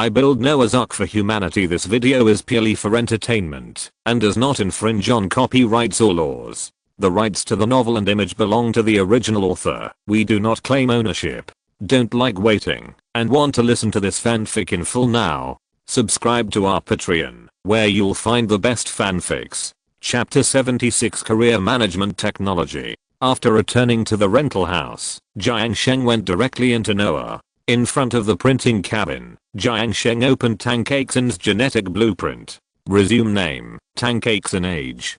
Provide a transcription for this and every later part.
I build Noah's Ark for humanity. This video is purely for entertainment and does not infringe on copyrights or laws. The rights to the novel and image belong to the original author. We do not claim ownership. Don't like waiting and want to listen to this fanfic in full now? Subscribe to our Patreon, where you'll find the best fanfics. Chapter 76 Career Management Technology. After returning to the rental house, Jiang Sheng went directly into Noah. In front of the printing cabin, Jiang Sheng opened Tankaxen's genetic blueprint. Resume name, Tankaxen age.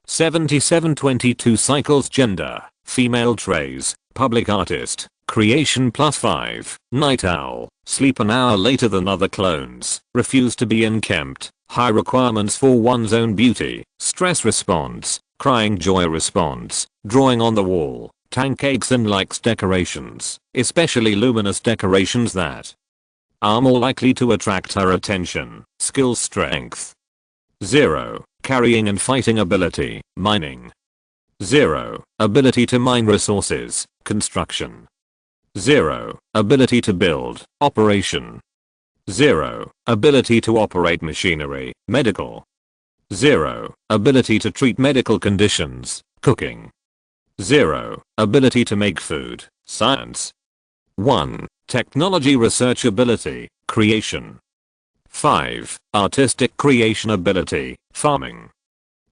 7722 cycles gender, female trays, public artist, creation +5, night owl, sleep an hour later than other clones, refuse to be unkempt, high requirements for one's own beauty, stress response, crying joy response, drawing on the wall. Tankaxen likes decorations, especially luminous decorations that are more likely to attract her attention. Skill strength 0. Carrying and fighting ability, mining. 0. Ability to mine resources, construction. 0. Ability to build, operation. 0. Ability to operate machinery, medical. 0. Ability to treat medical conditions, cooking. 0. Ability to make food, science. 1. Technology research ability, creation. 5. Artistic creation ability, farming.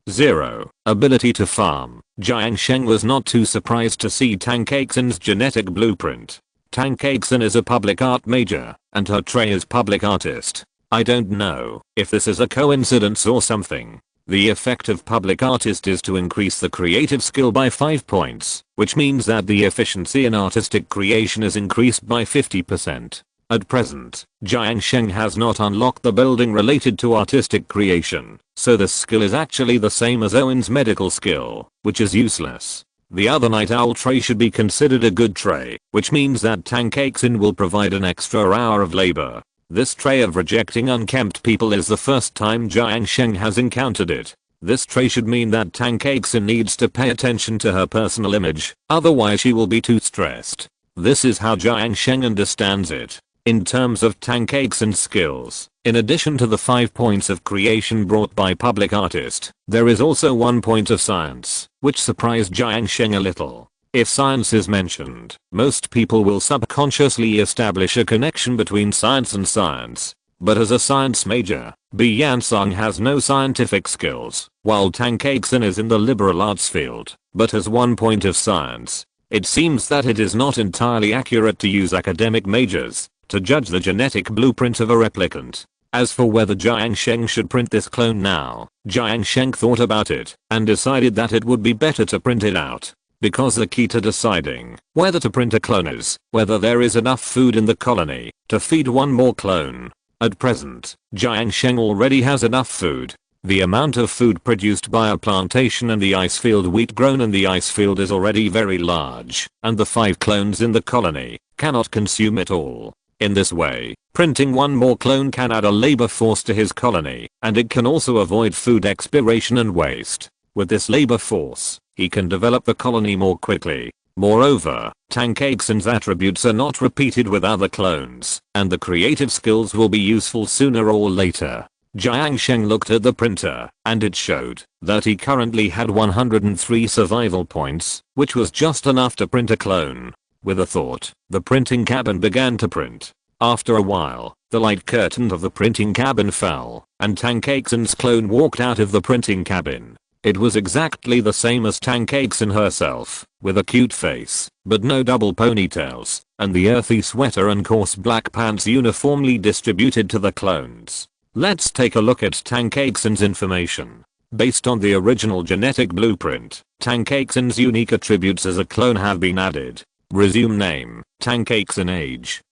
0. Ability to farm. Jiang Sheng was not too surprised to see Tankaxen's genetic blueprint. Tankaxen is a public art major, and her tray is public artist. I don't know if this is a coincidence or something. The effect of public artist is to increase the creative skill by 5 points, which means that the efficiency in artistic creation is increased by 50%. At present, Jiang Sheng has not unlocked the building related to artistic creation, so this skill is actually the same as Owen's medical skill, which is useless. The other night owl tray should be considered a good tray, which means that Tankaxen will provide an extra hour of labor. This tray of rejecting unkempt people is the first time Jiang Sheng has encountered it. This tray should mean that Tankaxen needs to pay attention to her personal image, otherwise she will be too stressed. This is how Jiang Sheng understands it. In terms of Tankaxen's skills, in addition to the 5 points of creation brought by public artist, there is also 1 point of science, which surprised Jiang Sheng a little. If science is mentioned, most people will subconsciously establish a connection between science and science. But as a science major, Bly and Owen has no scientific skills, while Tankaxen is in the liberal arts field, but has 1 point of science. It seems that it is not entirely accurate to use academic majors to judge the genetic blueprint of a replicant. As for whether Jiang Sheng should print this clone now, Jiang Sheng thought about it and decided that it would be better to print it out. Because the key to deciding whether to print a clone is whether there is enough food in the colony to feed one more clone. At present, Jiang Sheng already has enough food. The amount of food produced by a plantation and the ice field wheat grown in the ice field is already very large, and the 5 clones in the colony cannot consume it all. In this way, printing one more clone can add a labor force to his colony, and it can also avoid food expiration and waste. With this labor force, he can develop the colony more quickly. Moreover, Tankaxen's attributes are not repeated with other clones, and the creative skills will be useful sooner or later. Jiang Sheng looked at the printer, and it showed that he currently had 103 survival points, which was just enough to print a clone. With a thought, the printing cabin began to print. After a while, the light curtain of the printing cabin fell, and Tankaxen's clone walked out of the printing cabin. It was exactly the same as Tankaxen herself, with a cute face, but no double ponytails, and the earthy sweater and coarse black pants uniformly distributed to the clones. Let's take a look at Tankaxen's information. Based on the original genetic blueprint, Tankaxen's unique attributes as a clone have been added. Resume name, Tankaxen age.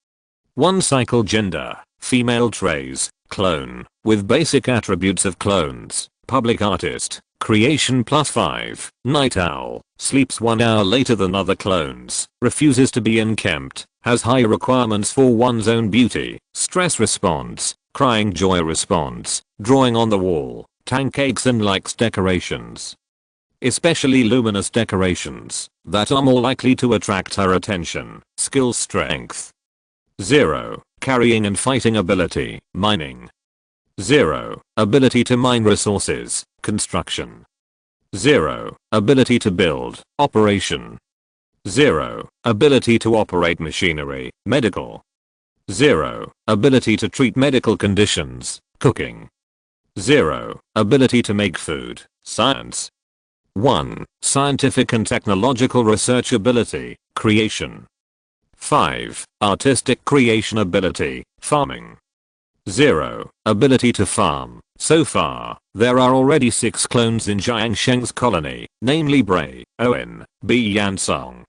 1 cycle gender, female trays, clone, with basic attributes of clones, public artist. Creation +5, night owl, sleeps 1 hour later than other clones, refuses to be unkempt, has high requirements for one's own beauty, stress response, crying joy response, drawing on the wall. Tankaxen likes decorations, especially luminous decorations that are more likely to attract her attention. Skill strength 0. carrying and fighting ability, mining. 0. Ability to mine resources, construction. 0. Ability to build, operation. 0. Ability to operate machinery, medical. 0. Ability to treat medical conditions, cooking. 0. Ability to make food, science. 1. Scientific and technological research ability, creation. 5. Artistic creation ability, farming. 0. Ability to farm. So far, there are already 6 clones in Jiang Sheng's colony, namely Bly, Owen, Bly and Owen,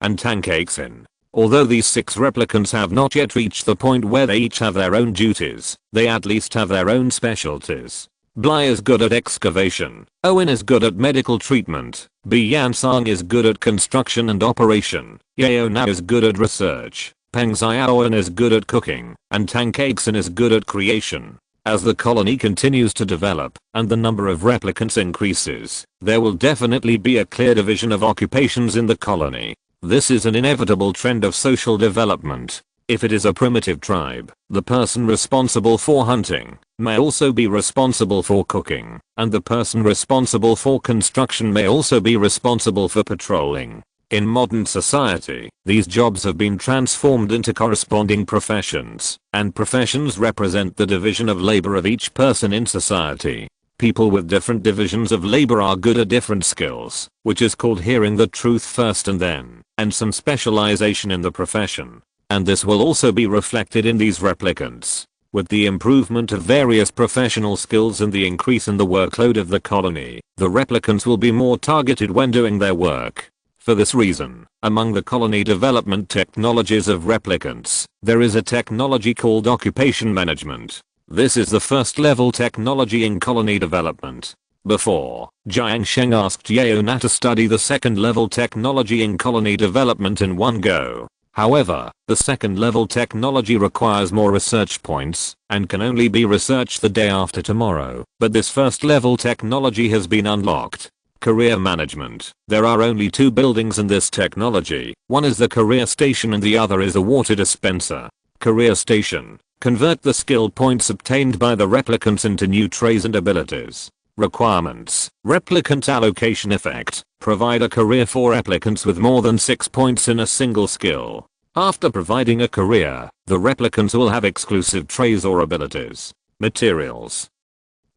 and Tankeixin. Although these 6 replicants have not yet reached the point where they each have their own duties, they at least have their own specialties. Bly is good at excavation, Owen is good at medical treatment, Bly and Owen is good at construction and operation, Owen is good at research, Owen is good at cooking, and Tankeixin is good at creation. As the colony continues to develop, and the number of replicants increases, there will definitely be a clear division of occupations in the colony. This is an inevitable trend of social development. If it is a primitive tribe, the person responsible for hunting may also be responsible for cooking, and the person responsible for construction may also be responsible for patrolling. In modern society, these jobs have been transformed into corresponding professions, and professions represent the division of labor of each person in society. People with different divisions of labor are good at different skills, which is called hearing the truth first and some specialization in the profession. And this will also be reflected in these replicants. With the improvement of various professional skills and the increase in the workload of the colony, the replicants will be more targeted when doing their work. For this reason, among the colony development technologies of replicants, there is a technology called occupation management. This is the first level technology in colony development. Before, Jiang Sheng asked Yeo to study the second level technology in colony development in one go. However, the second level technology requires more research points, and can only be researched the day after tomorrow, but this first level technology has been unlocked. Career management. There are only 2 buildings in this technology, one is the career station and the other is a water dispenser. Career station. Convert the skill points obtained by the replicants into new traits and abilities. Requirements. Replicant allocation effect. Provide a career for replicants with more than 6 points in a single skill. After providing a career, the replicants will have exclusive traits or abilities. Materials.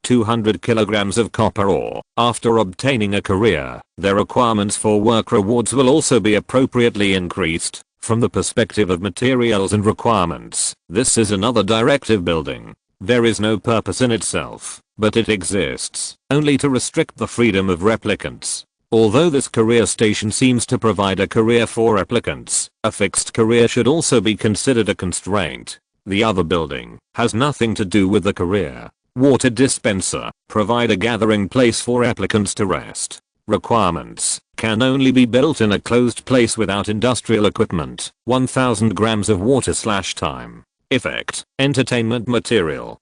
200 kilograms of copper ore. After obtaining a career, their requirements for work rewards will also be appropriately increased. From the perspective of materials and requirements, this is another directive building. There is no purpose in itself, but it exists only to restrict the freedom of replicants. Although this career station seems to provide a career for replicants, a fixed career should also be considered a constraint. The other building has nothing to do with the career. Water dispenser. Provide a gathering place for replicants to rest. Requirements. Can only be built in a closed place without industrial equipment. 1000 grams of water/time. Effect. Entertainment material.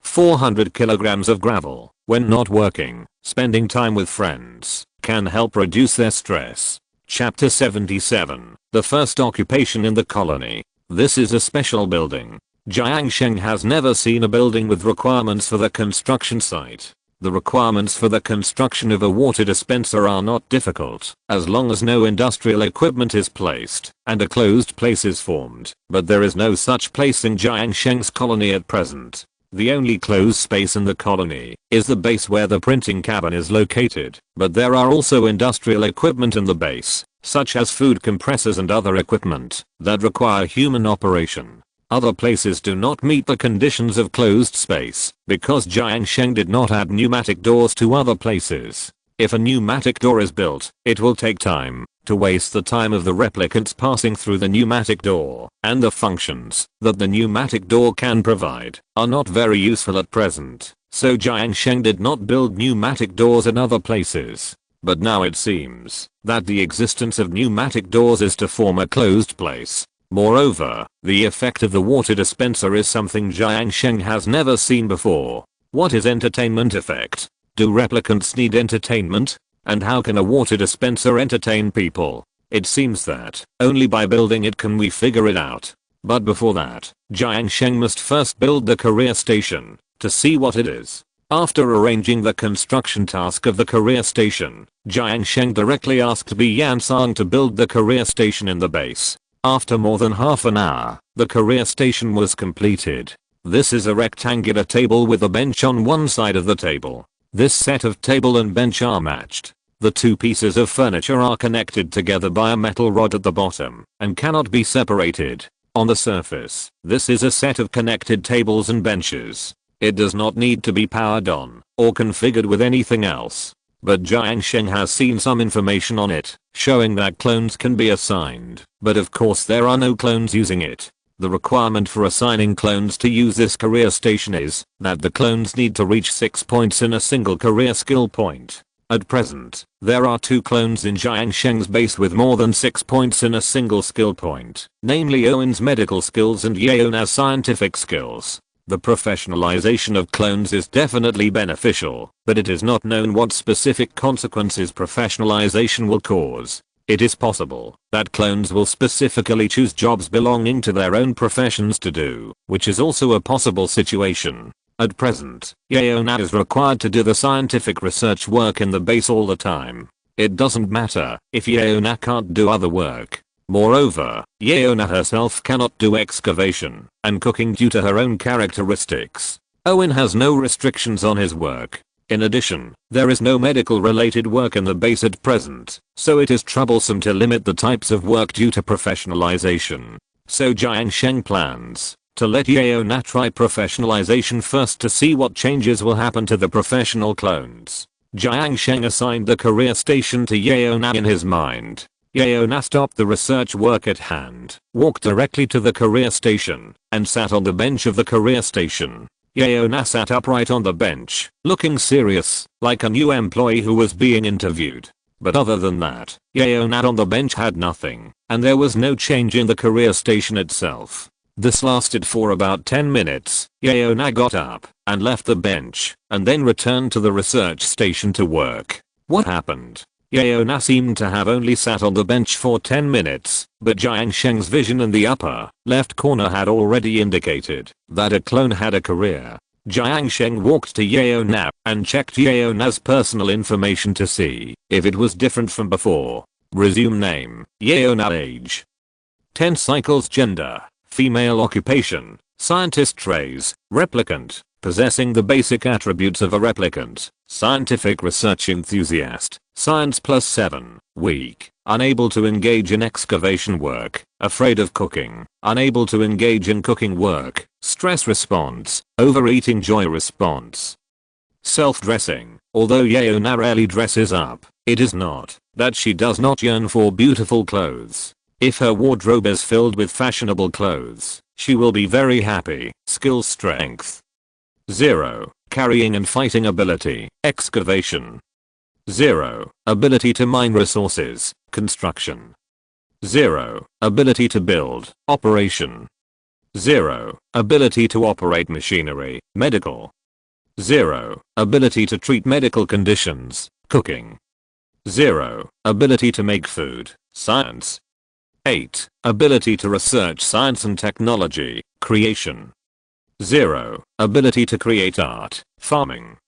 400 kilograms of gravel. When not working, spending time with friends can help reduce their stress. Chapter 77. The first occupation in the colony. This is a special building. Jiang Sheng has never seen a building with requirements for the construction site. The requirements for the construction of a water dispenser are not difficult, as long as no industrial equipment is placed, and a closed place is formed, but there is no such place in Jiang Sheng's colony at present. The only closed space in the colony is the base where the printing cabin is located, but there are also industrial equipment in the base, such as food compressors and other equipment, that require human operation. Other places do not meet the conditions of closed space, because Jiang Sheng did not add pneumatic doors to other places. If a pneumatic door is built, it will take time. To waste the time of the replicants passing through the pneumatic door, and the functions that the pneumatic door can provide are not very useful at present, so Jiang Sheng did not build pneumatic doors in other places. But now it seems that the existence of pneumatic doors is to form a closed place. Moreover, the effect of the water dispenser is something Jiang Sheng has never seen before. What is entertainment effect? Do replicants need entertainment? And how can a water dispenser entertain people? It seems that only by building it can we figure it out. But before that, Jiang Sheng must first build the career station to see what it is. After arranging the construction task of the career station, Jiang Sheng directly asked Bly and Owen to build the career station in the base. After more than half an hour, the career station was completed. This is a rectangular table with a bench on one side of the table. This set of table and bench are matched. The two pieces of furniture are connected together by a metal rod at the bottom and cannot be separated. On the surface, this is a set of connected tables and benches. It does not need to be powered on or configured with anything else. But Jiang Sheng has seen some information on it, showing that clones can be assigned, but of course there are no clones using it. The requirement for assigning clones to use this career station is that the clones need to reach 6 points in a single career skill point. At present, there are 2 clones in Jiang Sheng's base with more than 6 points in a single skill point, namely Owen's medical skills and Yeona's scientific skills. The professionalization of clones is definitely beneficial, but it is not known what specific consequences professionalization will cause. It is possible that clones will specifically choose jobs belonging to their own professions to do, which is also a possible situation. At present, Yeona is required to do the scientific research work in the base all the time. It doesn't matter if Yeona can't do other work. Moreover, Yeona herself cannot do excavation and cooking due to her own characteristics. Owen has no restrictions on his work. In addition, there is no medical related work in the base at present, so it is troublesome to limit the types of work due to professionalization. So Jiang Sheng plans to let Yeona try professionalization first to see what changes will happen to the professional clones. Jiang Sheng assigned the career station to Yeona in his mind. Yeona stopped the research work at hand, walked directly to the career station, and sat on the bench of the career station. Yeona sat upright on the bench, looking serious, like a new employee who was being interviewed. But other than that, Yeona on the bench had nothing, and there was no change in the career station itself. This lasted for about 10 minutes. Yeona got up and left the bench, and then returned to the research station to work. What happened? Yeona seemed to have only sat on the bench for 10 minutes, but Jiang Sheng's vision in the upper left corner had already indicated that a clone had a career. Jiang Sheng walked to Yeona and checked Yeona's personal information to see if it was different from before. Resume name, Yeona age. 10 cycles gender, female occupation, scientist traits, replicant, possessing the basic attributes of a replicant, scientific research enthusiast, science +7, weak, unable to engage in excavation work, afraid of cooking, unable to engage in cooking work, stress response, overeating joy response. Self-dressing. Although Yeona rarely dresses up, it is not that she does not yearn for beautiful clothes. If her wardrobe is filled with fashionable clothes, she will be very happy. Skill strength. 0. Carrying and fighting ability, excavation. 0. Ability to mine resources, construction. 0. Ability to build, operation. 0. Ability to operate machinery, medical. 0. Ability to treat medical conditions, cooking. 0. Ability to make food, science. 8. Ability to research science and technology, creation. 0. Ability to create art, farming.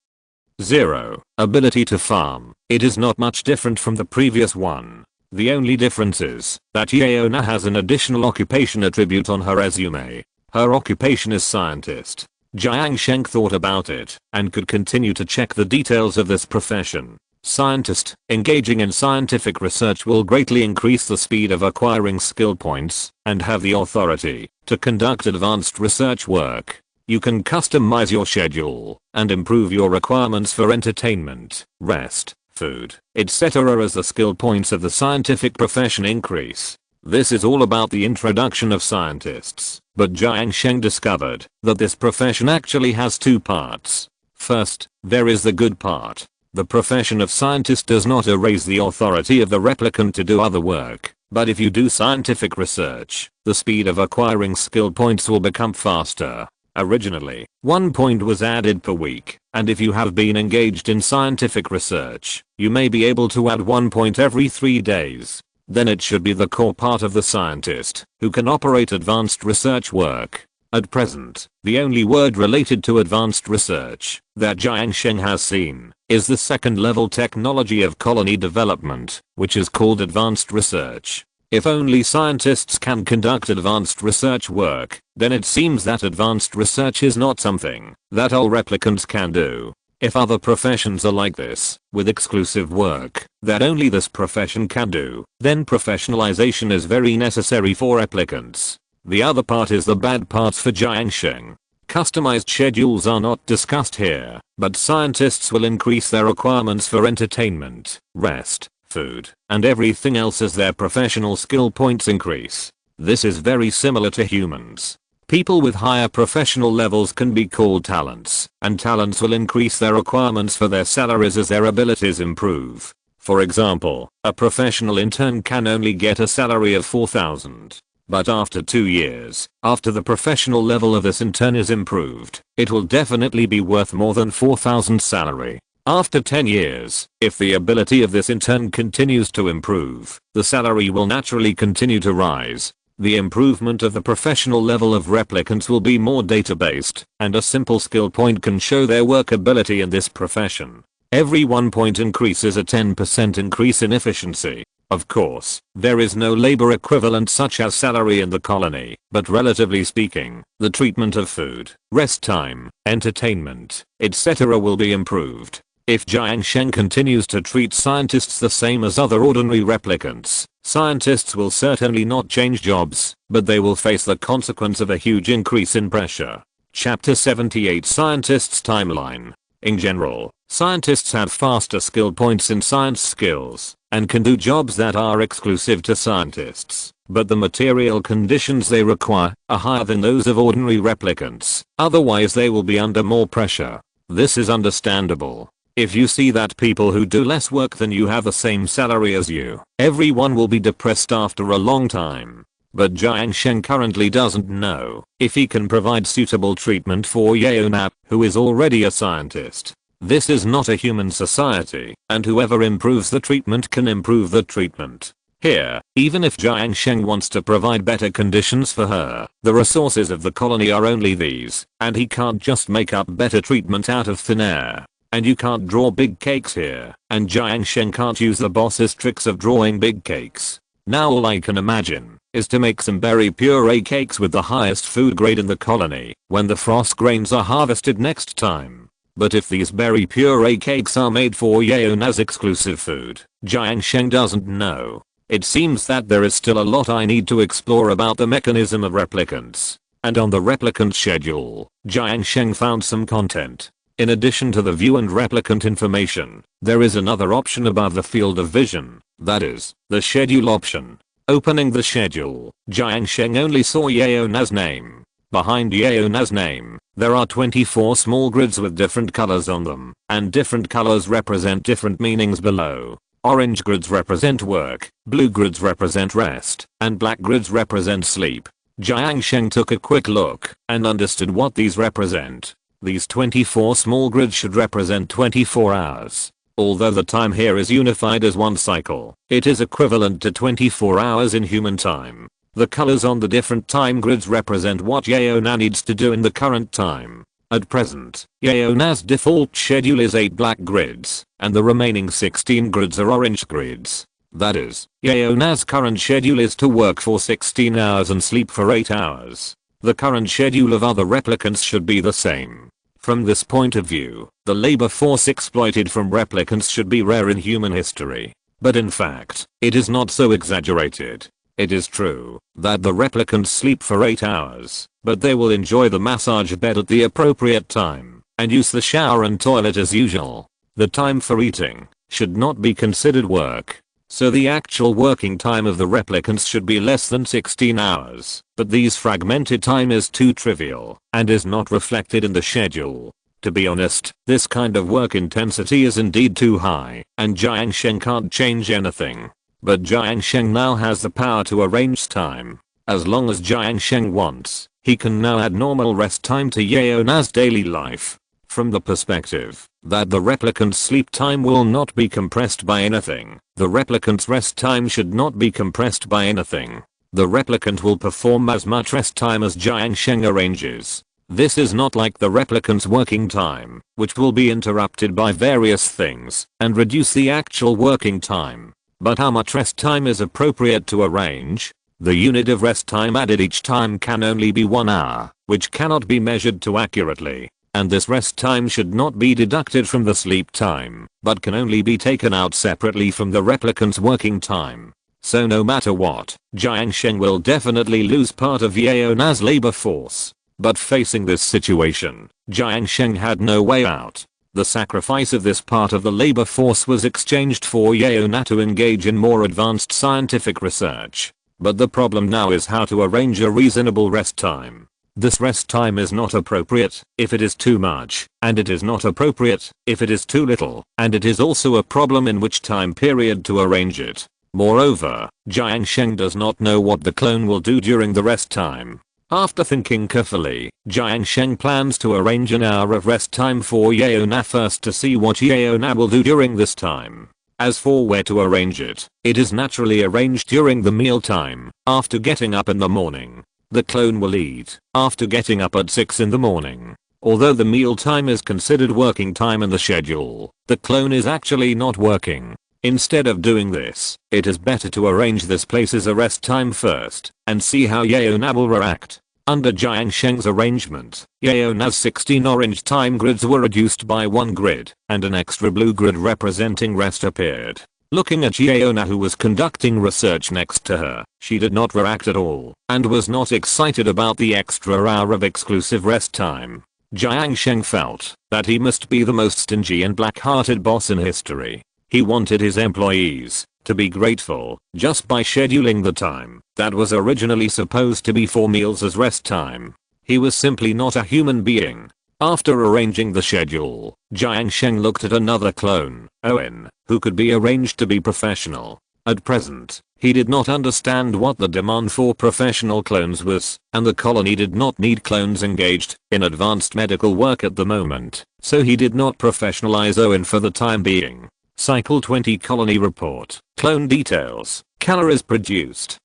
0. Ability to farm. It is not much different from the previous one. The only difference is that Yeona has an additional occupation attribute on her resume. Her occupation is scientist. Jiang Sheng thought about it and could continue to check the details of this profession. Scientist. Engaging in scientific research will greatly increase the speed of acquiring skill points and have the authority to conduct advanced research work. You can customize your schedule and improve your requirements for entertainment, rest, food, etc. as the skill points of the scientific profession increase. This is all about the introduction of scientists, but Jiang Sheng discovered that this profession actually has 2 parts. First, there is the good part. The profession of scientist does not erase the authority of the replicant to do other work, but if you do scientific research, the speed of acquiring skill points will become faster. Originally, 1 point was added per week, and if you have been engaged in scientific research, you may be able to add 1 point every 3 days. then it should be the core part of the scientist who can operate advanced research work. At present, the only word related to advanced research that Jiang Sheng has seen is the second level technology of colony development, which is called advanced research. If only scientists can conduct advanced research work, then it seems that advanced research is not something that all replicants can do. If other professions are like this, with exclusive work that only this profession can do, then professionalization is very necessary for replicants. The other part is the bad parts for Jiang Sheng. Customized schedules are not discussed here, but scientists will increase their requirements for entertainment, rest, food, and everything else as their professional skill points increase. This is very similar to humans. People with higher professional levels can be called talents, and talents will increase their requirements for their salaries as their abilities improve. For example, a professional intern can only get a salary of 4,000. But after 2 years, after the professional level of this intern is improved, it will definitely be worth more than 4,000 salary. After 10 years, if the ability of this intern continues to improve, the salary will naturally continue to rise. The improvement of the professional level of replicants will be more data-based, and a simple skill point can show their work ability in this profession. Every 1 point increase is a 10% increase in efficiency. Of course, there is no labor equivalent such as salary in the colony, but relatively speaking, the treatment of food, rest time, entertainment, etc. will be improved. If Jiang Sheng continues to treat scientists the same as other ordinary replicants, scientists will certainly not change jobs, but they will face the consequence of a huge increase in pressure. Chapter 78 Scientists Timeline. In general, scientists have faster skill points in science skills, and can do jobs that are exclusive to scientists, but the material conditions they require are higher than those of ordinary replicants, otherwise they will be under more pressure. This is understandable. If you see that people who do less work than you have the same salary as you, everyone will be depressed after a long time. But Jiang Sheng currently doesn't know if he can provide suitable treatment for Yeonap, who is already a scientist. This is not a human society, and whoever improves the treatment can improve the treatment. Here, even if Jiang Sheng wants to provide better conditions for her, the resources of the colony are only these, and he can't just make up better treatment out of thin air. And you can't draw big cakes here, and Jiang Sheng can't use the boss's tricks of drawing big cakes. Now all I can imagine is to make some berry puree cakes with the highest food grade in the colony when the frost grains are harvested next time. But if these berry puree cakes are made for Yeona's exclusive food, Jiang Sheng doesn't know. It seems that there is still a lot I need to explore about the mechanism of replicants. And on the replicant schedule, Jiang Sheng found some content. In addition to the view and replicant information, there is another option above the field of vision, that is, the schedule option. Opening the schedule, Jiang Sheng only saw Yeona's name. Behind Yeona's name, there are 24 small grids with different colors on them, and different colors represent different meanings below. Orange grids represent work, blue grids represent rest, and black grids represent sleep. Jiang Sheng took a quick look and understood what these represent. These 24 small grids should represent 24 hours. Although the time here is unified as one cycle, it is equivalent to 24 hours in human time. The colors on the different time grids represent what Yeona needs to do in the current time. At present, Yeona's default schedule is 8 black grids, and the remaining 16 grids are orange grids. That is, Yeona's current schedule is to work for 16 hours and sleep for 8 hours. The current schedule of other replicants should be the same. From this point of view, the labor force exploited from replicants should be rare in human history. But in fact, it is not so exaggerated. It is true that the replicants sleep for 8 hours, but they will enjoy the massage bed at the appropriate time, and use the shower and toilet as usual. The time for eating should not be considered work. So the actual working time of the replicants should be less than 16 hours, but these fragmented time is too trivial, and is not reflected in the schedule. To be honest, this kind of work intensity is indeed too high, and Jiang Sheng can't change anything. But Jiang Sheng now has the power to arrange time. As long as Jiang Sheng wants, he can now add normal rest time to Yeona's daily life. From the perspective that the replicant's sleep time will not be compressed by anything, the replicant's rest time should not be compressed by anything. The replicant will perform as much rest time as Jiang Sheng arranges. This is not like the replicant's working time, which will be interrupted by various things and reduce the actual working time. But how much rest time is appropriate to arrange? The unit of rest time added each time can only be 1 hour, which cannot be measured too accurately. And this rest time should not be deducted from the sleep time, but can only be taken out separately from the replicant's working time. So no matter what, Jiang Sheng will definitely lose part of Yeona's labor force. But facing this situation, Jiang Sheng had no way out. The sacrifice of this part of the labor force was exchanged for Yeona to engage in more advanced scientific research. But the problem now is how to arrange a reasonable rest time. This rest time is not appropriate if it is too much, and it is not appropriate if it is too little, and it is also a problem in which time period to arrange it. Moreover, Jiang Sheng does not know what the clone will do during the rest time. After thinking carefully, Jiang Sheng plans to arrange an hour of rest time for Yeona first to see what Yeona will do during this time. As for where to arrange it, it is naturally arranged during the meal time, after getting up in the morning. The clone will eat after getting up at 6 in the morning. Although the meal time is considered working time in the schedule, the clone is actually not working. Instead of doing this, it is better to arrange this place as a rest time first and see how Yeona will react. Under Jiang Sheng's arrangement, Yeona's 16 orange time grids were reduced by 1 grid, and an extra blue grid representing rest appeared. Looking at Yeona, who was conducting research next to her, she did not react at all and was not excited about the extra hour of exclusive rest time. Jiang Sheng felt that he must be the most stingy and black-hearted boss in history. He wanted his employees to be grateful just by scheduling the time that was originally supposed to be for meals as rest time. He was simply not a human being. After arranging the schedule, Jiang Sheng looked at another clone, Owen, who could be arranged to be professional. At present, he did not understand what the demand for professional clones was, and the colony did not need clones engaged in advanced medical work at the moment, so he did not professionalize Owen for the time being. Cycle 20 Colony Report. Clone details. Calories produced.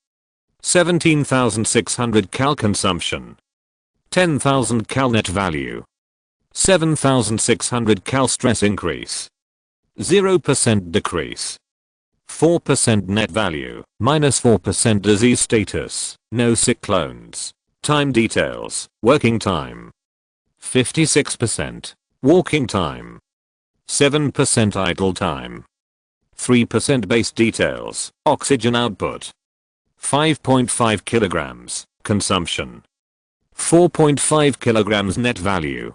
17,600 cal consumption. 10,000 cal net value. 7,600 cal stress increase. 0% decrease. 4% net value, -4% disease status, no sick clones. Time details, working time. 56%. Walking time. 7% idle time. 3% base details, oxygen output. 5.5 kilograms, consumption. 4.5 kilograms net value.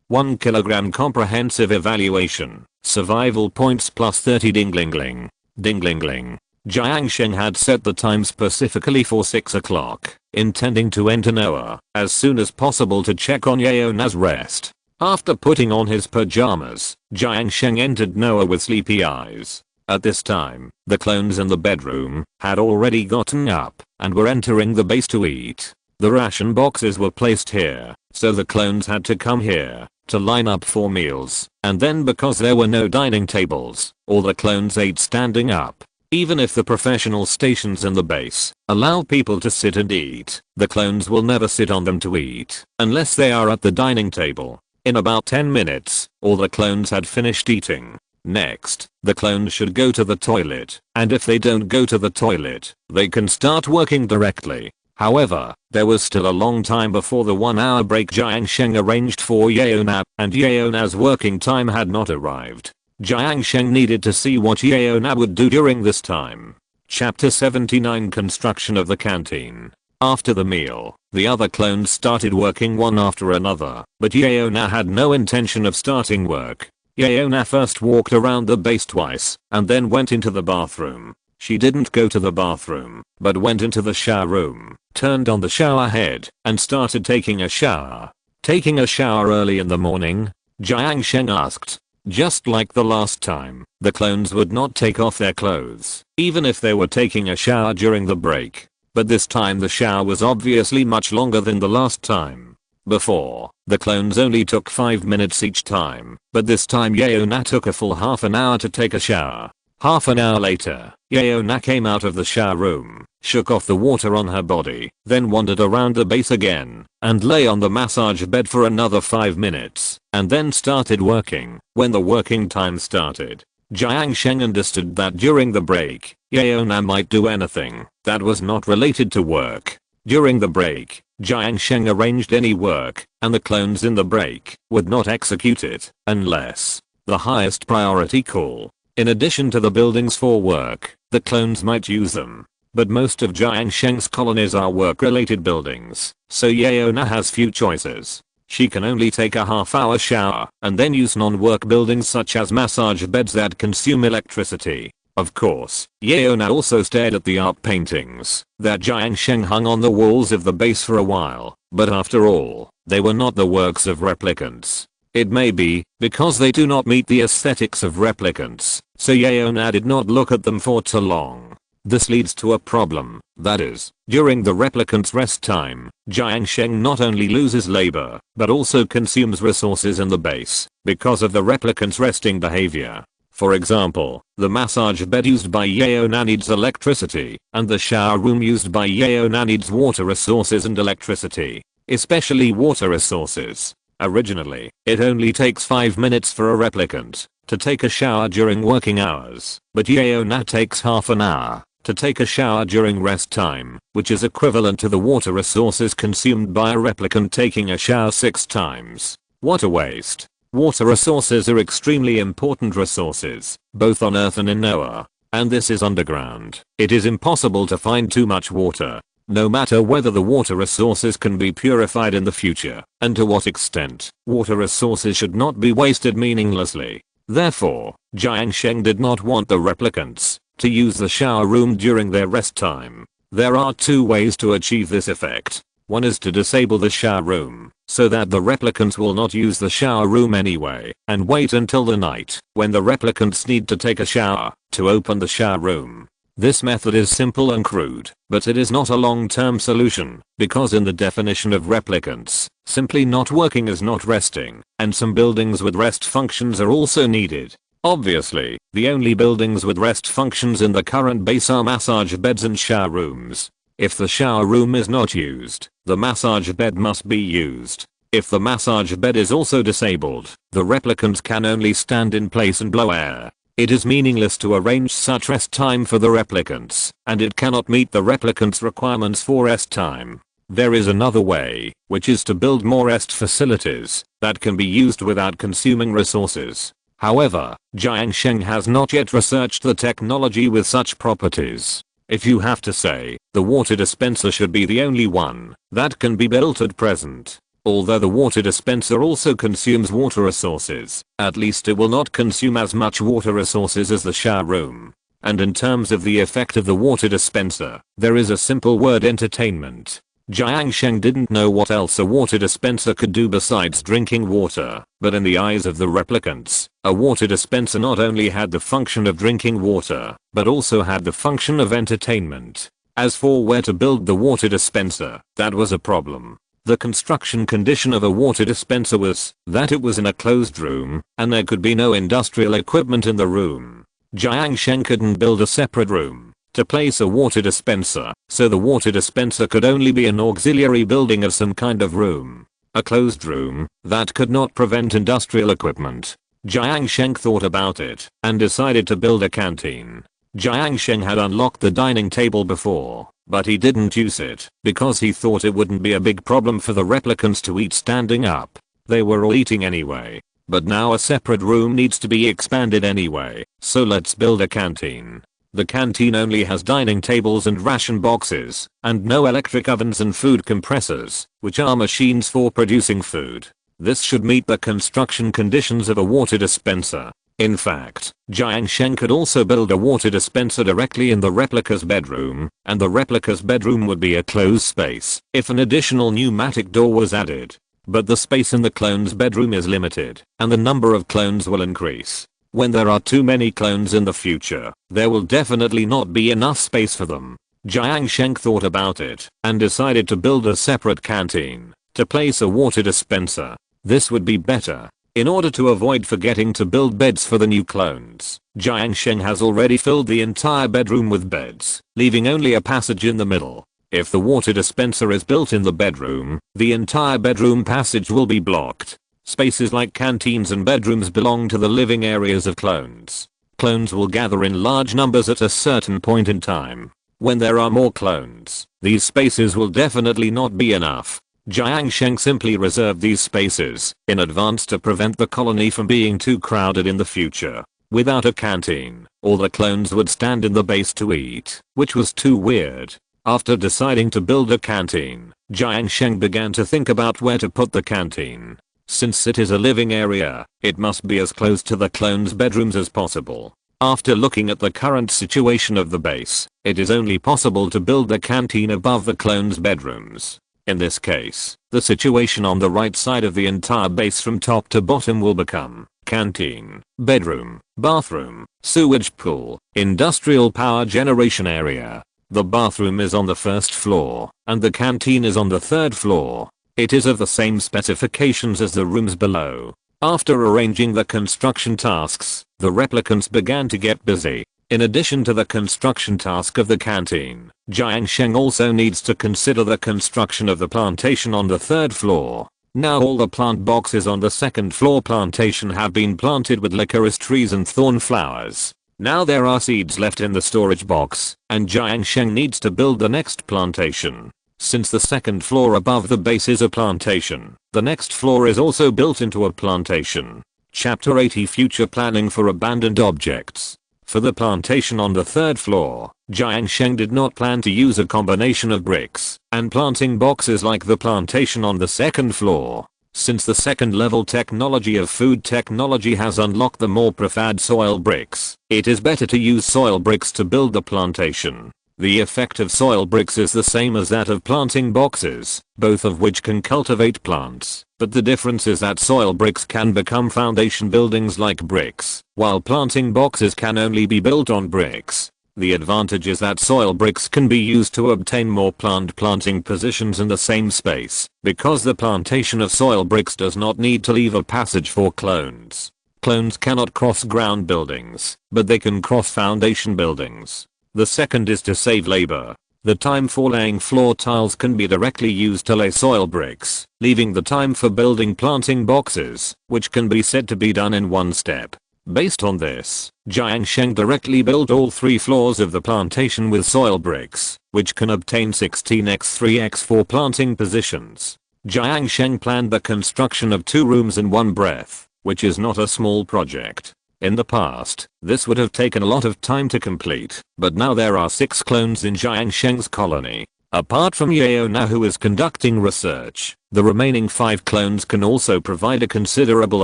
1 kilogram comprehensive evaluation, survival points plus 30 dinglingling. Dinglingling. Jiang Sheng had set the time specifically for 6 o'clock, intending to enter Noah as soon as possible to check on Yeona's rest. After putting on his pajamas, Jiang Sheng entered Noah with sleepy eyes. At this time, the clones in the bedroom had already gotten up and were entering the base to eat. The ration boxes were placed here, so the clones had to come here to line up for meals, and then because there were no dining tables, all the clones ate standing up. Even if the professional stations in the base allow people to sit and eat, the clones will never sit on them to eat unless they are at the dining table. In about 10 minutes, all the clones had finished eating. Next, the clones should go to the toilet, and if they don't go to the toilet, they can start working directly. However, there was still a long time before the 1-hour break Jiang Sheng arranged for Yeona, and Yeona's working time had not arrived. Jiang Sheng needed to see what Yeona would do during this time. Chapter 79 Construction of the Canteen. After the meal, the other clones started working one after another, but Yeona had no intention of starting work. Yeona first walked around the base twice, and then went into the bathroom. She didn't go to the bathroom, but went into the shower room, turned on the shower head, and started taking a shower. Taking a shower early in the morning? Jiang Sheng asked. Just like the last time, the clones would not take off their clothes, even if they were taking a shower during the break. But this time the shower was obviously much longer than the last time. Before, the clones only took 5 minutes each time, but this time Yeona took a full half an hour to take a shower. Half an hour later, Yeona came out of the shower room, shook off the water on her body, then wandered around the base again, and lay on the massage bed for another 5 minutes, and then started working. When the working time started, Jiang Sheng understood that during the break, Yeona might do anything that was not related to work. During the break, Jiang Sheng arranged any work, and the clones in the break would not execute it unless the highest priority call. In addition to the buildings for work, the clones might use them. But most of Jiang Sheng's colonies are work-related buildings, so Yeona has few choices. She can only take a half-hour shower and then use non-work buildings such as massage beds that consume electricity. Of course, Yeona also stared at the art paintings that Jiang Sheng hung on the walls of the base for a while, but after all, they were not the works of replicants. It may be because they do not meet the aesthetics of replicants, so Yeona did not look at them for too long. This leads to a problem, that is, during the replicant's rest time, Jiang Sheng not only loses labor, but also consumes resources in the base because of the replicant's resting behavior. For example, the massage bed used by Yeona needs electricity, and the shower room used by Yeona needs water resources and electricity, especially water resources. Originally, it only takes 5 minutes for a replicant to take a shower during working hours, but Yeona takes half an hour to take a shower during rest time, which is equivalent to the water resources consumed by a replicant taking a shower 6 times. What a waste. Water resources are extremely important resources, both on Earth and in Noah, and this is underground. It is impossible to find too much water, no matter whether the water resources can be purified in the future, and to what extent. Water resources should not be wasted meaninglessly. Therefore, Jiang Sheng did not want the replicants to use the shower room during their rest time. There are 2 ways to achieve this effect. One is to disable the shower room, so that the replicants will not use the shower room anyway, and wait until the night, when the replicants need to take a shower, to open the shower room. This method is simple and crude, but it is not a long-term solution, because in the definition of replicants, simply not working is not resting, and some buildings with rest functions are also needed. Obviously, the only buildings with rest functions in the current base are massage beds and shower rooms. If the shower room is not used, the massage bed must be used. If the massage bed is also disabled, the replicants can only stand in place and blow air. It is meaningless to arrange such rest time for the replicants, and it cannot meet the replicants' requirements for rest time. There is another way, which is to build more rest facilities that can be used without consuming resources. However, Jiang Sheng has not yet researched the technology with such properties. If you have to say, the water dispenser should be the only one that can be built at present. Although the water dispenser also consumes water resources, at least it will not consume as much water resources as the shower room. And in terms of the effect of the water dispenser, there is a simple word: entertainment. Jiang Sheng didn't know what else a water dispenser could do besides drinking water, but in the eyes of the replicants, a water dispenser not only had the function of drinking water, but also had the function of entertainment. As for where to build the water dispenser, that was a problem. The construction condition of a water dispenser was that it was in a closed room, and there could be no industrial equipment in the room. Jiang Sheng couldn't build a separate room to place a water dispenser, so the water dispenser could only be an auxiliary building of some kind of room. A closed room that could not prevent industrial equipment. Jiang Sheng thought about it and decided to build a canteen. Jiang Sheng had unlocked the dining table before, but he didn't use it because he thought it wouldn't be a big problem for the replicants to eat standing up. They were all eating anyway. But now a separate room needs to be expanded anyway, so let's build a canteen. The canteen only has dining tables and ration boxes, and no electric ovens and food compressors, which are machines for producing food. This should meet the construction conditions of a water dispenser. In fact, Jiang Sheng could also build a water dispenser directly in the replica's bedroom, and the replica's bedroom would be a closed space if an additional pneumatic door was added. But the space in the clone's bedroom is limited, and the number of clones will increase. When there are too many clones in the future, there will definitely not be enough space for them. Jiang Sheng thought about it and decided to build a separate canteen. to place a water dispenser. This would be better. In order to avoid forgetting to build beds for the new clones, Jiang Sheng has already filled the entire bedroom with beds, leaving only a passage in the middle. If the water dispenser is built in the bedroom, the entire bedroom passage will be blocked. Spaces like canteens and bedrooms belong to the living areas of clones. Clones will gather in large numbers at a certain point in time. When there are more clones, these spaces will definitely not be enough. Jiang Sheng simply reserved these spaces in advance to prevent the colony from being too crowded in the future. Without a canteen, all the clones would stand in the base to eat, which was too weird. After deciding to build a canteen, Jiang Sheng began to think about where to put the canteen. Since it is a living area, it must be as close to the clones' bedrooms as possible. After looking at the current situation of the base, it is only possible to build the canteen above the clones' bedrooms. In this case, the situation on the right side of the entire base from top to bottom will become canteen, bedroom, bathroom, sewage pool, industrial power generation area. The bathroom is on the first floor, and the canteen is on the third floor. It is of the same specifications as the rooms below. After arranging the construction tasks, the replicants began to get busy. In addition to the construction task of the canteen, Jiang Sheng also needs to consider the construction of the plantation on the third floor. Now all the plant boxes on the second floor plantation have been planted with licorice trees and thorn flowers. Now there are seeds left in the storage box, and Jiang Sheng needs to build the next plantation. Since the second floor above the base is a plantation, the next floor is also built into a plantation. Chapter 80 Future Planning for Abandoned Objects. For the plantation on the third floor, Jiang Sheng did not plan to use a combination of bricks and planting boxes like the plantation on the second floor. Since the second level technology of food technology has unlocked the more preferred soil bricks, it is better to use soil bricks to build the plantation. The effect of soil bricks is the same as that of planting boxes, both of which can cultivate plants, but the difference is that soil bricks can become foundation buildings like bricks, while planting boxes can only be built on bricks. The advantage is that soil bricks can be used to obtain more planting positions in the same space, because the plantation of soil bricks does not need to leave a passage for clones. Clones cannot cross ground buildings, but they can cross foundation buildings. The second is to save labor. The time for laying floor tiles can be directly used to lay soil bricks, leaving the time for building planting boxes, which can be said to be done in one step. Based on this, Jiang Sheng directly built all 3 floors of the plantation with soil bricks, which can obtain 16x3x4 planting positions. Jiang Sheng planned the construction of 2 rooms in one breath, which is not a small project. In the past, this would have taken a lot of time to complete, but now there are 6 clones in Jiang Sheng's colony. Apart from Yeo Na, who is conducting research, the remaining 5 clones can also provide a considerable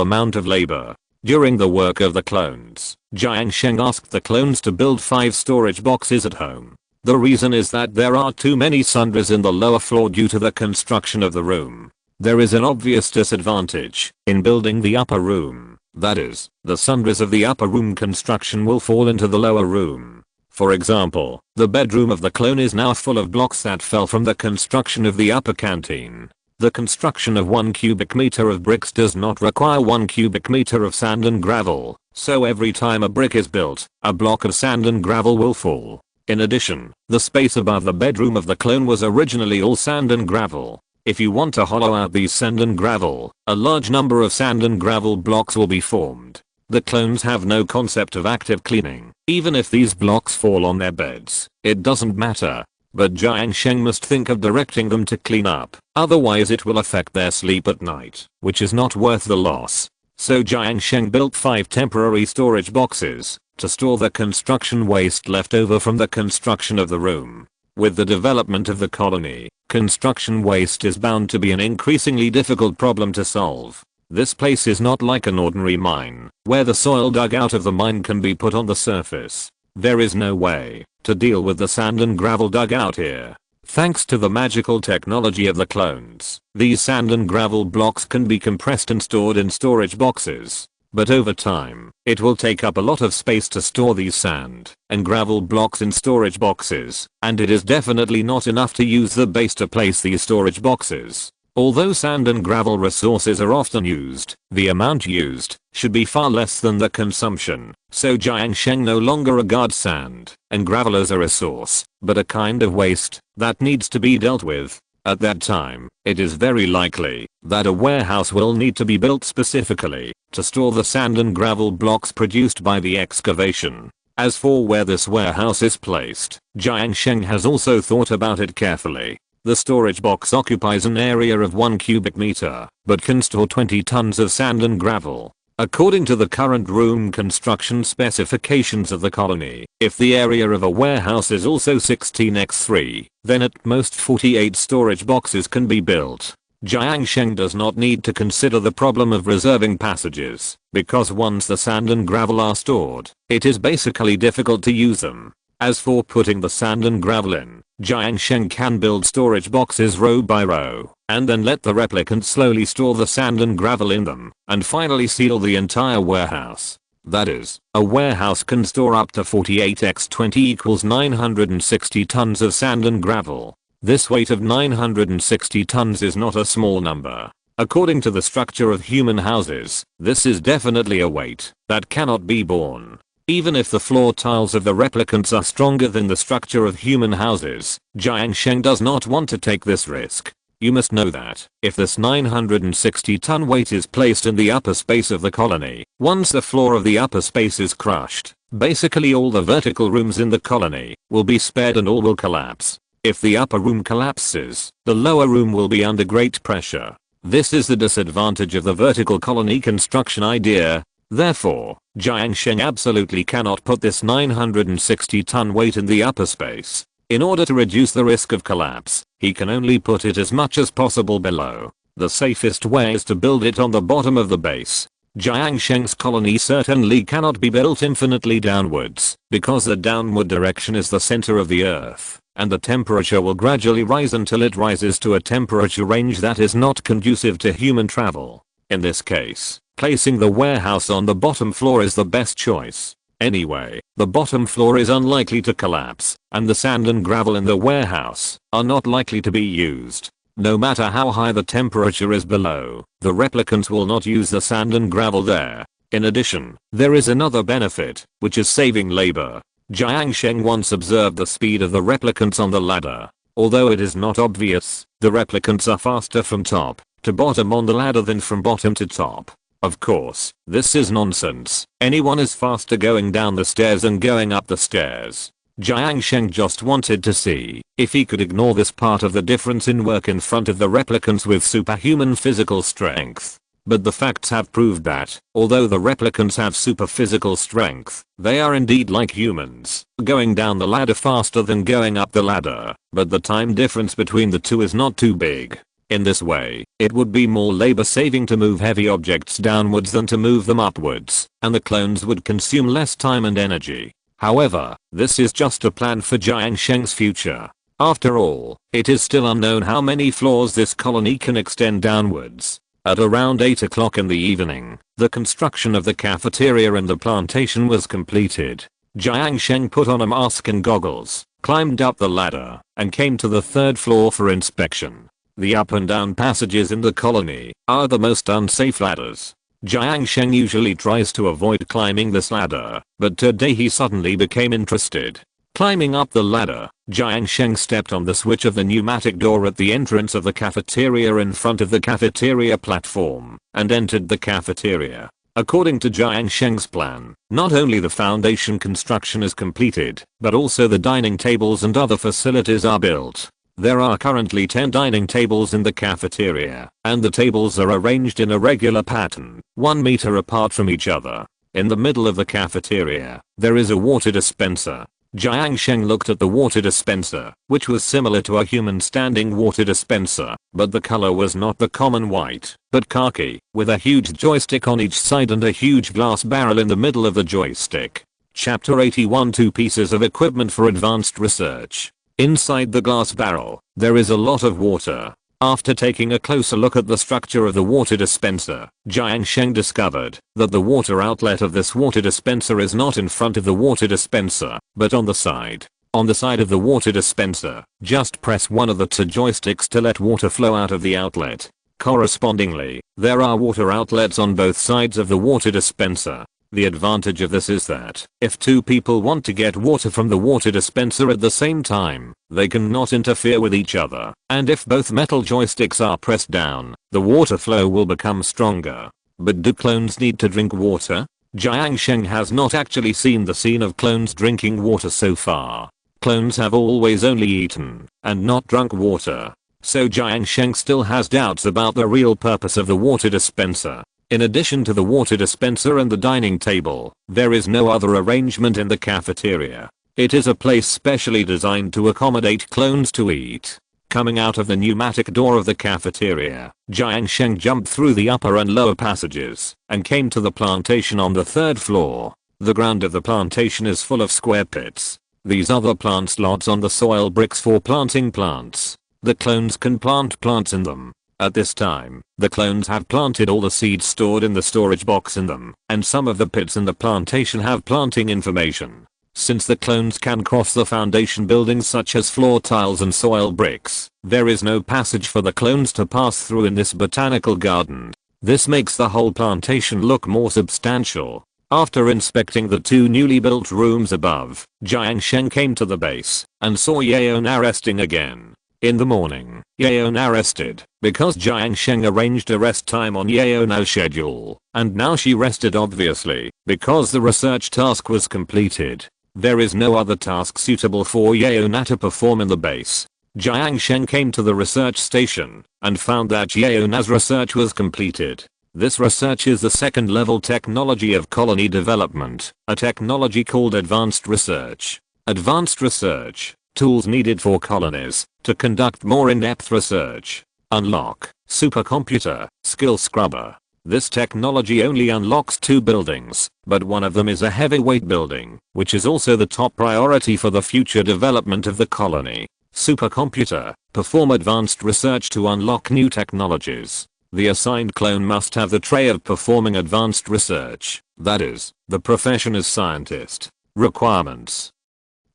amount of labor. During the work of the clones, Jiang Sheng asked the clones to build 5 storage boxes at home. The reason is that there are too many sundries in the lower floor due to the construction of the room. There is an obvious disadvantage in building the upper room. That is, the sundries of the upper room construction will fall into the lower room. For example, the bedroom of the clone is now full of blocks that fell from the construction of the upper canteen. The construction of 1 cubic meter of bricks does not require 1 cubic meter of sand and gravel, so every time a brick is built, a block of sand and gravel will fall. In addition, the space above the bedroom of the clone was originally all sand and gravel. If you want to hollow out these sand and gravel, a large number of sand and gravel blocks will be formed. The clones have no concept of active cleaning. Even if these blocks fall on their beds, it doesn't matter. But Jiang Sheng must think of directing them to clean up, otherwise it will affect their sleep at night, which is not worth the loss. So Jiang Sheng built 5 temporary storage boxes to store the construction waste left over from the construction of the room. With the development of the colony, construction waste is bound to be an increasingly difficult problem to solve. This place is not like an ordinary mine, where the soil dug out of the mine can be put on the surface. There is no way to deal with the sand and gravel dug out here. Thanks to the magical technology of the clones, these sand and gravel blocks can be compressed and stored in storage boxes. But over time, it will take up a lot of space to store these sand and gravel blocks in storage boxes, and it is definitely not enough to use the base to place these storage boxes. Although sand and gravel resources are often used, the amount used should be far less than the consumption, so Jiang Sheng no longer regards sand and gravel as a resource, but a kind of waste that needs to be dealt with. At that time, it is very likely that a warehouse will need to be built specifically to store the sand and gravel blocks produced by the excavation. As for where this warehouse is placed, Jiang Sheng has also thought about it carefully. The storage box occupies an area of 1 cubic meter, but can store 20 tons of sand and gravel. According to the current room construction specifications of the colony, if the area of a warehouse is also 16x3, then at most 48 storage boxes can be built. Jiang Sheng does not need to consider the problem of reserving passages, because once the sand and gravel are stored, it is basically difficult to use them. As for putting the sand and gravel in, Jiang Sheng can build storage boxes row by row, and then let the replicant slowly store the sand and gravel in them, and finally seal the entire warehouse. That is, a warehouse can store up to 48x20 equals 960 tons of sand and gravel. This weight of 960 tons is not a small number. According to the structure of human houses, this is definitely a weight that cannot be borne. Even if the floor tiles of the replicants are stronger than the structure of human houses, Jiang Sheng does not want to take this risk. You must know that, if this 960-ton weight is placed in the upper space of the colony, once the floor of the upper space is crushed, basically all the vertical rooms in the colony will be spared and all will collapse. If the upper room collapses, the lower room will be under great pressure. This is the disadvantage of the vertical colony construction idea. Therefore, Jiang Sheng absolutely cannot put this 960-ton weight in the upper space. In order to reduce the risk of collapse, he can only put it as much as possible below. The safest way is to build it on the bottom of the base. Jiang Sheng's colony certainly cannot be built infinitely downwards, because the downward direction is the center of the earth, and the temperature will gradually rise until it rises to a temperature range that is not conducive to human travel. In this case, placing the warehouse on the bottom floor is the best choice. Anyway, the bottom floor is unlikely to collapse, and the sand and gravel in the warehouse are not likely to be used. No matter how high the temperature is below, the replicants will not use the sand and gravel there. In addition, there is another benefit, which is saving labor. Jiang Sheng once observed the speed of the replicants on the ladder. Although it is not obvious, the replicants are faster from top to bottom on the ladder than from bottom to top. Of course, this is nonsense. Anyone is faster going down the stairs than going up the stairs. Jiang Sheng just wanted to see if he could ignore this part of the difference in work in front of the replicants with superhuman physical strength. But the facts have proved that, although the replicants have super physical strength, they are indeed like humans, going down the ladder faster than going up the ladder, but the time difference between the two is not too big. In this way, it would be more labor saving to move heavy objects downwards than to move them upwards, and the clones would consume less time and energy. However, this is just a plan for Jiang Sheng's future. After all, it is still unknown how many floors this colony can extend downwards. At around 8 o'clock in the evening, the construction of the cafeteria and the plantation was completed. Jiang Sheng put on a mask and goggles, climbed up the ladder, and came to the 3rd floor for inspection. The up and down passages in the colony are the most unsafe ladders. Jiang Sheng usually tries to avoid climbing this ladder, but today he suddenly became interested. Climbing up the ladder, Jiang Sheng stepped on the switch of the pneumatic door at the entrance of the cafeteria in front of the cafeteria platform, and entered the cafeteria. According to Jiang Sheng's plan, not only the foundation construction is completed, but also the dining tables and other facilities are built. There are currently 10 dining tables in the cafeteria, and the tables are arranged in a regular pattern, 1 meter apart from each other. In the middle of the cafeteria, there is a water dispenser. Jiang Sheng looked at the water dispenser, which was similar to a human standing water dispenser, but the color was not the common white, but khaki, with a huge joystick on each side and a huge glass barrel in the middle of the joystick. Chapter 81 2 pieces of equipment for advanced research. Inside the glass barrel, there is a lot of water. After taking a closer look at the structure of the water dispenser, Jiang Sheng discovered that the water outlet of this water dispenser is not in front of the water dispenser, but on the side. On the side of the water dispenser, just press one of the two joysticks to let water flow out of the outlet. Correspondingly, there are water outlets on both sides of the water dispenser. The advantage of this is that, if two people want to get water from the water dispenser at the same time, they cannot interfere with each other, and if both metal joysticks are pressed down, the water flow will become stronger. But do clones need to drink water? Jiang Sheng has not actually seen the scene of clones drinking water so far. Clones have always only eaten, and not drunk water. So Jiang Sheng still has doubts about the real purpose of the water dispenser. In addition to the water dispenser and the dining table, there is no other arrangement in the cafeteria. It is a place specially designed to accommodate clones to eat. Coming out of the pneumatic door of the cafeteria, Jiang Sheng jumped through the upper and lower passages and came to the plantation on the third floor. The ground of the plantation is full of square pits. These are the plant slots on the soil bricks for planting plants. The clones can plant plants in them. At this time, the clones have planted all the seeds stored in the storage box in them, and some of the pits in the plantation have planting information. Since the clones can cross the foundation buildings such as floor tiles and soil bricks, there is no passage for the clones to pass through in this botanical garden. This makes the whole plantation look more substantial. After inspecting the two newly built rooms above, Jiang Sheng came to the base and saw Yeona resting again. In the morning, Yeona rested because Jiang Sheng arranged a rest time on Yeona's schedule, and now she rested obviously because the research task was completed. There is no other task suitable for Yeona to perform in the base. Jiang Sheng came to the research station and found that Yeona's research was completed. This research is the second level technology of colony development, a technology called advanced research. Advanced research, tools needed for colonies to conduct more in-depth research. Unlock, supercomputer, skill scrubber. This technology only unlocks 2 buildings, but one of them is a heavyweight building, which is also the top priority for the future development of the colony. Supercomputer, perform advanced research to unlock new technologies. The assigned clone must have the trait of performing advanced research, that is, the profession is scientist. Requirements: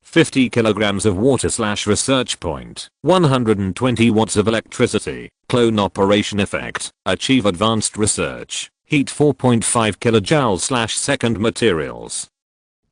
50 kilograms of water/research point, 120 watts of electricity, clone operation effect, achieve advanced research, heat 4.5 kilojoules/second materials.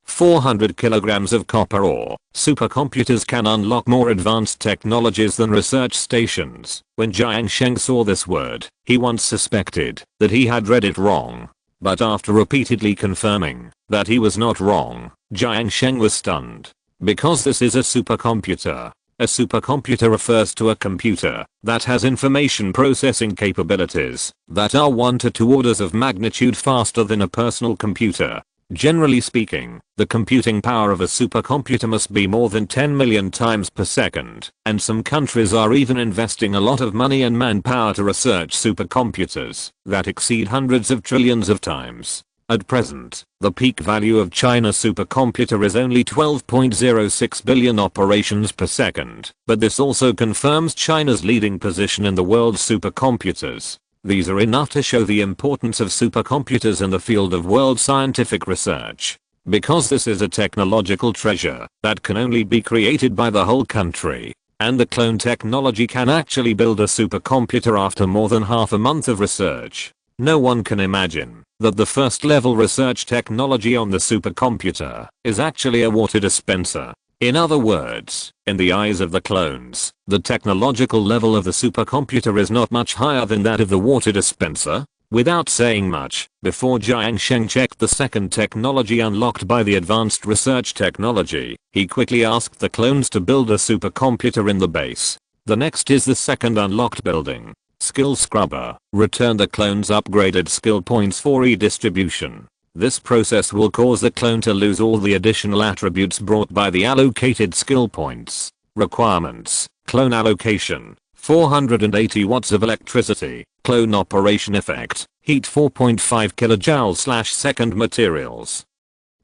400 kilograms of copper ore. Supercomputers can unlock more advanced technologies than research stations. When Jiang Sheng saw this word, he once suspected that he had read it wrong. But after repeatedly confirming that he was not wrong, Jiang Sheng was stunned. Because this is a supercomputer. A supercomputer refers to a computer that has information processing capabilities that are 1 to 2 orders of magnitude faster than a personal computer. Generally speaking, the computing power of a supercomputer must be more than 10 million times per second, and some countries are even investing a lot of money and manpower to research supercomputers that exceed hundreds of trillions of times. At present, the peak value of China's supercomputer is only 12.06 billion operations per second, but this also confirms China's leading position in the world's supercomputers. These are enough to show the importance of supercomputers in the field of world scientific research. Because this is a technological treasure that can only be created by the whole country, and the clone technology can actually build a supercomputer after more than half a month of research. No one can imagine that the first level research technology on the supercomputer is actually a water dispenser. In other words, in the eyes of the clones, the technological level of the supercomputer is not much higher than that of the water dispenser. Without saying much, before Jiang Sheng checked the second technology unlocked by the advanced research technology, he quickly asked the clones to build a supercomputer in the base. The next is the second unlocked building. Skill Scrubber. Return the clone's upgraded skill points for redistribution. This process will cause the clone to lose all the additional attributes brought by the allocated skill points. Requirements: clone allocation, 480 watts of electricity, clone operation effect, heat 4.5 kilojoules/second materials.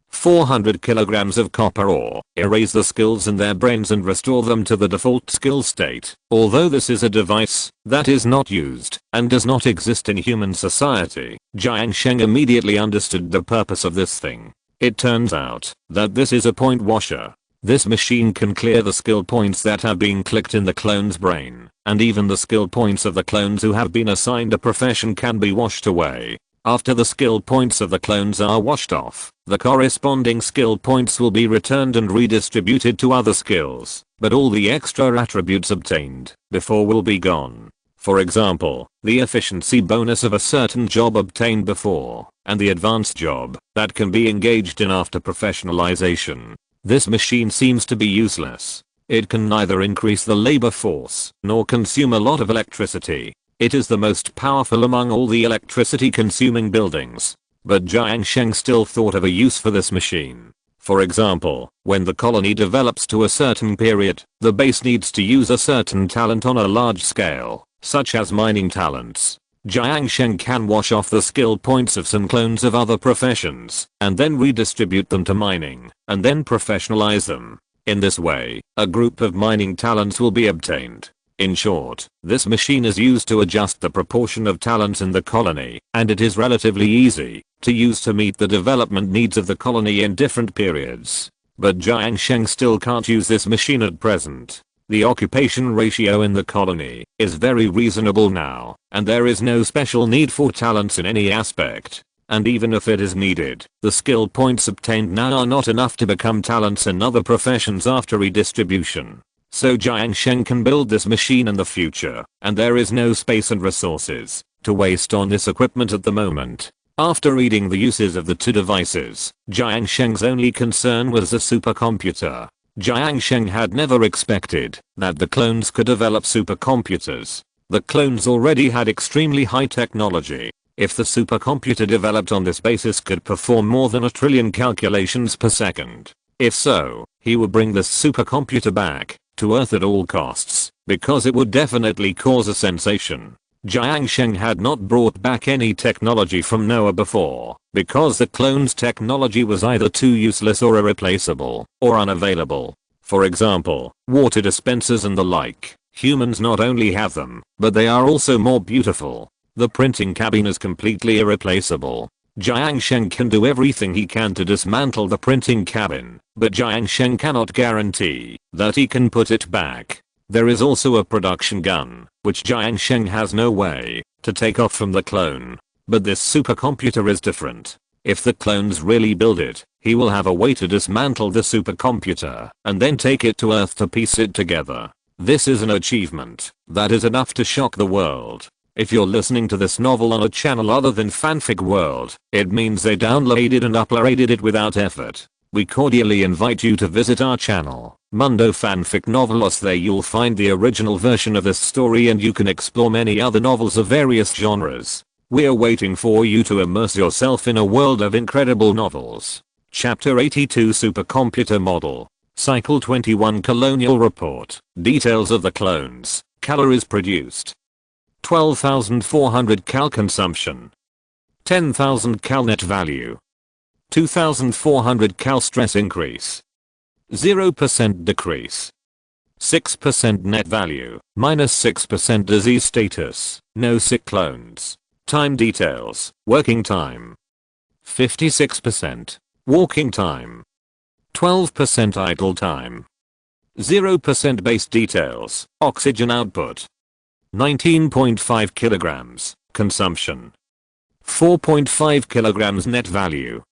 400 kilograms of copper ore. Erase the skills in their brains and restore them to the default skill state. Although this is a device that is not used and does not exist in human society, Jiang Sheng immediately understood the purpose of this thing. It turns out that this is a point washer. This machine can clear the skill points that have been clicked in the clone's brain, and even the skill points of the clones who have been assigned a profession can be washed away. After the skill points of the clones are washed off, the corresponding skill points will be returned and redistributed to other skills, but all the extra attributes obtained before will be gone. For example, the efficiency bonus of a certain job obtained before, and the advanced job that can be engaged in after professionalization. This machine seems to be useless. It can neither increase the labor force nor consume a lot of electricity. It is the most powerful among all the electricity consuming buildings. But Jiang Sheng still thought of a use for this machine. For example, when the colony develops to a certain period, the base needs to use a certain talent on a large scale, such as mining talents. Jiang Sheng can wash off the skill points of some clones of other professions, and then redistribute them to mining, and then professionalize them. In this way, a group of mining talents will be obtained. In short, this machine is used to adjust the proportion of talents in the colony, and it is relatively easy to use to meet the development needs of the colony in different periods. But Jiang Sheng still can't use this machine at present. The occupation ratio in the colony is very reasonable now, and there is no special need for talents in any aspect. And even if it is needed, the skill points obtained now are not enough to become talents in other professions after redistribution. So Jiang Sheng can build this machine in the future, and there is no space and resources to waste on this equipment at the moment. After reading the uses of the two devices, Jiang Sheng's only concern was the supercomputer. Jiang Sheng had never expected that the clones could develop supercomputers. The clones already had extremely high technology. If the supercomputer developed on this basis could perform more than 1 trillion calculations per second. If so, he would bring this supercomputer back to Earth at all costs, because it would definitely cause a sensation. Jiang Sheng had not brought back any technology from Noah before, because the clone's technology was either too useless or irreplaceable, or unavailable. For example, water dispensers and the like. Humans not only have them, but they are also more beautiful. The printing cabin is completely irreplaceable. Jiang Sheng can do everything he can to dismantle the printing cabin, but Jiang Sheng cannot guarantee that he can put it back. There is also a production gun, which Jiang Sheng has no way to take off from the clone. But this supercomputer is different. If the clones really build it, he will have a way to dismantle the supercomputer and then take it to Earth to piece it together. This is an achievement that is enough to shock the world. If you're listening to this novel on a channel other than Fanfic World, it means they downloaded and uploaded it without effort. We cordially invite you to visit our channel, Mundo Fanfic Novelos. There you'll find the original version of this story and you can explore many other novels of various genres. We're waiting for you to immerse yourself in a world of incredible novels. Chapter 82 Supercomputer Model. Cycle 21 Colonial Report. Details of the clones. Calories produced. 12,400 cal consumption. 10,000 cal net value. 2,400 cal stress increase. 0% decrease. 6% net value, -6% disease status, no sick clones. Time details, working time. 56%. Walking time. 12% idle time. 0% base details, oxygen output. 19.5 kilograms, consumption. 4.5 kilograms net value.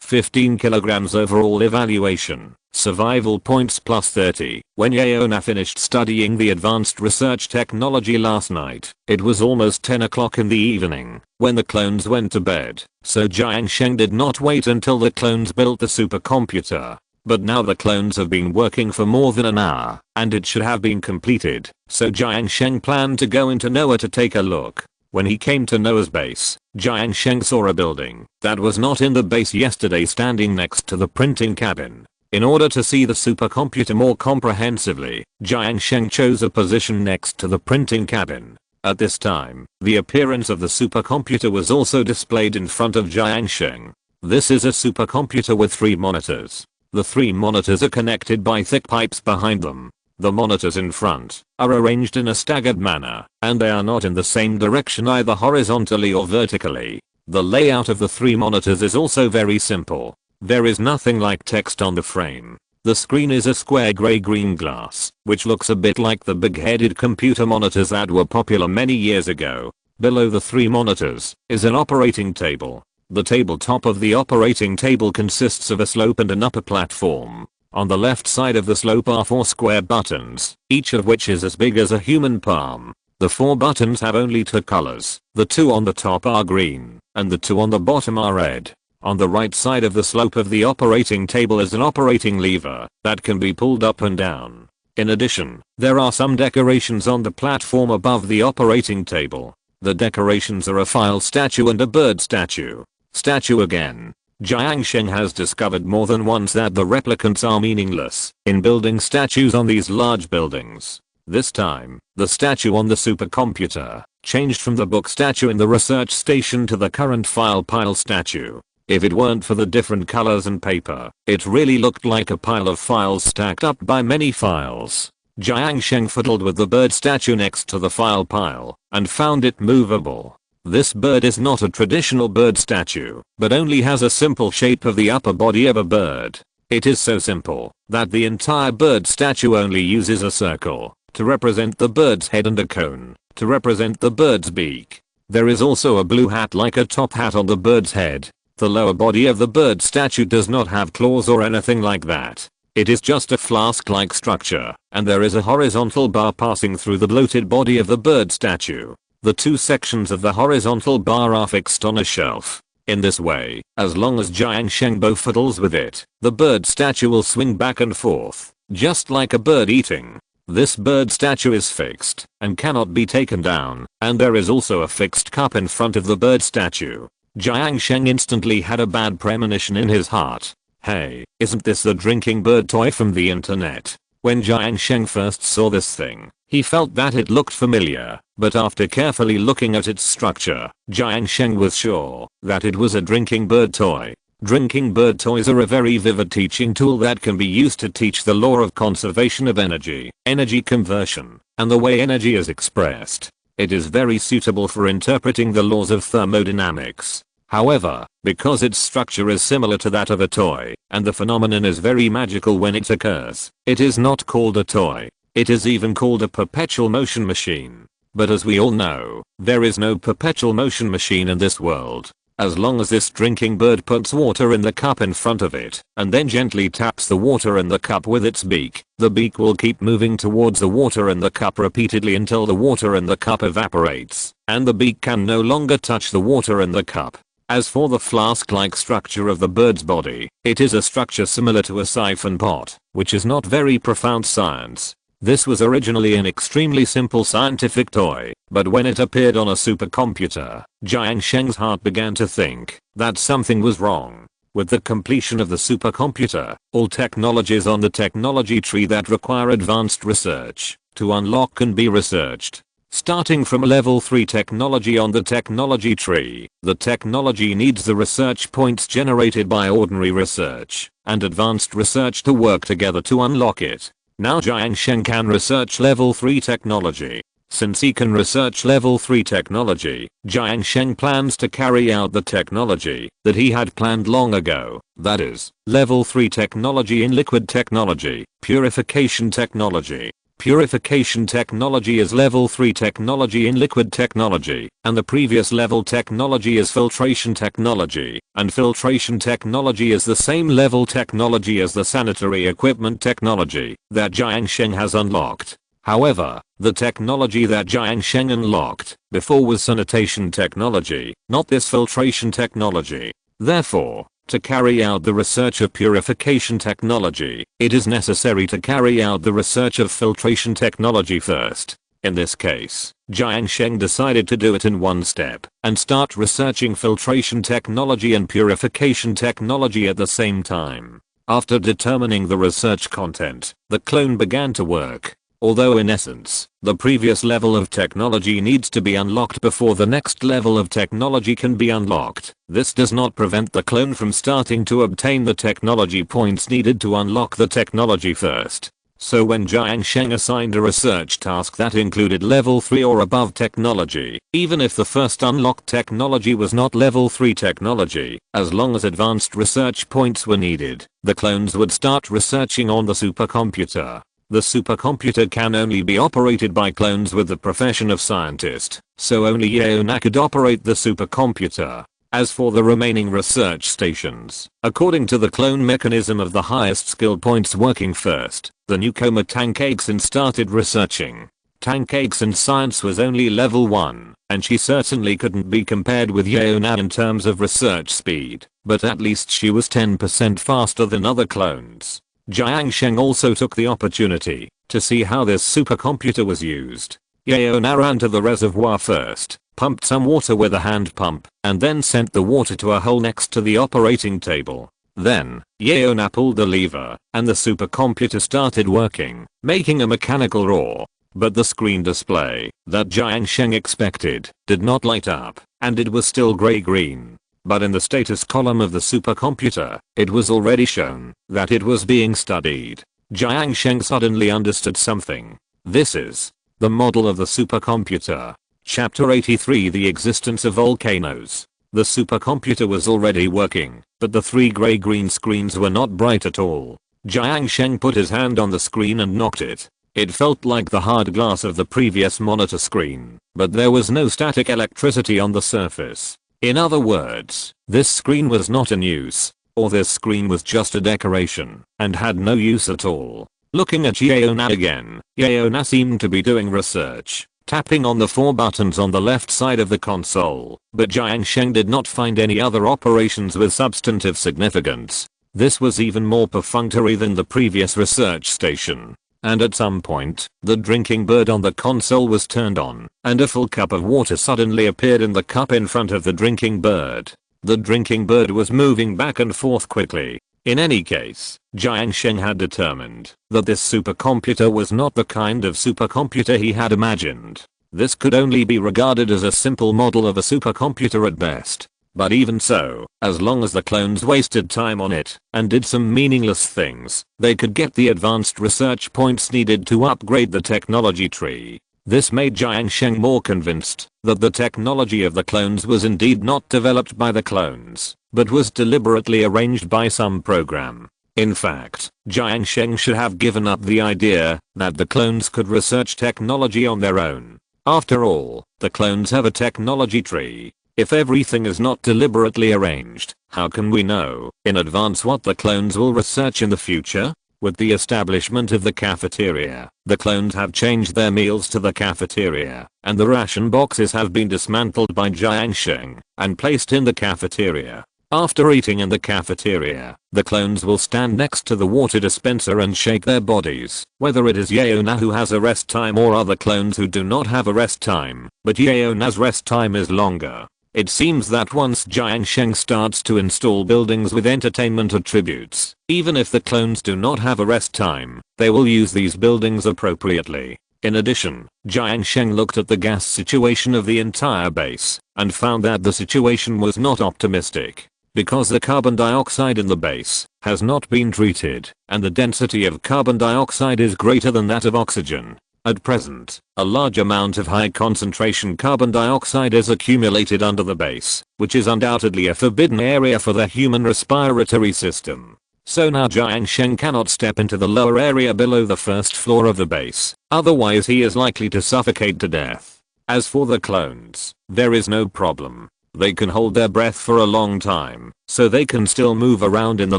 15 kilograms overall evaluation, survival points +30. When Yeona finished studying the advanced research technology last night, it was almost 10 o'clock in the evening when the clones went to bed, so Jiang Sheng did not wait until the clones built the supercomputer. But now the clones have been working for more than an hour, and it should have been completed, so Jiang Sheng planned to go into Noah to take a look. When he came to Noah's base, Jiang Sheng saw a building that was not in the base yesterday standing next to the printing cabin. In order to see the supercomputer more comprehensively, Jiang Sheng chose a position next to the printing cabin. At this time, the appearance of the supercomputer was also displayed in front of Jiang Sheng. This is a supercomputer with 3 monitors. The 3 monitors are connected by thick pipes behind them. The monitors in front are arranged in a staggered manner, and they are not in the same direction either horizontally or vertically. The layout of the 3 monitors is also very simple. There is nothing like text on the frame. The screen is a square grey-green glass, which looks a bit like the big-headed computer monitors that were popular many years ago. Below the 3 monitors is an operating table. The tabletop of the operating table consists of a slope and an upper platform. On the left side of the slope are 4 square buttons, each of which is as big as a human palm. The 4 buttons have only 2 colors. The 2 on the top are green, and the 2 on the bottom are red. On the right side of the slope of the operating table is an operating lever that can be pulled up and down. In addition, there are some decorations on the platform above the operating table. The decorations are a file statue and a bird statue. Statue again. Jiang Sheng has discovered more than once that the replicants are meaningless in building statues on these large buildings. This time, the statue on the supercomputer changed from the book statue in the research station to the current file pile statue. If it weren't for the different colors and paper, it really looked like a pile of files stacked up by many files. Jiang Sheng fiddled with the bird statue next to the file pile and found it movable. This bird is not a traditional bird statue, but only has a simple shape of the upper body of a bird. It is so simple that the entire bird statue only uses a circle to represent the bird's head and a cone to represent the bird's beak. There is also a blue hat like a top hat on the bird's head. The lower body of the bird statue does not have claws or anything like that. It is just a flask-like structure, and there is a horizontal bar passing through the bloated body of the bird statue. The 2 sections of the horizontal bar are fixed on a shelf. In this way, as long as Jiang Sheng fiddles with it, the bird statue will swing back and forth, just like a bird eating. This bird statue is fixed and cannot be taken down, and there is also a fixed cup in front of the bird statue. Jiang Sheng instantly had a bad premonition in his heart. Hey, isn't this the drinking bird toy from the internet? When Jiang Sheng first saw this thing, he felt that it looked familiar, but after carefully looking at its structure, Jiang Sheng was sure that it was a drinking bird toy. Drinking bird toys are a very vivid teaching tool that can be used to teach the law of conservation of energy, energy conversion, and the way energy is expressed. It is very suitable for interpreting the laws of thermodynamics. However, because its structure is similar to that of a toy, and the phenomenon is very magical when it occurs, it is not called a toy. It is even called a perpetual motion machine. But as we all know, there is no perpetual motion machine in this world. As long as this drinking bird puts water in the cup in front of it, and then gently taps the water in the cup with its beak, the beak will keep moving towards the water in the cup repeatedly until the water in the cup evaporates, and the beak can no longer touch the water in the cup. As for the flask-like structure of the bird's body, it is a structure similar to a siphon pot, which is not very profound science. This was originally an extremely simple scientific toy, but when it appeared on a supercomputer, Jiang Sheng's heart began to think that something was wrong. With the completion of the supercomputer, all technologies on the technology tree that require advanced research to unlock can be researched. Starting from level 3 technology on the technology tree, the technology needs the research points generated by ordinary research and advanced research to work together to unlock it. Now Jiang Sheng can research level 3 technology. Since he can research level 3 technology, Jiang Sheng plans to carry out the technology that he had planned long ago. That is, level 3 technology in liquid technology, purification technology. Purification technology is level 3 technology in liquid technology, and the previous level technology is filtration technology, and filtration technology is the same level technology as the sanitary equipment technology that Jiang Sheng has unlocked. However, the technology that Jiang Sheng unlocked before was sanitation technology, not this filtration technology. Therefore, to carry out the research of purification technology, it is necessary to carry out the research of filtration technology first. In this case, Jiang Sheng decided to do it in one step and start researching filtration technology and purification technology at the same time. After determining the research content, the clone began to work. Although in essence, the previous level of technology needs to be unlocked before the next level of technology can be unlocked, this does not prevent the clone from starting to obtain the technology points needed to unlock the technology first. So when Jiang Sheng assigned a research task that included level 3 or above technology, even if the first unlocked technology was not level 3 technology, as long as advanced research points were needed, the clones would start researching on the supercomputer. The supercomputer can only be operated by clones with the profession of scientist, so only Yeona could operate the supercomputer. As for the remaining research stations, according to the clone mechanism of the highest skill points working first, the newcomer Tankakes started researching. Tankakes in science was only level 1, and she certainly couldn't be compared with Yeona in terms of research speed, but at least she was 10% faster than other clones. Jiang Sheng also took the opportunity to see how this supercomputer was used. Yeona ran to the reservoir first, pumped some water with a hand pump, and then sent the water to a hole next to the operating table. Then, Yeona pulled the lever, and the supercomputer started working, making a mechanical roar. But the screen display that Jiang Sheng expected did not light up, and it was still gray-green. But in the status column of the supercomputer, it was already shown that it was being studied. Jiang Sheng suddenly understood something. This is the model of the supercomputer. Chapter 83: The existence of volcanoes. The supercomputer was already working, but the 3 gray-green screens were not bright at all. Jiang Sheng put his hand on the screen and knocked it. It felt like the hard glass of the previous monitor screen, but there was no static electricity on the surface. In other words, this screen was not in use, or this screen was just a decoration, and had no use at all. Looking at Yeona again, Yeona seemed to be doing research, tapping on the 4 buttons on the left side of the console, but Jiang Sheng did not find any other operations with substantive significance. This was even more perfunctory than the previous research station. And at some point, the drinking bird on the console was turned on, and a full cup of water suddenly appeared in the cup in front of the drinking bird. The drinking bird was moving back and forth quickly. In any case, Jiang Sheng had determined that this supercomputer was not the kind of supercomputer he had imagined. This could only be regarded as a simple model of a supercomputer at best. But even so, as long as the clones wasted time on it and did some meaningless things, they could get the advanced research points needed to upgrade the technology tree. This made Jiang Sheng more convinced that the technology of the clones was indeed not developed by the clones, but was deliberately arranged by some program. In fact, Jiang Sheng should have given up the idea that the clones could research technology on their own. After all, the clones have a technology tree. If everything is not deliberately arranged, how can we know in advance what the clones will research in the future? With the establishment of the cafeteria, the clones have changed their meals to the cafeteria, and the ration boxes have been dismantled by Jiang Sheng and placed in the cafeteria. After eating in the cafeteria, the clones will stand next to the water dispenser and shake their bodies, whether it is Yeona who has a rest time or other clones who do not have a rest time, but Yeona's rest time is longer. It seems that once Jiang Sheng starts to install buildings with entertainment attributes, even if the clones do not have a rest time, they will use these buildings appropriately. In addition, Jiang Sheng looked at the gas situation of the entire base and found that the situation was not optimistic. Because the carbon dioxide in the base has not been treated, and the density of carbon dioxide is greater than that of oxygen. At present, a large amount of high concentration carbon dioxide is accumulated under the base, which is undoubtedly a forbidden area for the human respiratory system. So now Jiang Sheng cannot step into the lower area below the first floor of the base, otherwise he is likely to suffocate to death. As for the clones, there is no problem. They can hold their breath for a long time, so they can still move around in the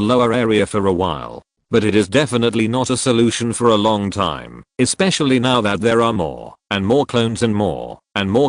lower area for a while. But it is definitely not a solution for a long time, especially now that there are more and more clones and more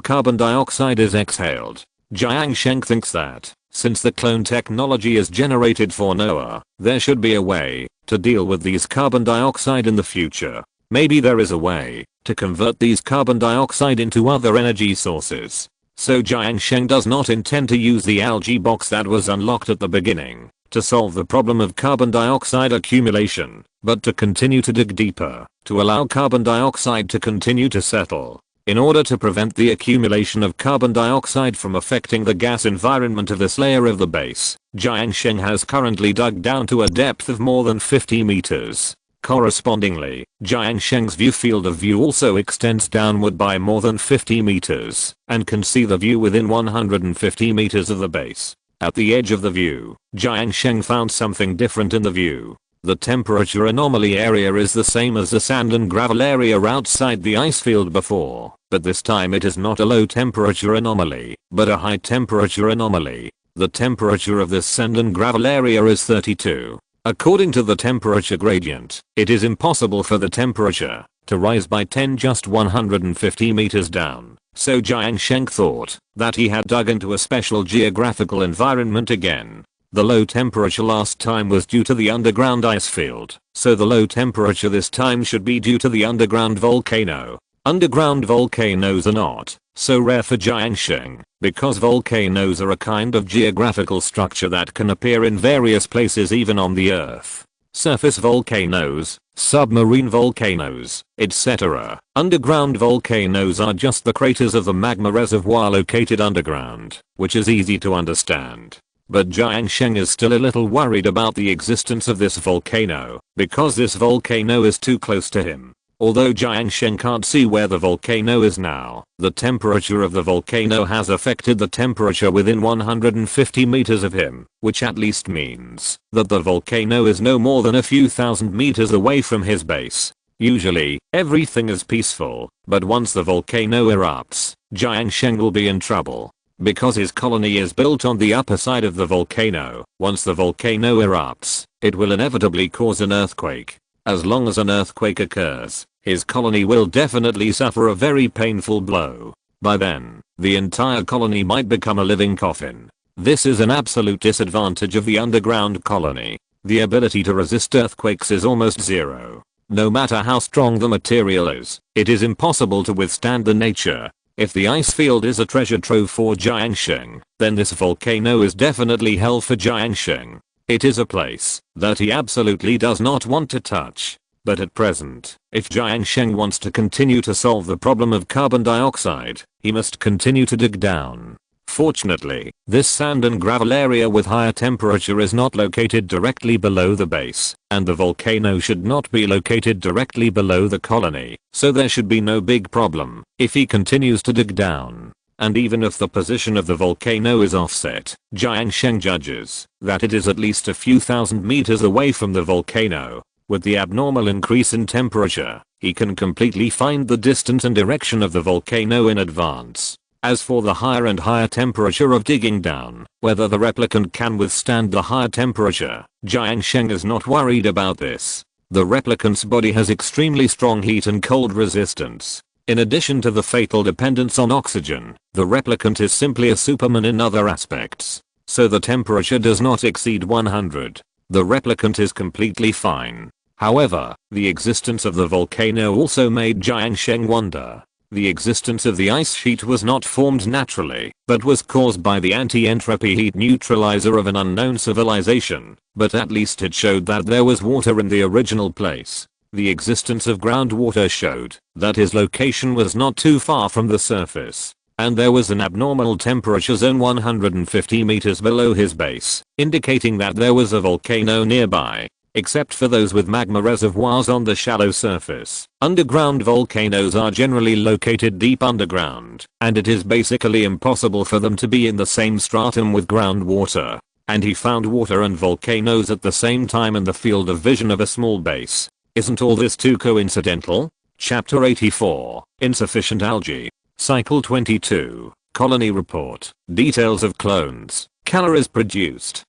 carbon dioxide is exhaled. Jiang Sheng thinks that, since the clone technology is generated for Noah, there should be a way to deal with these carbon dioxide in the future. Maybe there is a way to convert these carbon dioxide into other energy sources. So Jiang Sheng does not intend to use the algae box that was unlocked at the beginning to solve the problem of carbon dioxide accumulation, but to continue to dig deeper, to allow carbon dioxide to continue to settle. In order to prevent the accumulation of carbon dioxide from affecting the gas environment of this layer of the base, Jiang Sheng has currently dug down to a depth of more than 50 meters. Correspondingly, Jiang Sheng's view field of view also extends downward by more than 50 meters, and can see the view within 150 meters of the base. At the edge of the view, Jiang Sheng found something different in the view. The temperature anomaly area is the same as the sand and gravel area outside the ice field before, but this time it is not a low temperature anomaly, but a high temperature anomaly. The temperature of this sand and gravel area is 32. According to the temperature gradient, it is impossible for the temperature to rise by 10 just 150 meters down. So Jiang Sheng thought that he had dug into a special geographical environment again. The low temperature last time was due to the underground ice field, so the low temperature this time should be due to the underground volcano. Underground volcanoes are not so rare for Jiang Sheng, because volcanoes are a kind of geographical structure that can appear in various places even on the earth. Surface volcanoes, submarine volcanoes, etc. Underground volcanoes are just the craters of the magma reservoir located underground, which is easy to understand. But Jiang Sheng is still a little worried about the existence of this volcano, because this volcano is too close to him. Although Jiang Sheng can't see where the volcano is now, the temperature of the volcano has affected the temperature within 150 meters of him, which at least means that the volcano is no more than a few thousand meters away from his base. Usually, everything is peaceful, but once the volcano erupts, Jiang Sheng will be in trouble. Because his colony is built on the upper side of the volcano, once the volcano erupts, it will inevitably cause an earthquake. As long as an earthquake occurs, his colony will definitely suffer a very painful blow. By then, the entire colony might become a living coffin. This is an absolute disadvantage of the underground colony. The ability to resist earthquakes is almost zero. No matter how strong the material is, it is impossible to withstand the nature. If the ice field is a treasure trove for Jiang Sheng, then this volcano is definitely hell for Jiang Sheng. It is a place that he absolutely does not want to touch. But at present, if Jiang Sheng wants to continue to solve the problem of carbon dioxide, he must continue to dig down. Fortunately, this sand and gravel area with higher temperature is not located directly below the base, and the volcano should not be located directly below the colony, so there should be no big problem if he continues to dig down. And even if the position of the volcano is offset, Jiang Sheng judges that it is at least a few thousand meters away from the volcano. With the abnormal increase in temperature, he can completely find the distance and direction of the volcano in advance. As for the higher and higher temperature of digging down, whether the replicant can withstand the higher temperature, Jiang Sheng is not worried about this. The replicant's body has extremely strong heat and cold resistance. In addition to the fatal dependence on oxygen, the replicant is simply a superman in other aspects. So the temperature does not exceed 100. The replicant is completely fine. However, the existence of the volcano also made Jiang Sheng wonder. The existence of the ice sheet was not formed naturally, but was caused by the anti-entropy heat neutralizer of an unknown civilization. But at least it showed that there was water in the original place. The existence of groundwater showed that his location was not too far from the surface, and there was an abnormal temperature zone 150 meters below his base, indicating that there was a volcano nearby. Except for those with magma reservoirs on the shallow surface, underground volcanoes are generally located deep underground, and it is basically impossible for them to be in the same stratum with groundwater. And he found water and volcanoes at the same time in the field of vision of a small base. Isn't all this too coincidental? Chapter 84, Insufficient Algae. Cycle 22, Colony Report. Details of clones. Calories produced.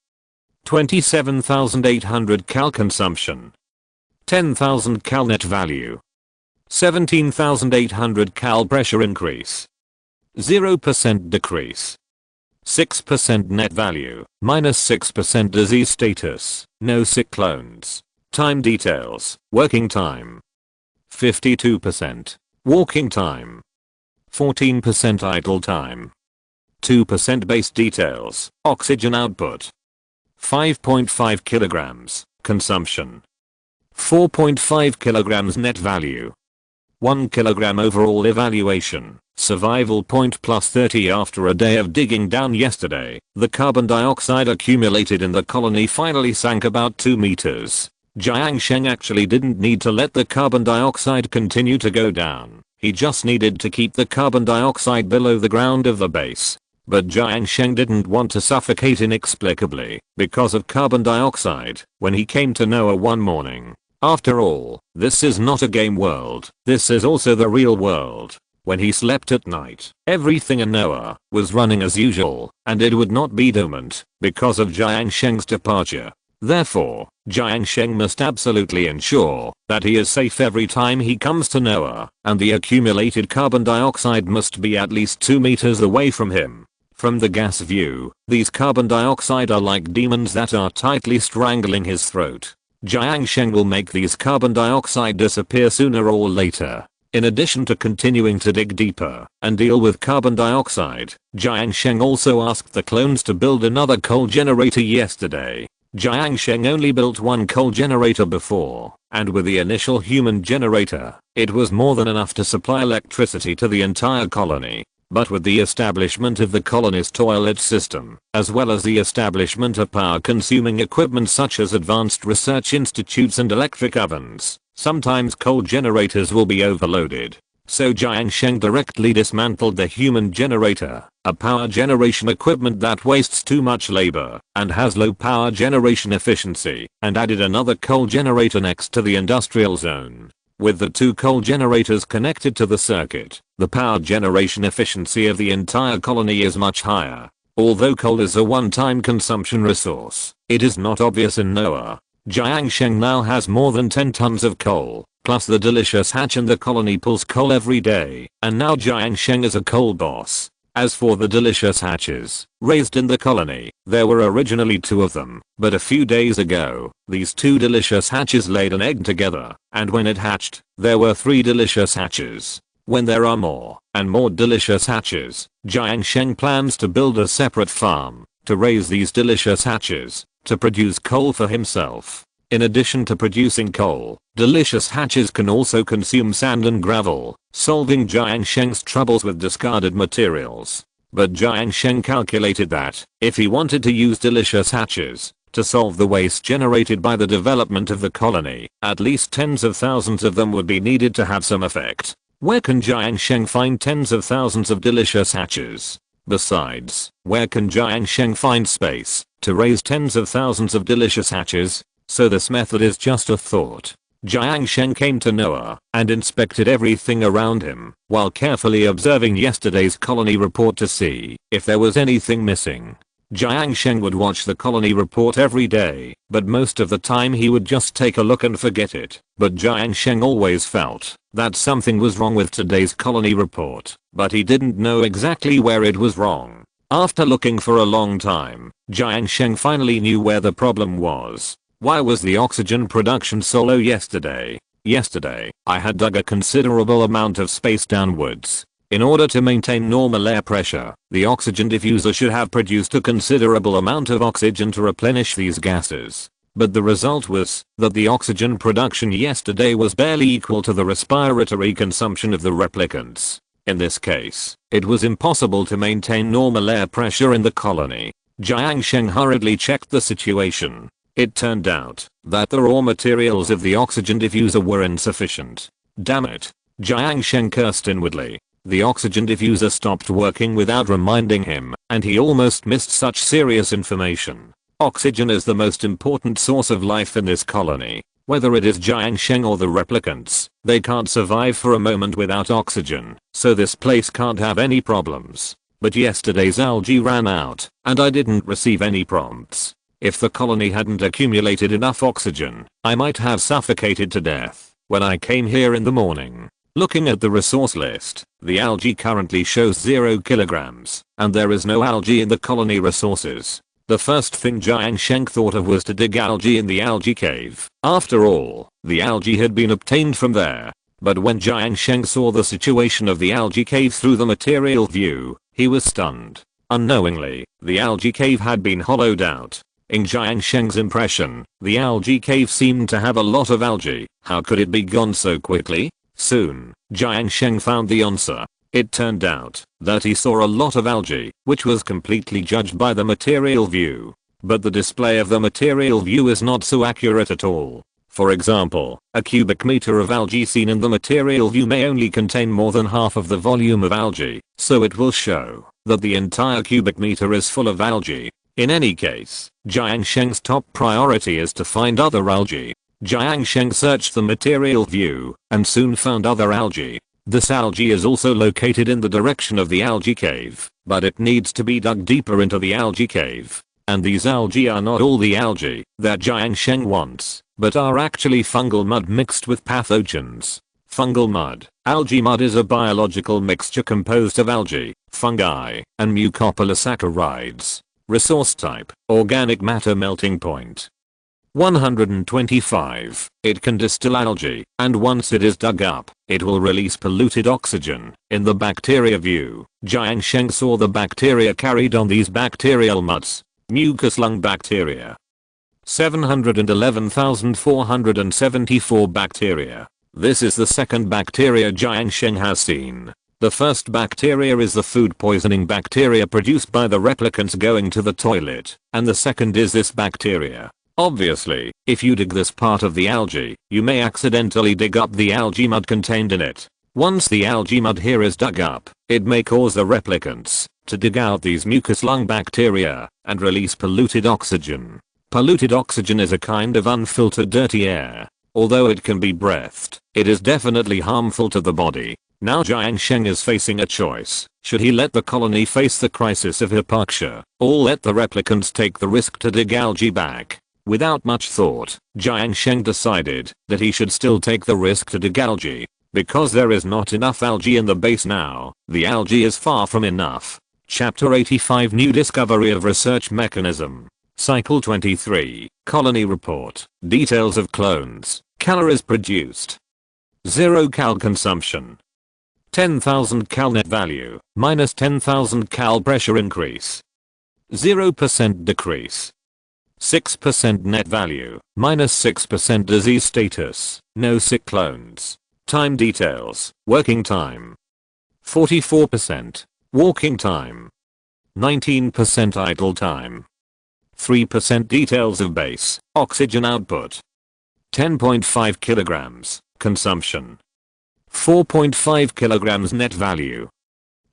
27,800 cal consumption. 10,000 cal net value. 17,800 cal pressure increase. 0% decrease. 6% net value, -6% disease status, no sick clones. Time details, working time. 52%. Walking time. 14% idle time. 2% base details, oxygen output. 5.5 kilograms, consumption. 4.5 kilograms net value. 1 kilogram overall evaluation, survival point +30 after a day of digging down yesterday. The carbon dioxide accumulated in the colony finally sank about 2 meters. Jiang Sheng actually didn't need to let the carbon dioxide continue to go down. He just needed to keep the carbon dioxide below the ground of the base. But Jiang Sheng didn't want to suffocate inexplicably because of carbon dioxide when he came to Noah one morning. After all, this is not a game world, this is also the real world. When he slept at night, everything in Noah was running as usual, and it would not be dormant because of Jiang Sheng's departure. Therefore, Jiang Sheng must absolutely ensure that he is safe every time he comes to Noah, and the accumulated carbon dioxide must be at least 2 meters away from him. From the gas view, these carbon dioxide are like demons that are tightly strangling his throat. Jiang Sheng will make these carbon dioxide disappear sooner or later. In addition to continuing to dig deeper and deal with carbon dioxide, Jiang Sheng also asked the clones to build another coal generator yesterday. Jiang Sheng only built one coal generator before, and with the initial human generator, it was more than enough to supply electricity to the entire colony. But with the establishment of the colony's toilet system, as well as the establishment of power-consuming equipment such as advanced research institutes and electric ovens, sometimes coal generators will be overloaded. So Jiang Sheng directly dismantled the human generator, a power generation equipment that wastes too much labor and has low power generation efficiency, and added another coal generator next to the industrial zone. With the 2 coal generators connected to the circuit, the power generation efficiency of the entire colony is much higher. Although coal is a one-time consumption resource, it is not obvious in Noah. Jiang Sheng now has more than 10 tons of coal, plus the delicious hatch in the colony pulls coal every day, and now Jiang Sheng is a coal boss. As for the delicious hatches raised in the colony, there were originally 2 of them, but a few days ago, these 2 delicious hatches laid an egg together, and when it hatched, there were 3 delicious hatches. When there are more and more delicious hatches, Jiang Sheng plans to build a separate farm to raise these delicious hatches to produce coal for himself. In addition to producing coal, delicious hatches can also consume sand and gravel, solving Jiang Sheng's troubles with discarded materials. But Jiang Sheng calculated that, if he wanted to use delicious hatches to solve the waste generated by the development of the colony, at least tens of thousands of them would be needed to have some effect. Where can Jiang Sheng find tens of thousands of delicious hatches? Besides, where can Jiang Sheng find space to raise tens of thousands of delicious hatches? So this method is just a thought. Jiang Sheng came to Noah and inspected everything around him while carefully observing yesterday's colony report to see if there was anything missing. Jiang Sheng would watch the colony report every day, but most of the time he would just take a look and forget it. But Jiang Sheng always felt that something was wrong with today's colony report, but he didn't know exactly where it was wrong. After looking for a long time, Jiang Sheng finally knew where the problem was. Why was the oxygen production so low yesterday? Yesterday, I had dug a considerable amount of space downwards. In order to maintain normal air pressure, the oxygen diffuser should have produced a considerable amount of oxygen to replenish these gases. But the result was that the oxygen production yesterday was barely equal to the respiratory consumption of the replicants. In this case, it was impossible to maintain normal air pressure in the colony. Jiang Sheng hurriedly checked the situation. It turned out that the raw materials of the oxygen diffuser were insufficient. Damn it. Jiang Sheng cursed inwardly. The oxygen diffuser stopped working without reminding him, and he almost missed such serious information. Oxygen is the most important source of life in this colony. Whether it is Jiang Sheng or the replicants, they can't survive for a moment without oxygen, so this place can't have any problems. But yesterday's algae ran out, and I didn't receive any prompts. If the colony hadn't accumulated enough oxygen, I might have suffocated to death when I came here in the morning. Looking at the resource list, the algae currently shows 0 kilograms, and there is no algae in the colony resources. The first thing Jiang Sheng thought of was to dig algae in the algae cave. After all, the algae had been obtained from there. But when Jiang Sheng saw the situation of the algae cave through the material view, he was stunned. Unknowingly, the algae cave had been hollowed out. In Jiang Sheng's impression, the algae cave seemed to have a lot of algae. How could it be gone so quickly? Soon, Jiang Sheng found the answer. It turned out that he saw a lot of algae, which was completely judged by the material view. But the display of the material view is not so accurate at all. For example, a cubic meter of algae seen in the material view may only contain more than half of the volume of algae, so it will show that the entire cubic meter is full of algae. In any case, Jiang Sheng's top priority is to find other algae. Jiang Sheng searched the material view and soon found other algae. This algae is also located in the direction of the algae cave, but it needs to be dug deeper into the algae cave. And these algae are not all the algae that Jiang Sheng wants, but are actually fungal mud mixed with pathogens. Fungal mud. Algae mud is a biological mixture composed of algae, fungi, and mucopolysaccharides. Resource type: organic matter melting point. 125. It can distill algae, and once it is dug up, it will release polluted oxygen. In the bacteria view, Jiang Sheng saw the bacteria carried on these bacterial muds. Mucus lung bacteria. 711,474 bacteria. This is the second bacteria Jiang Sheng has seen. The first bacteria is the food poisoning bacteria produced by the replicants going to the toilet, and the second is this bacteria. Obviously, if you dig this part of the algae, you may accidentally dig up the algae mud contained in it. Once the algae mud here is dug up, it may cause the replicants to dig out these mucus lung bacteria and release polluted oxygen. Polluted oxygen is a kind of unfiltered dirty air. Although it can be breathed, it is definitely harmful to the body. Now Jiang Sheng is facing a choice. Should he let the colony face the crisis of hypoxia, or let the replicants take the risk to dig algae back? Without much thought, Jiang Sheng decided that he should still take the risk to dig algae. Because there is not enough algae in the base now, the algae is far from enough. Chapter 85 New Discovery of Research Mechanism. Cycle 23. Colony Report. Details of clones. Calories produced. 0 cal consumption. 10,000 cal net value, minus 10,000 cal pressure increase. 0% decrease. 6% net value, minus 6% disease status, no sick clones. Time details, working time. 44%. Walking time. 19% idle time. 3% details of base, oxygen output. 10.5 kilograms, consumption. 4.5 kilograms net value.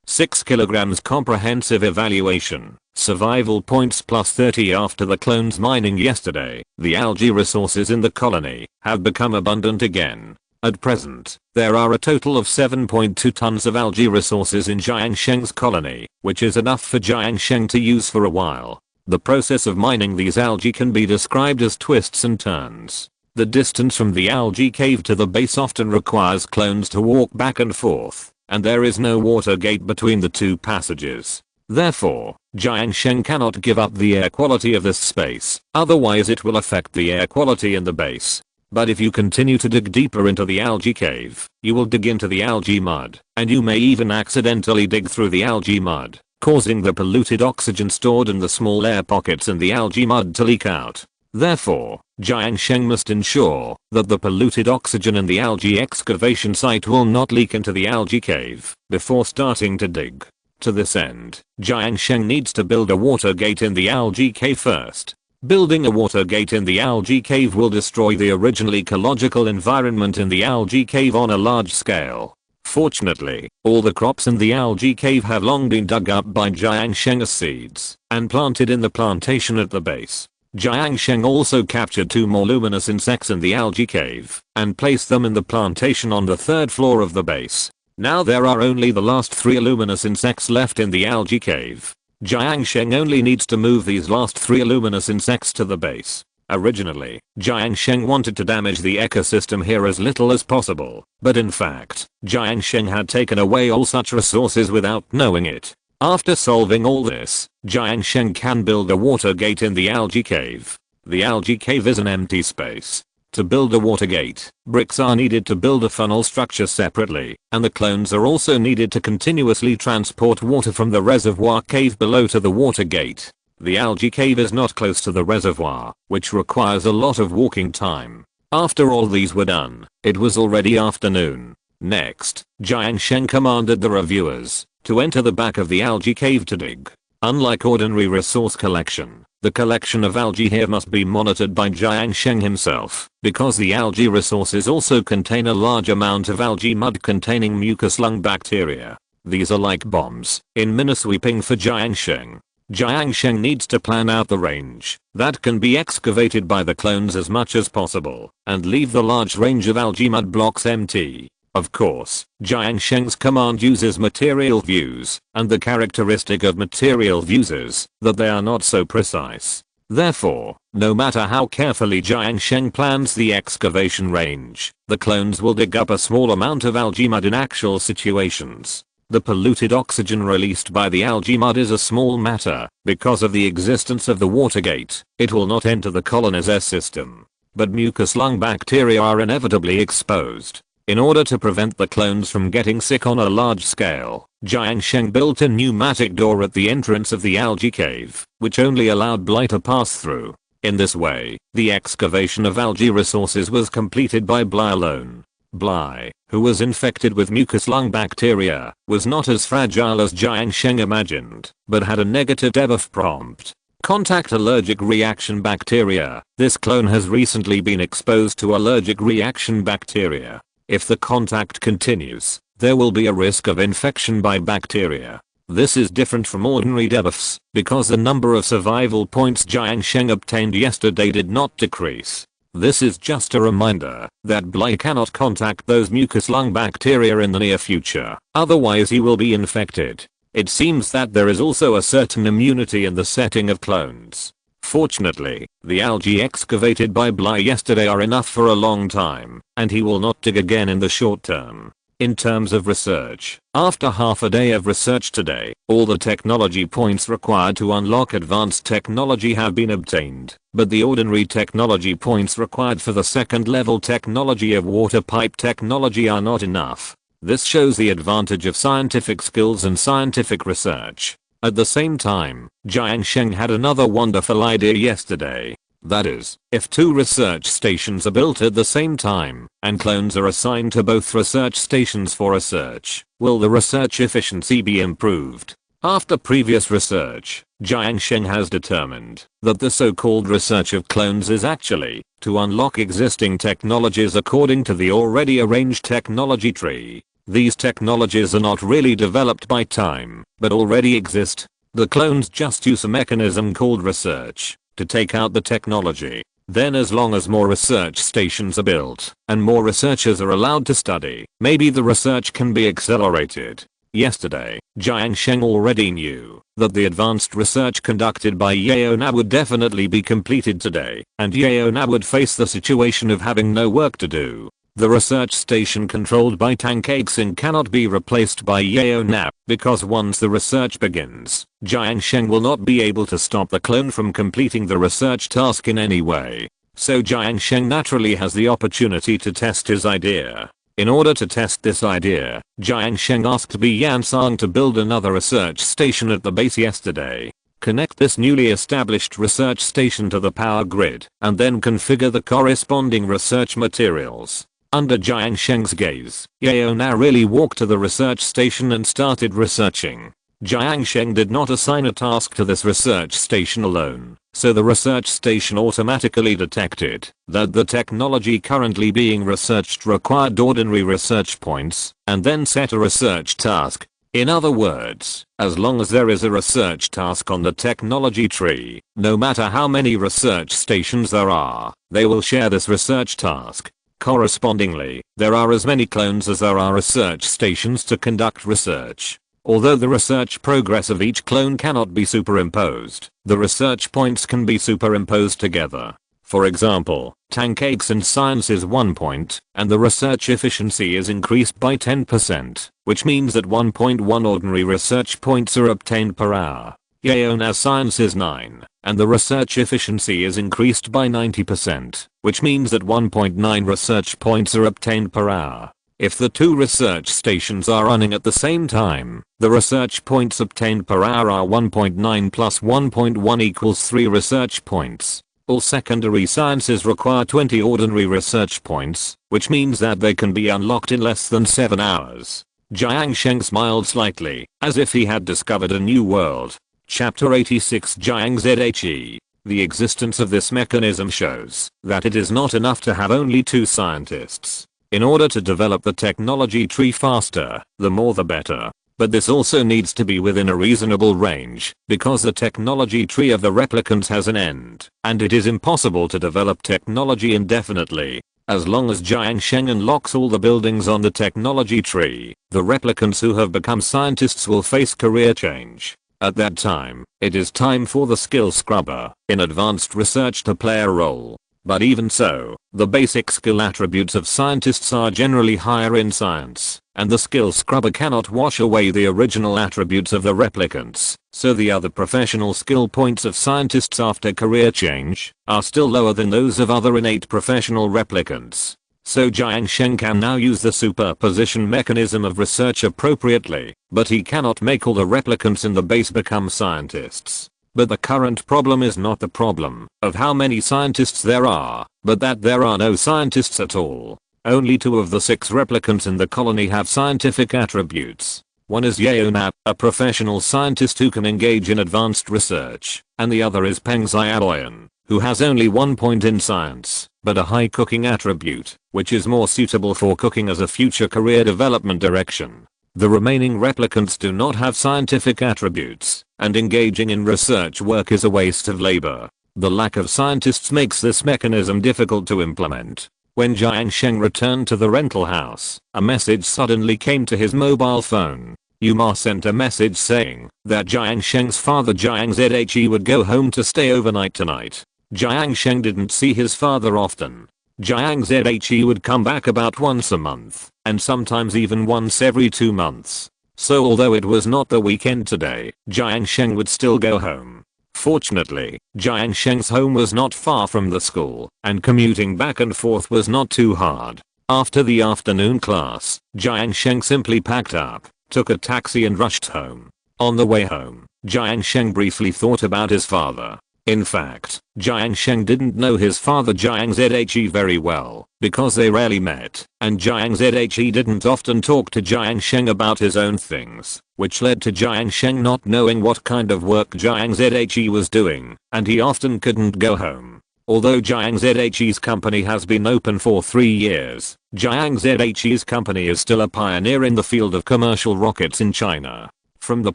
6 kilograms comprehensive evaluation, survival points plus 30 after the clones mining yesterday. The algae resources in the colony have become abundant again. At present, there are a total of 7.2 tons of algae resources in Jiang Sheng's colony, which is enough for Jiang Sheng to use for a while. The process of mining these algae can be described as twists and turns. The distance from the algae cave to the base often requires clones to walk back and forth, and there is no water gate between the two passages. Therefore, Jiang Sheng cannot give up the air quality of this space, otherwise it will affect the air quality in the base. But if you continue to dig deeper into the algae cave, you will dig into the algae mud, and you may even accidentally dig through the algae mud, causing the polluted oxygen stored in the small air pockets in the algae mud to leak out. Therefore, Jiang Sheng must ensure that the polluted oxygen in the algae excavation site will not leak into the algae cave before starting to dig. To this end, Jiang Sheng needs to build a water gate in the algae cave first. Building a water gate in the algae cave will destroy the original ecological environment in the algae cave on a large scale. Fortunately, all the crops in the algae cave have long been dug up by Jiang Sheng as seeds and planted in the plantation at the base. Jiang Sheng also captured 2 more luminous insects in the algae cave and placed them in the plantation on the 3rd floor of the base. Now there are only the last 3 luminous insects left in the algae cave. Jiang Sheng only needs to move these last 3 luminous insects to the base. Originally, Jiang Sheng wanted to damage the ecosystem here as little as possible, but in fact, Jiang Sheng had taken away all such resources without knowing it. After solving all this, Jiang Sheng can build a water gate in the algae cave. The algae cave is an empty space. To build a water gate, bricks are needed to build a funnel structure separately, and the clones are also needed to continuously transport water from the reservoir cave below to the water gate. The algae cave is not close to the reservoir, which requires a lot of walking time. After all these were done, it was already afternoon. Next, Jiang Sheng commanded the reviewers to enter the back of the algae cave to dig. Unlike ordinary resource collection, The collection of algae here must be monitored by Jiang Sheng himself, because the algae resources also contain a large amount of algae mud containing mucus lung bacteria. These are like bombs in minesweeping for Jiang Sheng. Jiang Sheng needs to plan out the range that can be excavated by the clones as much as possible and leave the large range of algae mud blocks empty. Of course, Jiang Sheng's command uses material views, and the characteristic of material views is that they are not so precise. Therefore, no matter how carefully Jiang Sheng plans the excavation range, the clones will dig up a small amount of algae mud in actual situations. The polluted oxygen released by the algae mud is a small matter. Because of the existence of the water gate, it will not enter the colony's air system. But mucus lung bacteria are inevitably exposed. In order to prevent the clones from getting sick on a large scale, Jiang Sheng built a pneumatic door at the entrance of the algae cave, which only allowed Bly to pass through. In this way, the excavation of algae resources was completed by Bly alone. Bly, who was infected with mucus lung bacteria, was not as fragile as Jiang Sheng imagined, but had a negative debuff prompt. Contact allergic reaction bacteria. This clone has recently been exposed to allergic reaction bacteria. If the contact continues, there will be a risk of infection by bacteria. This is different from ordinary debuffs, because the number of survival points Jiang Sheng obtained yesterday did not decrease. This is just a reminder that Bly cannot contact those mucus lung bacteria in the near future, otherwise he will be infected. It seems that there is also a certain immunity in the setting of clones. Fortunately, the algae excavated by Bly yesterday are enough for a long time, and he will not dig again in the short term. In terms of research, after half a day of research today, all the technology points required to unlock advanced technology have been obtained, but the ordinary technology points required for the second level technology of water pipe technology are not enough. This shows the advantage of scientific skills and scientific research. At the same time, Jiang Sheng had another wonderful idea yesterday. That is, if two research stations are built at the same time, and clones are assigned to both research stations for research, will the research efficiency be improved? After previous research, Jiang Sheng has determined that the so-called research of clones is actually to unlock existing technologies according to the already arranged technology tree. These technologies are not really developed by time, but already exist. The clones just use a mechanism called research to take out the technology. Then as long as more research stations are built, and more researchers are allowed to study, maybe the research can be accelerated. Yesterday, Jiang Sheng already knew that the advanced research conducted by Yeona would definitely be completed today, and Yeona would face the situation of having no work to do. The research station controlled by Jiang cannot be replaced by Yeona, because once the research begins, Jiang Sheng will not be able to stop the clone from completing the research task in any way. So Jiang Sheng naturally has the opportunity to test his idea. In order to test this idea, Jiang Sheng asked Bly and Owen to build another research station at the base yesterday. Connect this newly established research station to the power grid, and then configure the corresponding research materials. Under Jiang Sheng's gaze, Yeona really walked to the research station and started researching. Jiang Sheng did not assign a task to this research station alone, so the research station automatically detected that the technology currently being researched required ordinary research points, and then set a research task. In other words, as long as there is a research task on the technology tree, no matter how many research stations there are, they will share this research task. Correspondingly, there are as many clones as there are research stations to conduct research. Although the research progress of each clone cannot be superimposed, the research points can be superimposed together. For example, Jiang science is 1 point, and the research efficiency is increased by 10%, which means that 1.1 ordinary research points are obtained per hour. Yeona's science is 9, and the research efficiency is increased by 90%, which means that 1.9 research points are obtained per hour. If the two research stations are running at the same time, the research points obtained per hour are 1.9 plus 1.1 equals 3 research points. All secondary sciences require 20 ordinary research points, which means that they can be unlocked in less than 7 hours. Jiang Sheng smiled slightly, as if he had discovered a new world. Chapter 86 Jiang Zhe. The existence of this mechanism shows that it is not enough to have only 2 scientists. In order to develop the technology tree faster, the more the better. But this also needs to be within a reasonable range, because the technology tree of the replicants has an end, and it is impossible to develop technology indefinitely. As long as Jiang Sheng unlocks all the buildings on the technology tree, the replicants who have become scientists will face career change. At that time, it is time for the skill scrubber in advanced research to play a role. But even so, the basic skill attributes of scientists are generally higher in science, and the skill scrubber cannot wash away the original attributes of the replicants, so the other professional skill points of scientists after career change are still lower than those of other innate professional replicants. So Jiang Sheng can now use the superposition mechanism of research appropriately, but he cannot make all the replicants in the base become scientists. But the current problem is not the problem of how many scientists there are, but that there are no scientists at all. Only 2 of the 6 replicants in the colony have scientific attributes. One is Yeonap, a professional scientist who can engage in advanced research, and the other is Bly and Owen, who has only 1 point in science, but a high cooking attribute, which is more suitable for cooking as a future career development direction. The remaining replicants do not have scientific attributes, and engaging in research work is a waste of labor. The lack of scientists makes this mechanism difficult to implement. When Jiang Sheng returned to the rental house, a message suddenly came to his mobile phone. Yuma sent a message saying that Jiang Sheng's father Jiang Zhe would go home to stay overnight tonight. Jiang Sheng didn't see his father often. Jiang Zhe would come back about once a month, and sometimes even once every 2 months. So although it was not the weekend today, Jiang Sheng would still go home. Fortunately, Jiang Sheng's home was not far from the school, and commuting back and forth was not too hard. After the afternoon class, Jiang Sheng simply packed up, took a taxi and rushed home. On the way home, Jiang Sheng briefly thought about his father. In fact, Jiang Sheng didn't know his father Jiang Zhe very well, because they rarely met, and Jiang Zhe didn't often talk to Jiang Sheng about his own things, which led to Jiang Sheng not knowing what kind of work Jiang Zhe was doing, and he often couldn't go home. Although Jiang Zhe's company has been open for 3 years, Jiang Zhe's company is still a pioneer in the field of commercial rockets in China. From the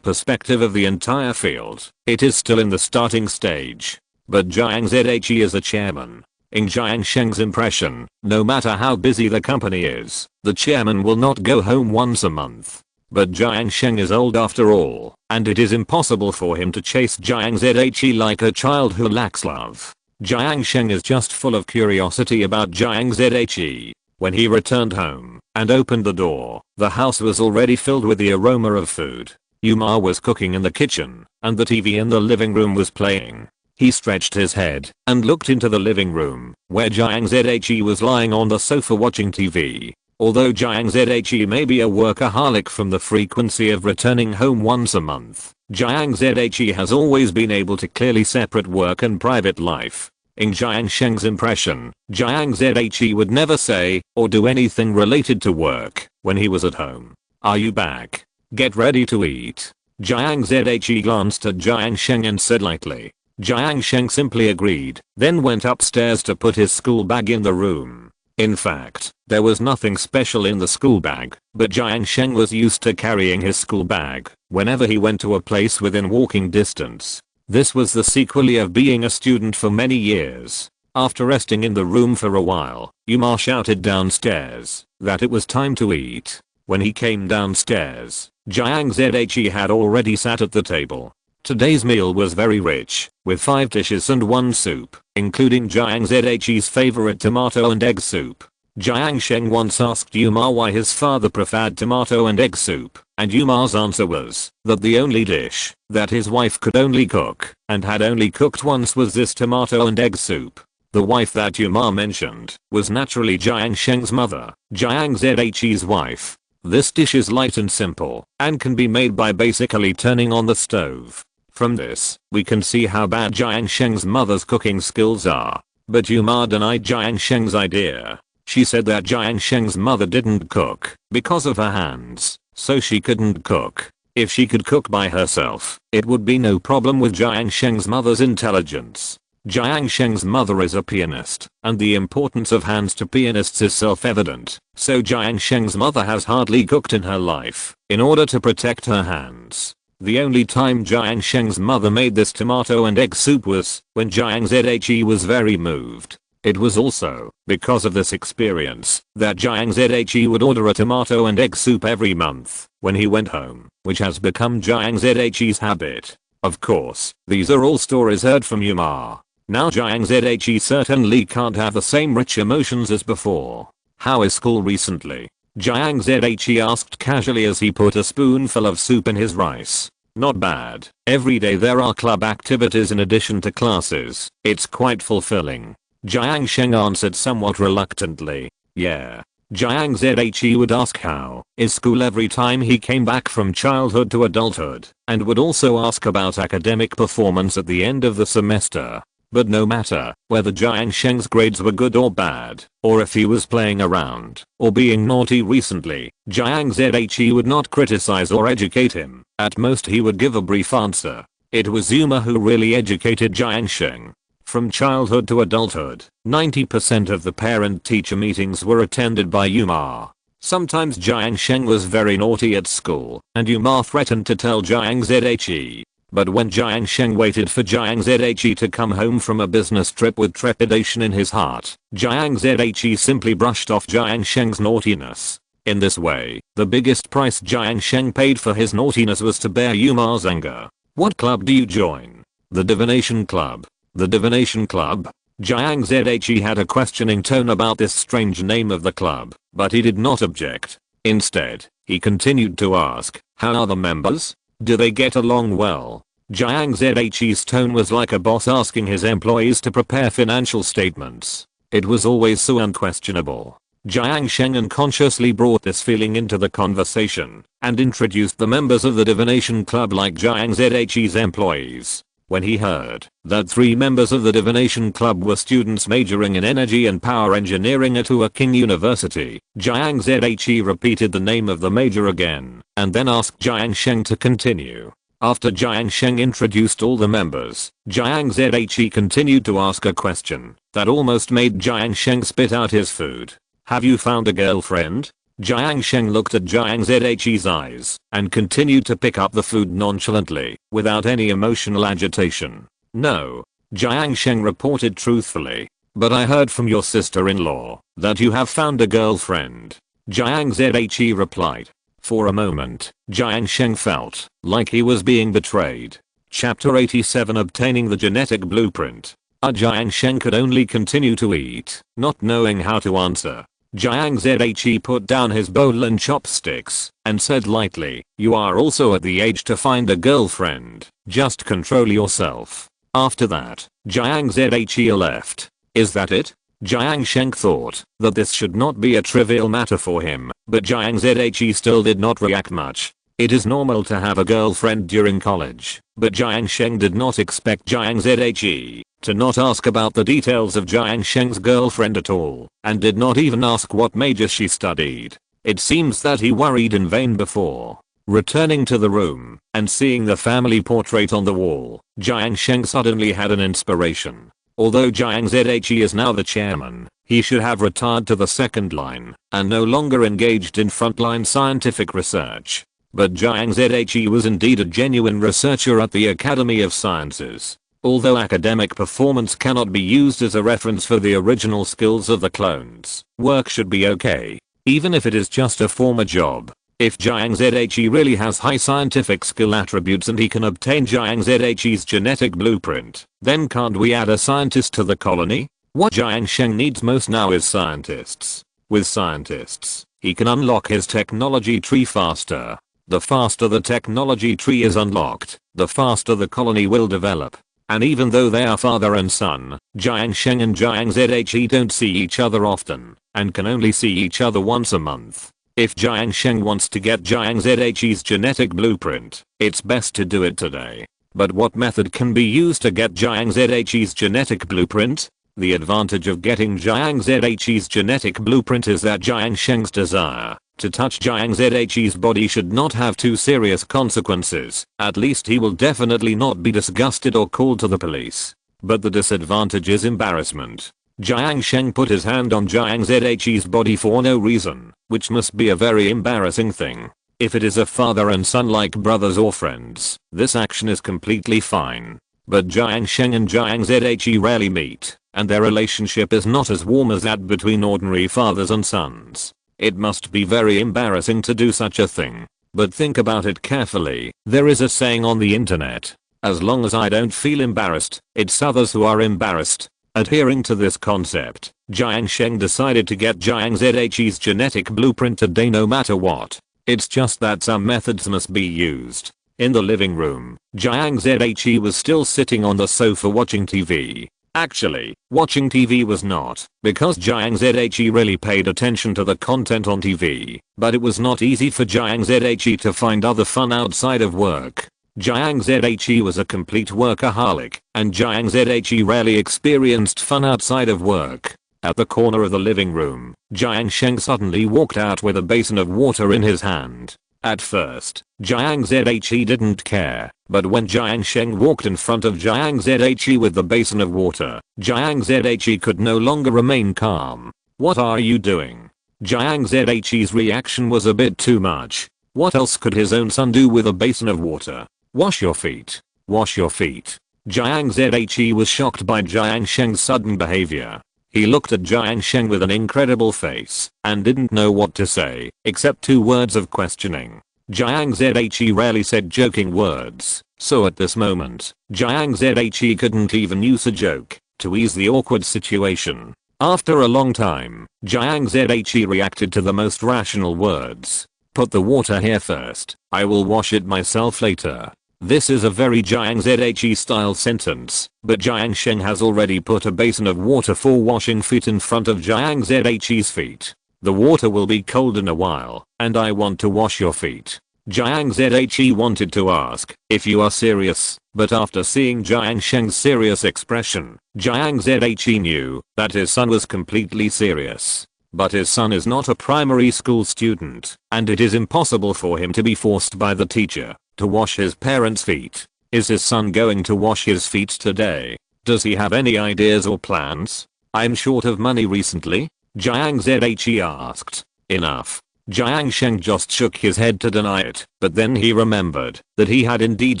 perspective of the entire field, it is still in the starting stage. But Jiang Zhe is a chairman. In Jiang Sheng's impression, no matter how busy the company is, the chairman will not go home once a month. But Jiang Sheng is old after all, and it is impossible for him to chase Jiang Zhe like a child who lacks love. Jiang Sheng is just full of curiosity about Jiang Zhe. When he returned home and opened the door, the house was already filled with the aroma of food. Yuma was cooking in the kitchen, and the TV in the living room was playing. He stretched his head and looked into the living room, where Jiang Zhe was lying on the sofa watching TV. Although Jiang Zhe may be a workaholic from the frequency of returning home once a month, Jiang Zhe has always been able to clearly separate work and private life. In Jiang Sheng's impression, Jiang Zhe would never say or do anything related to work when he was at home. "Are you back? Get ready to eat." Jiang Zhe glanced at Jiang Sheng and said lightly. Jiang Sheng simply agreed, then went upstairs to put his school bag in the room. In fact, there was nothing special in the school bag, but Jiang Sheng was used to carrying his school bag whenever he went to a place within walking distance. This was the sequelae of being a student for many years. After resting in the room for a while, Yuma shouted downstairs that it was time to eat. When he came downstairs, Jiang Zhe had already sat at the table. Today's meal was very rich, with 5 dishes and 1 soup, including Jiang Zhe's favorite tomato and egg soup. Jiang Sheng once asked Yuma why his father preferred tomato and egg soup, and Yuma's answer was that the only dish that his wife could only cook, and had only cooked once, was this tomato and egg soup. The wife that Yuma mentioned was naturally Jiang Sheng's mother, Jiang Zhe's wife. This dish is light and simple, and can be made by basically turning on the stove. From this, we can see how bad Jiang Sheng's mother's cooking skills are. But Yuma denied Jiang Sheng's idea. She said that Jiang Sheng's mother didn't cook because of her hands, so she couldn't cook. If she could cook by herself, it would be no problem with Jiang Sheng's mother's intelligence. Jiang Sheng's mother is a pianist, and the importance of hands to pianists is self-evident, so Jiang Sheng's mother has hardly cooked in her life, in order to protect her hands. The only time Jiang Sheng's mother made this tomato and egg soup was when Jiang Zhe was very moved. It was also because of this experience that Jiang Zhe would order a tomato and egg soup every month when he went home, which has become Jiang Zhe's habit. Of course, these are all stories heard from Yuma. Now Jiang Zhe certainly can't have the same rich emotions as before. How is school recently? Jiang Zhe asked casually as he put a spoonful of soup in his rice. Not bad. Every day there are club activities in addition to classes. It's quite fulfilling. Jiang Sheng answered somewhat reluctantly. Yeah. Jiang Zhe would ask how is school every time he came back from childhood to adulthood, and would also ask about academic performance at the end of the semester. But no matter whether Jiang Sheng's grades were good or bad, or if he was playing around or being naughty recently, Jiang Zhe would not criticize or educate him. At most he would give a brief answer. It was Yuma who really educated Jiang Sheng. From childhood to adulthood, 90% of the parent-teacher meetings were attended by Yuma. Sometimes Jiang Sheng was very naughty at school, and Yuma threatened to tell Jiang Zhe. But when Jiang Sheng waited for Jiang Zhe to come home from a business trip with trepidation in his heart, Jiang Zhe simply brushed off Jiang Sheng's naughtiness. In this way, the biggest price Jiang Sheng paid for his naughtiness was to bear Yuma's anger. What club do you join? The Divination Club. The Divination Club? Jiang Zhe had a questioning tone about this strange name of the club, but he did not object. Instead, he continued to ask, how are the members? Do they get along well? Jiang Zhe's tone was like a boss asking his employees to prepare financial statements. It was always so unquestionable. Jiang Sheng unconsciously brought this feeling into the conversation, and introduced the members of the Divination Club like Jiang Zhe's employees. When he heard that 3 members of the Divination Club were students majoring in energy and power engineering at King University, Jiang Zhe repeated the name of the major again, and then asked Jiang Sheng to continue. After Jiang Sheng introduced all the members, Jiang Zhe continued to ask a question that almost made Jiang Sheng spit out his food. Have you found a girlfriend? Jiang Sheng looked at Jiang Zhe's eyes and continued to pick up the food nonchalantly, without any emotional agitation. No. Jiang Sheng reported truthfully. But I heard from your sister-in-law that you have found a girlfriend. Jiang Zhe replied. For a moment, Jiang Sheng felt like he was being betrayed. Chapter 87 Obtaining the Genetic Blueprint. Jiang Sheng could only continue to eat, not knowing how to answer. Jiang Zhe put down his bowl and chopsticks, and said lightly, you are also at the age to find a girlfriend, just control yourself. After that, Jiang Zhe left. Is that it? Jiang Sheng thought that this should not be a trivial matter for him, but Jiang Zhe still did not react much. It is normal to have a girlfriend during college, but Jiang Sheng did not expect Jiang Zhe to not ask about the details of Jiang Sheng's girlfriend at all, and did not even ask what major she studied. It seems that he worried in vain before. Returning to the room, and seeing the family portrait on the wall, Jiang Sheng suddenly had an inspiration. Although Jiang Zhe is now the chairman, he should have retired to the second line, and no longer engaged in frontline scientific research. But Jiang Zhe was indeed a genuine researcher at the Academy of Sciences. Although academic performance cannot be used as a reference for the original skills of the clones, work should be okay, even if it is just a former job. If Jiang Zhe really has high scientific skill attributes and he can obtain Jiang Zhe's genetic blueprint, then can't we add a scientist to the colony? What Jiang Sheng needs most now is scientists. With scientists, he can unlock his technology tree faster. The faster the technology tree is unlocked, the faster the colony will develop. And even though they are father and son, Jiang Sheng and Jiang Zhe don't see each other often, and can only see each other once a month. If Jiang Sheng wants to get Jiang Zhe's genetic blueprint, it's best to do it today. But what method can be used to get Jiang Zhe's genetic blueprint? The advantage of getting Jiang Zhe's genetic blueprint is that Jiang Sheng's desire to touch Jiang Zhe's body should not have too serious consequences. At least he will definitely not be disgusted or called to the police. but the disadvantage is embarrassment. Jiang Sheng put his hand on Jiang Zhe's body for no reason, which must be a very embarrassing thing. If it is a father and son like brothers or friends, this action is completely fine. But Jiang Sheng and Jiang Zhe rarely meet, and their relationship is not as warm as that between ordinary fathers and sons. It must be very embarrassing to do such a thing. But think about it carefully. There is a saying on the internet, as long as I don't feel embarrassed, it's others who are embarrassed. Adhering to this concept, Jiang Sheng decided to get Jiang Zhe's genetic blueprint today no matter what. It's just that some methods must be used. In the living room, Jiang Zhe was still sitting on the sofa watching TV. Actually, watching TV was not, because Jiang Zhe really paid attention to the content on TV, but it was not easy for Jiang Zhe to find other fun outside of work. Jiang Zhe was a complete workaholic, and Jiang Zhe rarely experienced fun outside of work. At the corner of the living room, Jiang Sheng suddenly walked out with a basin of water in his hand. At first, Jiang Zhe didn't care, but when Jiang Sheng walked in front of Jiang Zhe with the basin of water, Jiang Zhe could no longer remain calm. "What are you doing?" Jiang Zhe's reaction was a bit too much. What else could his own son do with a basin of water? "Wash your feet. Wash your feet." Jiang Zhe was shocked by Jiang Sheng's sudden behavior. He looked at Jiang Sheng with an incredible face and didn't know what to say except 2 words of questioning. Jiang Zhe rarely said joking words, so at this moment, Jiang Zhe couldn't even use a joke to ease the awkward situation. After a long time, Jiang Zhe reacted to the most rational words. "Put the water here first. I will wash it myself later." This is a very Jiang Zhe style sentence, but Jiang Sheng has already put a basin of water for washing feet in front of Jiang Zhe's feet. "The water will be cold in a while, and I want to wash your feet." Jiang Zhe wanted to ask if you are serious, but after seeing Jiang Sheng's serious expression, Jiang Zhe knew that his son was completely serious. But his son is not a primary school student, and it is impossible for him to be forced by the teacher to wash his parents' feet. Is his son going to wash his feet today? Does he have any ideas or plans? "I'm short of money recently?" Jiang Zhe asked. "Enough." Jiang Sheng just shook his head to deny it, but then he remembered that he had indeed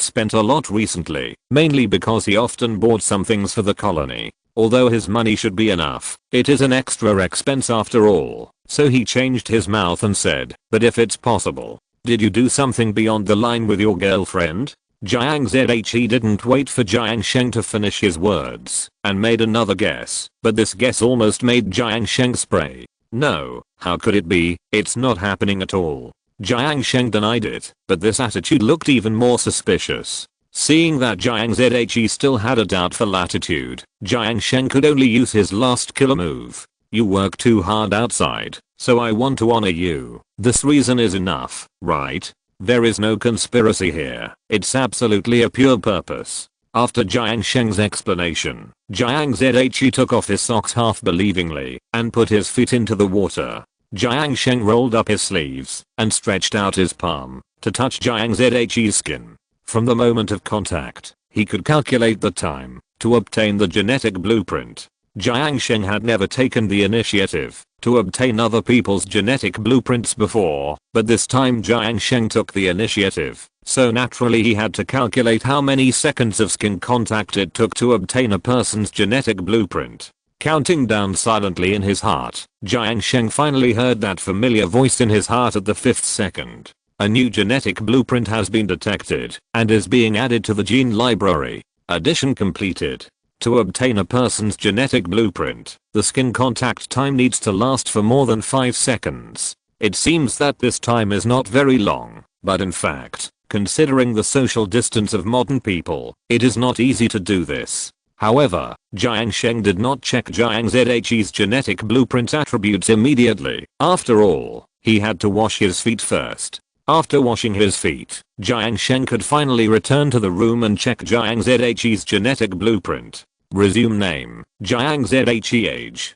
spent a lot recently, mainly because he often bought some things for the colony. Although his money should be enough, it is an extra expense after all, so he changed his mouth and said, "But if it's possible, did you do something beyond the line with your girlfriend?" Jiang Zhe didn't wait for Jiang Sheng to finish his words and made another guess, but this guess almost made Jiang Sheng spray. "No, how could it be? It's not happening at all." Jiang Sheng denied it, but this attitude looked even more suspicious. Seeing that Jiang Zhe still had a doubtful attitude, Jiang Sheng could only use his last killer move. "You work too hard outside, so I want to honor you. This reason is enough, right? There is no conspiracy here. It's absolutely a pure purpose." After Jiang Sheng's explanation, Jiang Zhe took off his socks half believingly and put his feet into the water. Jiang Sheng rolled up his sleeves and stretched out his palm to touch Jiang Zhe's skin. From the moment of contact, he could calculate the time to obtain the genetic blueprint. Jiang Sheng had never taken the initiative to obtain other people's genetic blueprints before, but this time Jiang Sheng took the initiative, so naturally he had to calculate how many seconds of skin contact it took to obtain a person's genetic blueprint. Counting down silently in his heart, Jiang Sheng finally heard that familiar voice in his heart at the 5th second. A new genetic blueprint has been detected and is being added to the gene library. Addition completed. To obtain a person's genetic blueprint, the skin contact time needs to last for more than 5 seconds. It seems that this time is not very long, but in fact, considering the social distance of modern people, it is not easy to do this. However, Jiang Sheng did not check Jiang Zhe's genetic blueprint attributes immediately. After all, he had to wash his feet first. After washing his feet, Jiang Sheng could finally return to the room and check Jiang Zhe's genetic blueprint. Resume name, Jiang Zhe. Age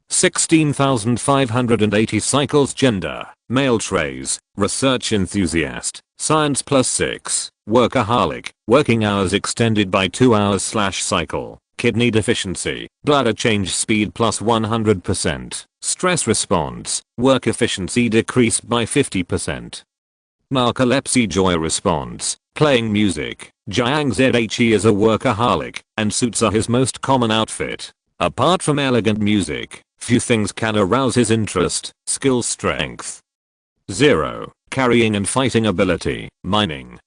16,580 cycles. Gender, male. Traits, research enthusiast, science +6, workaholic, working hours extended by 2 hours/cycle. Kidney deficiency, bladder change speed plus 100%. Stress response, work efficiency decreased by 50%. Narcolepsy joy response, playing music. Jiang Zhe is a workaholic, and suits are his most common outfit. Apart from elegant music, few things can arouse his interest. Skill strength 0. Carrying and fighting ability, mining.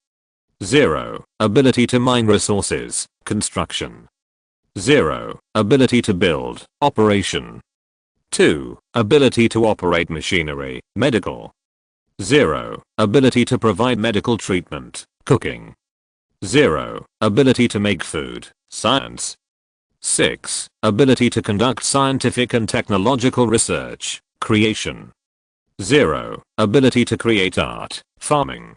0. Ability to mine resources, construction. 0. Ability to build, operation. 2. Ability to operate machinery, medical. 0. Ability to provide medical treatment, cooking. 0. Ability to make food, science. 6. Ability to conduct scientific and technological research, creation. 0. Ability to create art, farming.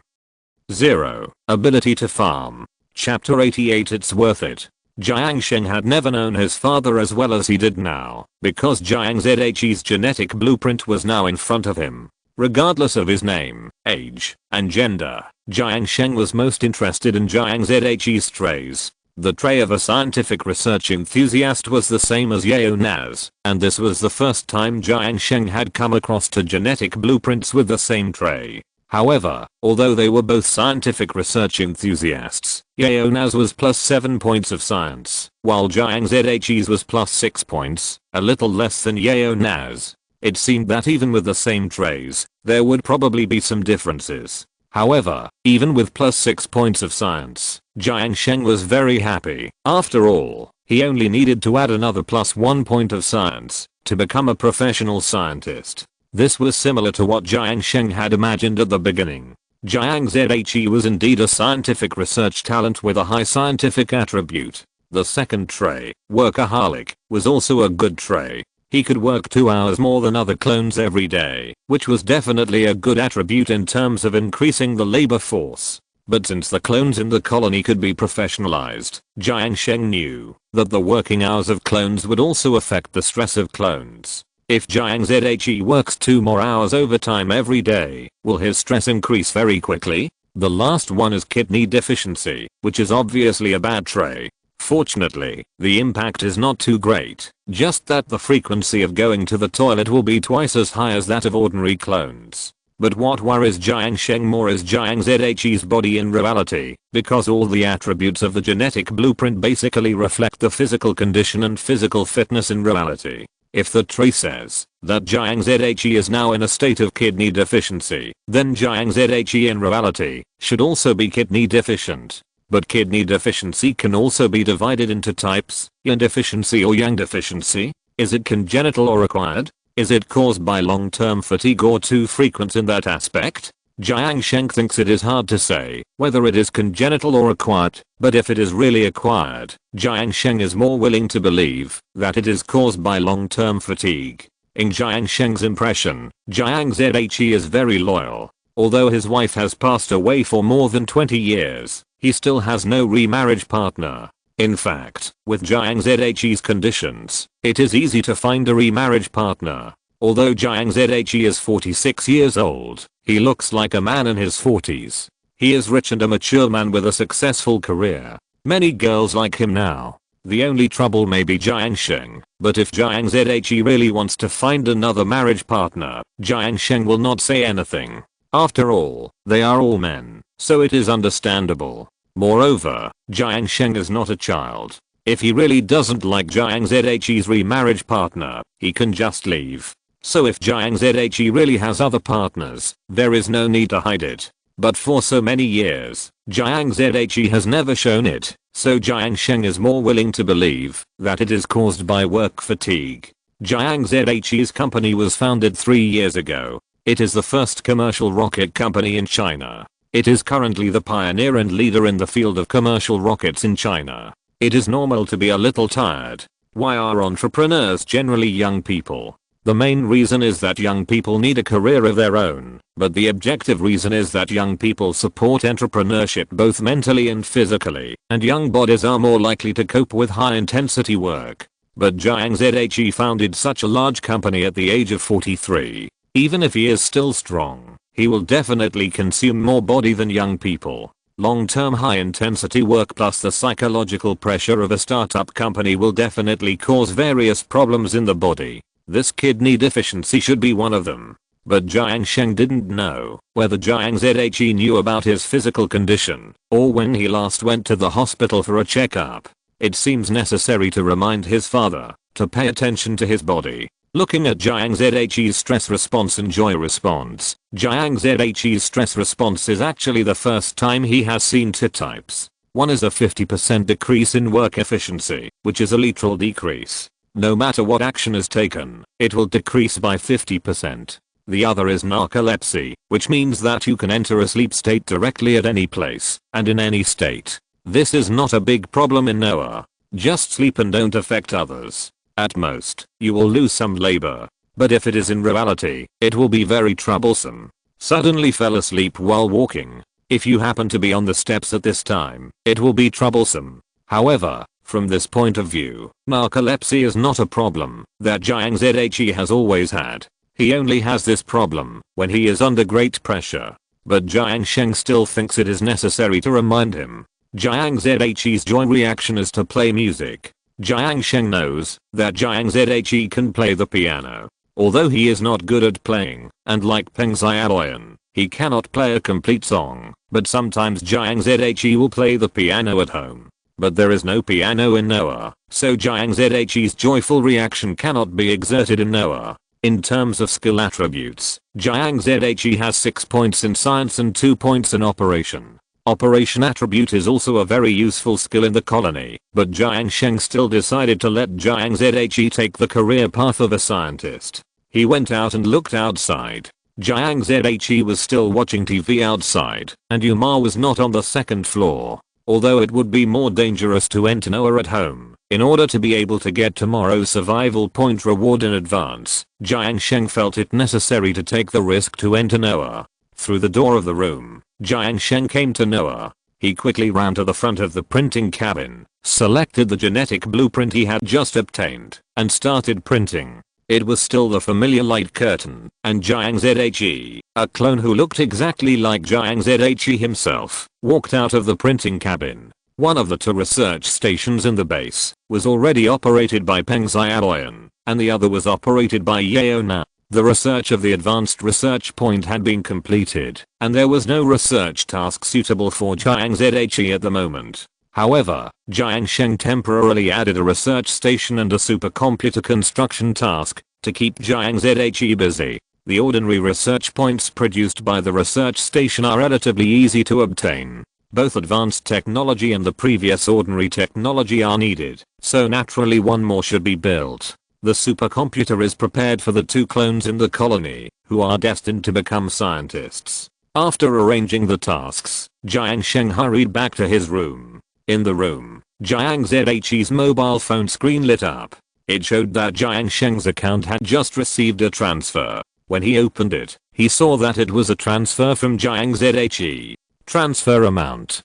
0. Ability to farm. Chapter 88. It's worth it. Jiang Sheng had never known his father as well as he did now, because Jiang Zhe's genetic blueprint was now in front of him. Regardless of his name, age, and gender, Jiang Sheng was most interested in Jiang Zhe's traits. The trait of a scientific research enthusiast was the same as Yao Na's, and this was the first time Jiang Sheng had come across two genetic blueprints with the same trait. However, although they were both scientific research enthusiasts, Yao Na's was plus 7 points of science, while Jiang Zhe's was plus 6 points, a little less than Yao Na's. It seemed that even with the same traits, there would probably be some differences. However, even with plus 6 points of science, Jiang Sheng was very happy. After all, he only needed to add another plus 1 point of science to become a professional scientist. This was similar to what Jiang Sheng had imagined at the beginning. Jiang Zhe was indeed a scientific research talent with a high scientific attribute. The second trait, workaholic, was also a good trait. He could work 2 hours more than other clones every day, which was definitely a good attribute in terms of increasing the labor force. But since the clones in the colony could be professionalized, Jiang Sheng knew that the working hours of clones would also affect the stress of clones. If Jiang Zhe works 2 more hours overtime every day, will his stress increase very quickly? The last one is kidney deficiency, which is obviously a bad trait. Fortunately, the impact is not too great, just that the frequency of going to the toilet will be twice as high as that of ordinary clones. But what worries Jiang Sheng more is Jiang Zhe's body in reality, because all the attributes of the genetic blueprint basically reflect the physical condition and physical fitness in reality. If the tree says that Jiang Zhe is now in a state of kidney deficiency, then Jiang Zhe in reality should also be kidney deficient. But kidney deficiency can also be divided into types: yin deficiency or yang deficiency. Is it congenital or acquired? Is it caused by long-term fatigue or too frequent in that aspect? Jiang Sheng thinks it is hard to say whether it is congenital or acquired, but if it is really acquired, Jiang Sheng is more willing to believe that it is caused by long-term fatigue. In Jiang Sheng's impression, Jiang Zhe is very loyal. Although his wife has passed away for more than 20 years, he still has no remarriage partner. In fact, with Jiang Zhe's conditions, it is easy to find a remarriage partner. Although Jiang Zhe is 46 years old, he looks like a man in his 40s. He is rich and a mature man with a successful career. Many girls like him now. The only trouble may be Jiang Sheng, but if Jiang Zhe really wants to find another marriage partner, Jiang Sheng will not say anything. After all, they are all men, so it is understandable. Moreover, Jiang Sheng is not a child. If he really doesn't like Jiang Zhe's remarriage partner, he can just leave. So if Jiang Zhe really has other partners, there is no need to hide it. But for so many years, Jiang Zhe has never shown it, so Jiang Sheng is more willing to believe that it is caused by work fatigue. Jiang Zhe's company was founded 3 years ago. It is the first commercial rocket company in China. It is currently the pioneer and leader in the field of commercial rockets in China. It is normal to be a little tired. Why are entrepreneurs generally young people? The main reason is that young people need a career of their own, but the objective reason is that young people support entrepreneurship both mentally and physically, and young bodies are more likely to cope with high intensity work. But Jiang Zhe founded such a large company at the age of 43. Even if he is still strong, he will definitely consume more body than young people. Long-term high-intensity work plus the psychological pressure of a startup company will definitely cause various problems in the body. This kidney deficiency should be one of them. But Jiang Sheng didn't know whether Jiang Zhe knew about his physical condition or when he last went to the hospital for a checkup. It seems necessary to remind his father to pay attention to his body. Looking at Jiang Zhe's stress response and joy response, Jiang Zhe's stress response is actually the first time he has seen two types. One is a 50% decrease in work efficiency, which is a literal decrease. No matter what action is taken, it will decrease by 50%. The other is narcolepsy, which means that you can enter a sleep state directly at any place and in any state. This is not a big problem in Noah. Just sleep and don't affect others. At most, you will lose some labor. But if it is in reality, it will be very troublesome. Suddenly fell asleep while walking. If you happen to be on the steps at this time, it will be troublesome. However, from this point of view, narcolepsy is not a problem that Jiang Zhe has always had. He only has this problem when he is under great pressure. But Jiang Sheng still thinks it is necessary to remind him. Jiang Zhe's joy reaction is to play music. Jiang Sheng knows that Jiang Zhe can play the piano. Although he is not good at playing, and like Bly and Owen, he cannot play a complete song, but sometimes Jiang Zhe will play the piano at home. But there is no piano in Noah, so Jiang Zhe's joyful reaction cannot be exerted in Noah. In terms of skill attributes, Jiang Zhe has 6 points in science and 2 points in operation. Operation attribute is also a very useful skill in the colony, but Jiang Sheng still decided to let Jiang Zhe take the career path of a scientist. He went out and looked outside. Jiang Zhe was still watching TV outside, and Yuma was not on the second floor. Although it would be more dangerous to enter Noah at home, in order to be able to get tomorrow's survival point reward in advance, Jiang Sheng felt it necessary to take the risk to enter Noah. Through the door of the room, Jiang Sheng came to Noah. He quickly ran to the front of the printing cabin, selected the genetic blueprint he had just obtained, and started printing. It was still the familiar light curtain, and Jiang Zhe, a clone who looked exactly like Jiang Zhe himself, walked out of the printing cabin. One of the two research stations in the base was already operated by Bly and Owen, and the other was operated by Yeona. The research of the advanced research point had been completed, and there was no research task suitable for Jiang Zhe at the moment. However, Jiang Sheng temporarily added a research station and a supercomputer construction task to keep Jiang Zhe busy. The ordinary research points produced by the research station are relatively easy to obtain. Both advanced technology and the previous ordinary technology are needed, so naturally one more should be built. The supercomputer is prepared for the two clones in the colony, who are destined to become scientists. After arranging the tasks, Jiang Sheng hurried back to his room. In the room, Jiang Zhe's mobile phone screen lit up. It showed that Jiang Sheng's account had just received a transfer. When he opened it, he saw that it was a transfer from Jiang Zhe. Transfer amount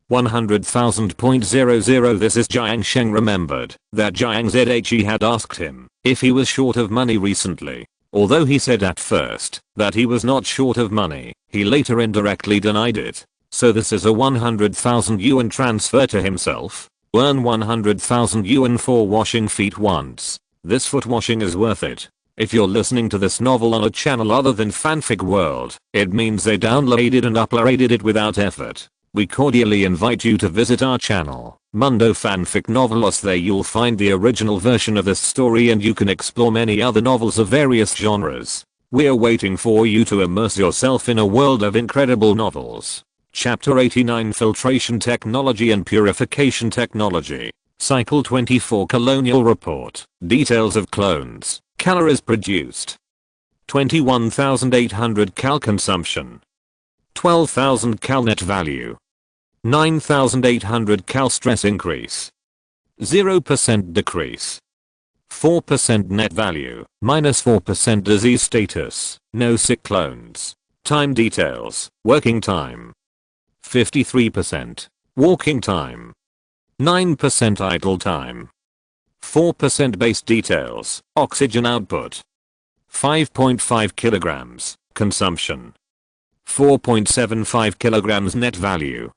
100,000.00. This is Jiang Sheng remembered that Jiang Zhe had asked him if he was short of money recently. Although he said at first that he was not short of money, he later indirectly denied it. So this is a 100,000 yuan transfer to himself. Earn 100,000 yuan for washing feet once. This foot washing is worth it. If you're listening to this novel on a channel other than Fanfic World, it means they downloaded and uploaded it without effort. We cordially invite you to visit our channel, Mundo Fanfic Novelos. There you'll find the original version of this story and you can explore many other novels of various genres. We're waiting for you to immerse yourself in a world of incredible novels. Chapter 89 Filtration Technology and Purification Technology. Cycle 24 Colonial Report. Details of clones. Calories produced. 21,800 cal consumption. 12,000 cal net value. 9,800 cal stress increase. 0% decrease. 4% net value, -4% disease status, no sick clones. Time details, working time. 53%. Walking time. 9% idle time. 4% base details, oxygen output. 5.5 kilograms, consumption. 4.75 kilograms net value.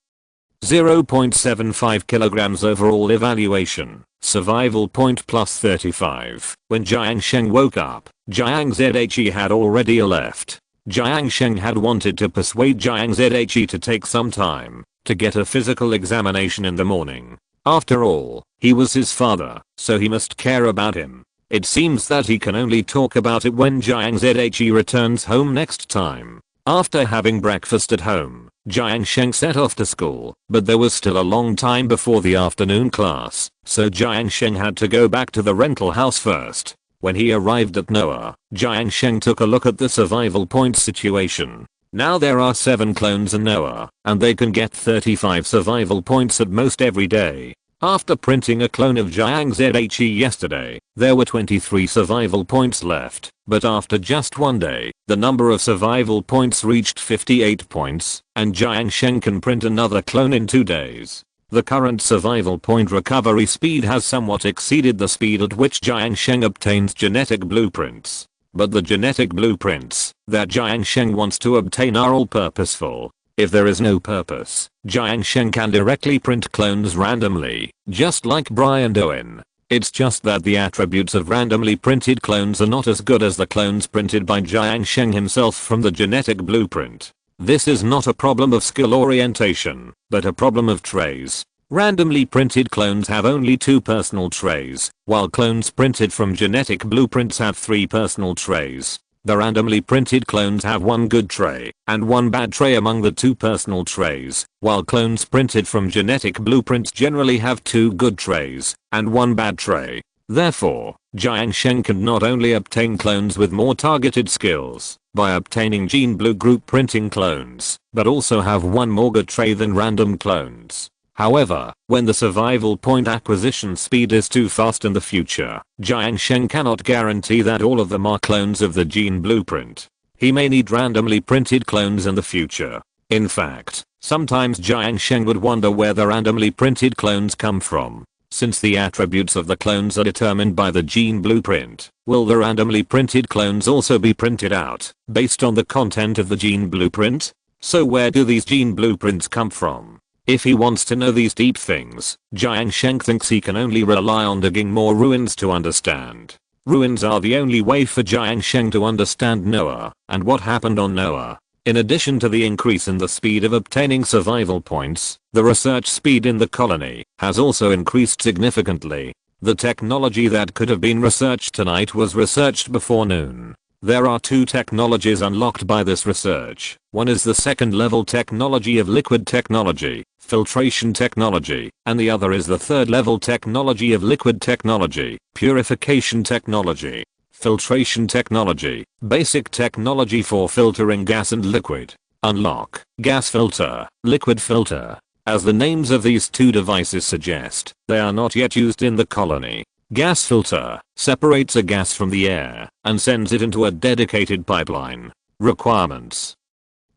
0.75 kilograms overall evaluation. Survival point plus 35. When Jiang Sheng woke up, Jiang Zhe had already left. Jiang Sheng had wanted to persuade Jiang Zhe to take some time to get a physical examination in the morning. After all, he was his father, so he must care about him. It seems that he can only talk about it when Jiang Zhe returns home next time. After having breakfast at home, Jiang Sheng set off to school, but there was still a long time before the afternoon class, so Jiang Sheng had to go back to the rental house first. When he arrived at Noah, Jiang Sheng took a look at the survival points situation. Now there are 7 clones in Noah, and they can get 35 survival points at most every day. After printing a clone of Jiang Zhe yesterday, there were 23 survival points left, but after just one day, the number of survival points reached 58 points, and Jiang Sheng can print another clone in 2 days. The current survival point recovery speed has somewhat exceeded the speed at which Jiang Sheng obtains genetic blueprints. But the genetic blueprints that Jiang Sheng wants to obtain are all purposeful. If there is no purpose, Jiang Sheng can directly print clones randomly, just like Bly and Owen. It's just that the attributes of randomly printed clones are not as good as the clones printed by Jiang Sheng himself from the genetic blueprint. This is not a problem of skill orientation, but a problem of trays. Randomly printed clones have only 2 personal trays, while clones printed from genetic blueprints have 3 personal trays. The randomly printed clones have 1 good tray and 1 bad tray among the 2 personal trays, while clones printed from genetic blueprints generally have 2 good trays and 1 bad tray. Therefore, Jiang Sheng can not only obtain clones with more targeted skills by obtaining gene blue group printing clones, but also have 1 more good tray than random clones. However, when the survival point acquisition speed is too fast in the future, Jiang Sheng cannot guarantee that all of them are clones of the gene blueprint. He may need randomly printed clones in the future. In fact, sometimes Jiang Sheng would wonder where the randomly printed clones come from. Since the attributes of the clones are determined by the gene blueprint, will the randomly printed clones also be printed out based on the content of the gene blueprint? So where do these gene blueprints come from? If he wants to know these deep things, Jiang Sheng thinks he can only rely on digging more ruins to understand. Ruins are the only way for Jiang Sheng to understand Noah and what happened on Noah. In addition to the increase in the speed of obtaining survival points, the research speed in the colony has also increased significantly. The technology that could have been researched tonight was researched before noon. There are 2 technologies unlocked by this research. One is the 2nd level technology of liquid technology, filtration technology, and the other is the 3rd level technology of liquid technology, purification technology. Filtration technology, basic technology for filtering gas and liquid. Unlock, gas filter, liquid filter. As the names of these 2 devices suggest, they are not yet used in the colony. Gas filter separates a gas from the air and sends it into a dedicated pipeline. Requirements: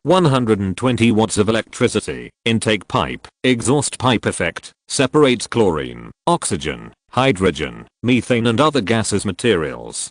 120 watts of electricity, intake pipe, exhaust pipe effect, separates chlorine, oxygen, hydrogen, methane and other gaseous materials.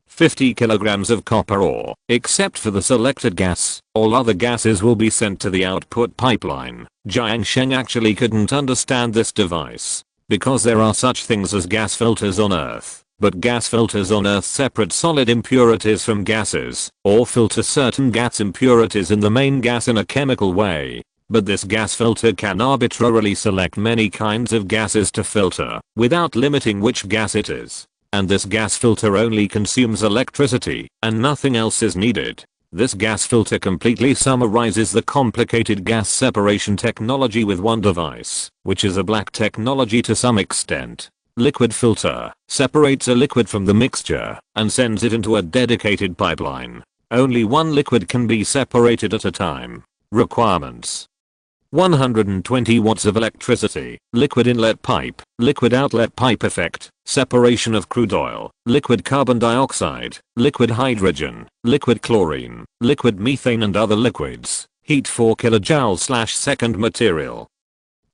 50 kilograms of copper ore, except for the selected gas, all other gases will be sent to the output pipeline. Jiang Sheng actually couldn't understand this device, because there are such things as gas filters on Earth, but gas filters on Earth separate solid impurities from gases, or filter certain gas impurities in the main gas in a chemical way. But this gas filter can arbitrarily select many kinds of gases to filter, without limiting which gas it is. And this gas filter only consumes electricity, and nothing else is needed. This gas filter completely summarizes the complicated gas separation technology with one device, which is a black technology to some extent. Liquid filter separates a liquid from the mixture and sends it into a dedicated pipeline. Only one liquid can be separated at a time. Requirements: 120 watts of electricity, liquid inlet pipe, liquid outlet pipe effect, separation of crude oil, liquid carbon dioxide, liquid hydrogen, liquid chlorine, liquid methane and other liquids, heat 4 kJ/second material.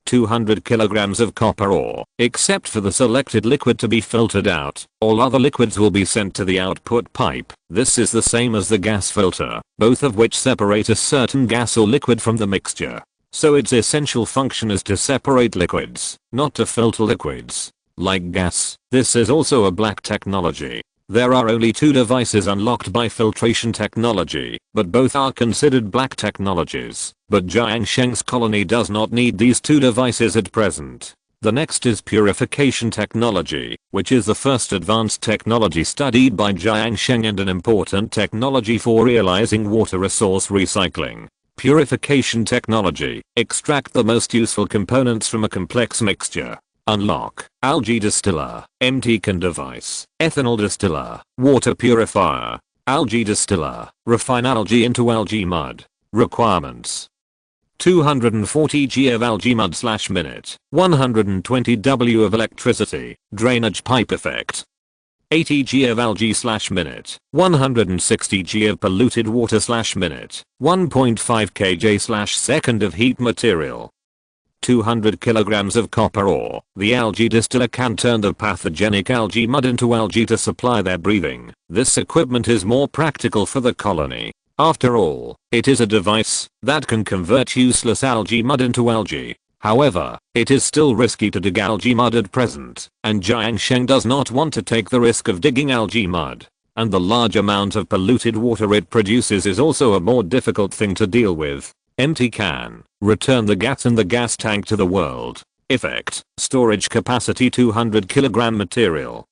200 kilograms of copper ore, except for the selected liquid to be filtered out, all other liquids will be sent to the output pipe. This is the same as the gas filter, both of which separate a certain gas or liquid from the mixture. so its essential function is to separate liquids, not to filter liquids. Like gas, this is also a black technology. There are only 2 devices unlocked by filtration technology, but both are considered black technologies. But Jiang Sheng's colony does not need these 2 devices at present. The next is purification technology, which is the first advanced technology studied by Jiang Sheng and an important technology for realizing water resource recycling. Purification technology: extract the most useful components from a complex mixture. Unlock: algae distiller, MT can device, ethanol distiller, water purifier, algae distiller, refine algae into algae mud. Requirements: 240 g of algae mud / minute, 120 W of electricity, drainage pipe effect. 80 g of algae / minute, 160 g of polluted water / minute, 1.5 kJ / second of heat material. 200 kilograms of copper ore. The algae distiller can turn the pathogenic algae mud into algae to supply their breathing. This equipment is more practical for the colony. After all, it is a device that can convert useless algae mud into algae. However, it is still risky to dig algae mud at present, and Jiang Sheng does not want to take the risk of digging algae mud. And the large amount of polluted water it produces is also a more difficult thing to deal with. Empty can. Return the gas in the gas tank to the world. Effect: storage capacity 200 kg material.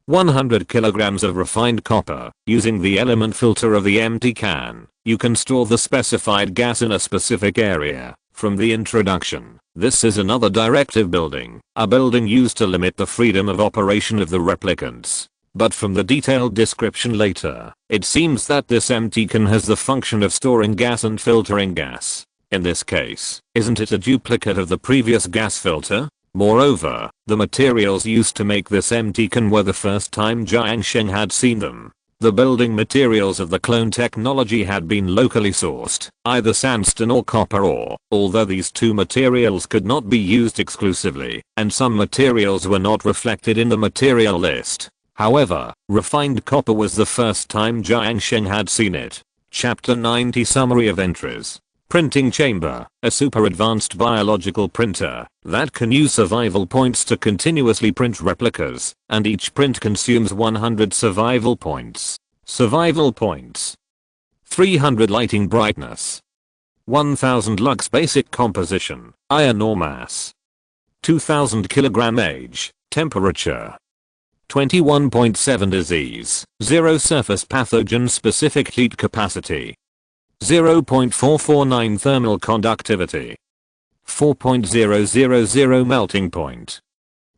100 kilograms of refined copper. Using the element filter of the empty can, you can store the specified gas in a specific area. From the introduction, this is another directive building, a building used to limit the freedom of operation of the replicants. But from the detailed description later, it seems that this empty can has the function of storing gas and filtering gas. In this case, isn't it a duplicate of the previous gas filter? Moreover, the materials used to make this empty can were the first time Jiang Sheng had seen them. The building materials of the clone technology had been locally sourced, either sandstone or copper ore, although these 2 materials could not be used exclusively, and some materials were not reflected in the material list. However, refined copper was the first time Jiang Sheng had seen it. Chapter 90 Summary of Entries. Printing chamber, a super advanced biological printer that can use survival points to continuously print replicas, and each print consumes 100 survival points. Survival points: 300 lighting brightness, 1000 lux basic composition, iron ore mass, 2000 kilogram age, temperature, 21.7 disease, 0 surface pathogen specific heat capacity, 0.449 thermal conductivity, 4.000 melting point,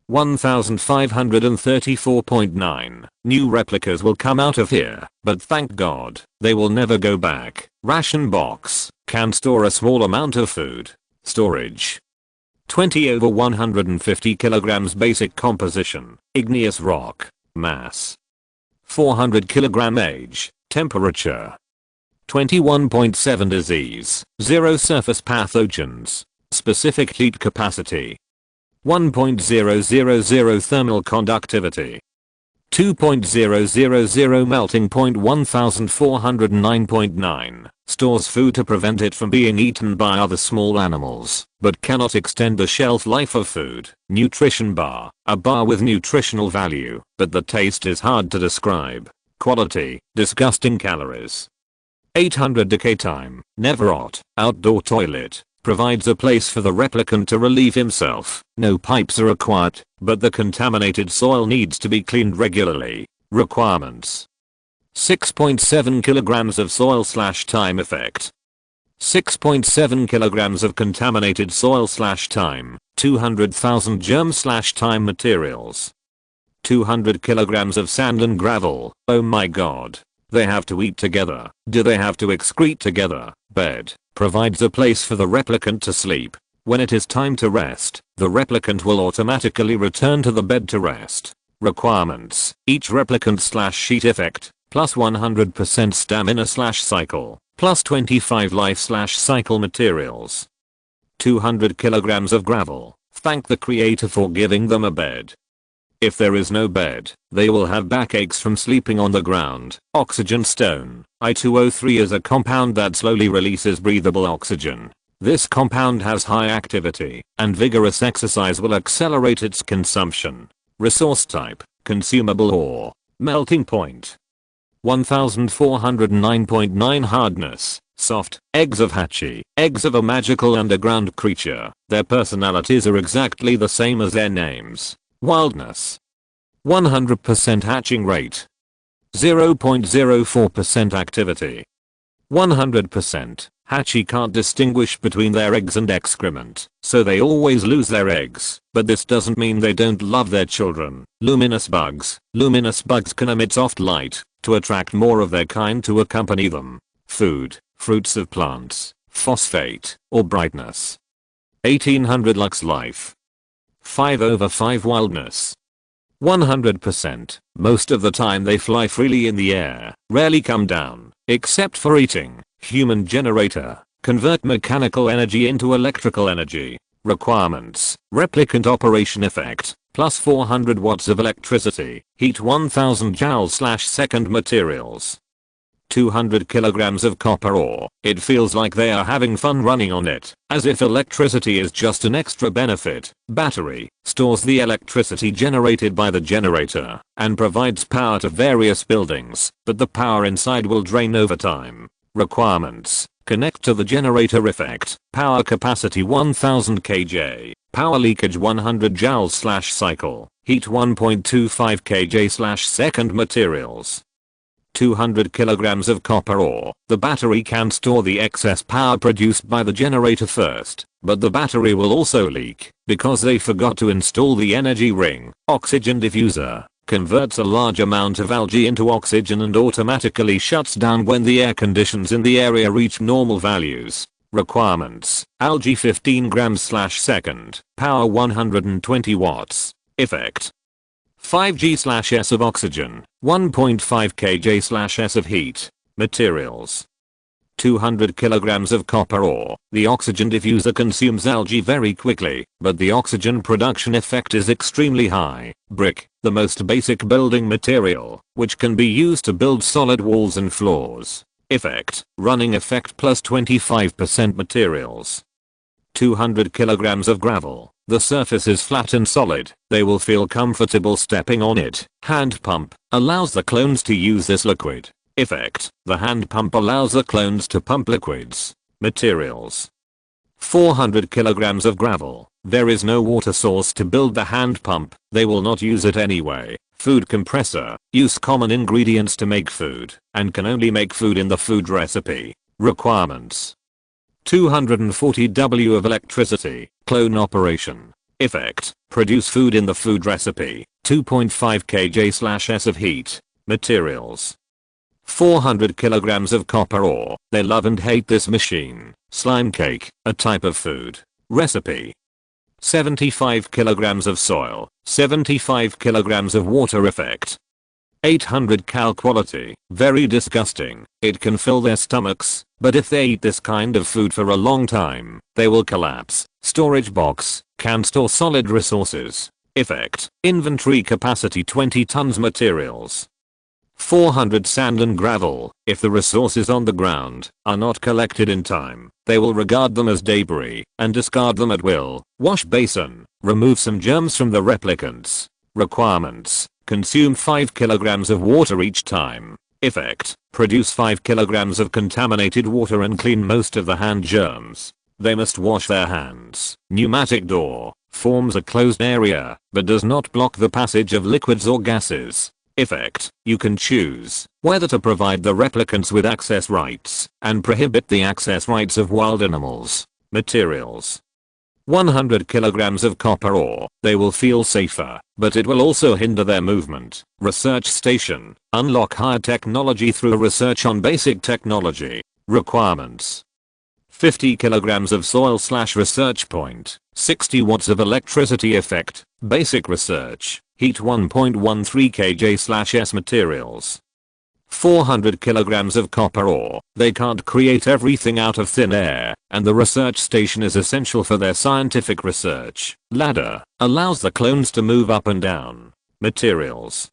1534.9. New replicas will come out of here, but thank God, they will never go back. Ration box can store a small amount of food. Storage: 20/150 kilograms basic composition, igneous rock, mass, 400 kilogram age, temperature, 21.7 disease, 0 surface pathogens, specific heat capacity, 1.000 thermal conductivity, 2.000 melting point, 1409.9. Stores food to prevent it from being eaten by other small animals, but cannot extend the shelf life of food. Nutrition bar, a bar with nutritional value, but the taste is hard to describe. Quality, disgusting calories. 800 decay time, never rot, outdoor toilet, provides a place for the replicant to relieve himself. No pipes are required, but the contaminated soil needs to be cleaned regularly. Requirements: 6.7 kilograms of soil / time effect, 6.7 kilograms of contaminated soil / time, 200,000 germ / time materials, 200 kilograms of sand and gravel. Oh my god. They have to eat together. Do they have to excrete together? Bed provides a place for the replicant to sleep. When it is time to rest, the replicant will automatically return to the bed to rest. Requirements: each replicant / sheet effect, plus 100% stamina / cycle, plus 25 life / cycle materials. 200 kilograms of gravel. Thank the creator for giving them a bed. If there is no bed, they will have backaches from sleeping on the ground. Oxygen stone. I2O3 is a compound that slowly releases breathable oxygen. This compound has high activity, and vigorous exercise will accelerate its consumption. Resource type, consumable ore. Melting point, 1409.9 hardness. Soft. Eggs of Hachi. Eggs of a magical underground creature. Their personalities are exactly the same as their names. Wildness, 100% hatching rate. 0.04% activity. 100%. Hachi can't distinguish between their eggs and excrement, so they always lose their eggs. But this doesn't mean they don't love their children. Luminous bugs. Luminous bugs can emit soft light to attract more of their kind to accompany them. Food. Fruits of plants. Phosphate or brightness. 1800 lux life. 5/5 wildness. 100%. Most of the time they fly freely in the air, rarely come down, except for eating. Human generator. Convert mechanical energy into electrical energy. Requirements. Replicant operation effect. Plus 400 watts of electricity. Heat 1000 joules/second materials. 200 kilograms of copper ore. It feels like they are having fun running on it, as if electricity is just an extra benefit. Battery. Stores the electricity generated by the generator, and provides power to various buildings, but the power inside will drain over time. Requirements. Connect to the generator effect. Power capacity 1000 kJ. Power leakage 100 joules/cycle. Heat 1.25 kJ/second materials. 200 kilograms of copper ore. The battery can store the excess power produced by the generator first, but the battery will also leak because they forgot to install the energy ring. Oxygen diffuser. Converts a large amount of algae into oxygen and automatically shuts down when the air conditions in the area reach normal values. Requirements. Algae 15 grams/second. Power 120 watts. Effect. 5g/s of oxygen. 1.5 kJ/s of heat. Materials. 200 kilograms of copper ore. The oxygen diffuser consumes algae very quickly, but the oxygen production effect is extremely high. Brick. The most basic building material, which can be used to build solid walls and floors. Effect. Running effect plus 25% materials. 200 kilograms of gravel. The surface is flat and solid. They will feel comfortable stepping on it. Hand pump. Allows the clones to use this liquid. Effect. The hand pump allows the clones to pump liquids. Materials. 400 kilograms of gravel. There is no water source to build the hand pump. They will not use it anyway. Food compressor. Use common ingredients to make food, and can only make food in the food recipe. Requirements. 240 W of electricity. Clone operation. Effect. Produce food in the food recipe. 2.5 kJ/s of heat. Materials. 400 kilograms of copper ore. They love and hate this machine. Slime cake. A type of food. Recipe. 75 kilograms of soil. 75 kilograms of water. Effect. 800 cal quality. Very disgusting. It can fill their stomachs, but if they eat this kind of food for a long time, they will collapse. Storage box. Can store solid resources. Effect. Inventory capacity 20 tons. Materials. 400 sand and gravel. If the resources on the ground are not collected in time, they will regard them as debris and discard them at will. Wash basin. Remove some germs from the replicants. Requirements. Consume 5 kilograms of water each time. Effect. Produce 5 kilograms of contaminated water and clean most of the hand germs. They must wash their hands. Pneumatic door. Forms a closed area, but does not block the passage of liquids or gases. Effect. You can choose whether to provide the replicants with access rights and prohibit the access rights of wild animals. Materials. 100 kilograms of copper ore. They will feel safer, but it will also hinder their movement. Research station. Unlock higher technology through research on basic technology. Requirements. 50 kilograms of soil/research point. 60 watts of electricity. Effect. Basic research. Heat 1.13 kJ/s. Materials. 400 kilograms of copper ore. They can't create everything out of thin air, and the research station is essential for their scientific research. Ladder. Allows the clones to move up and down. Materials.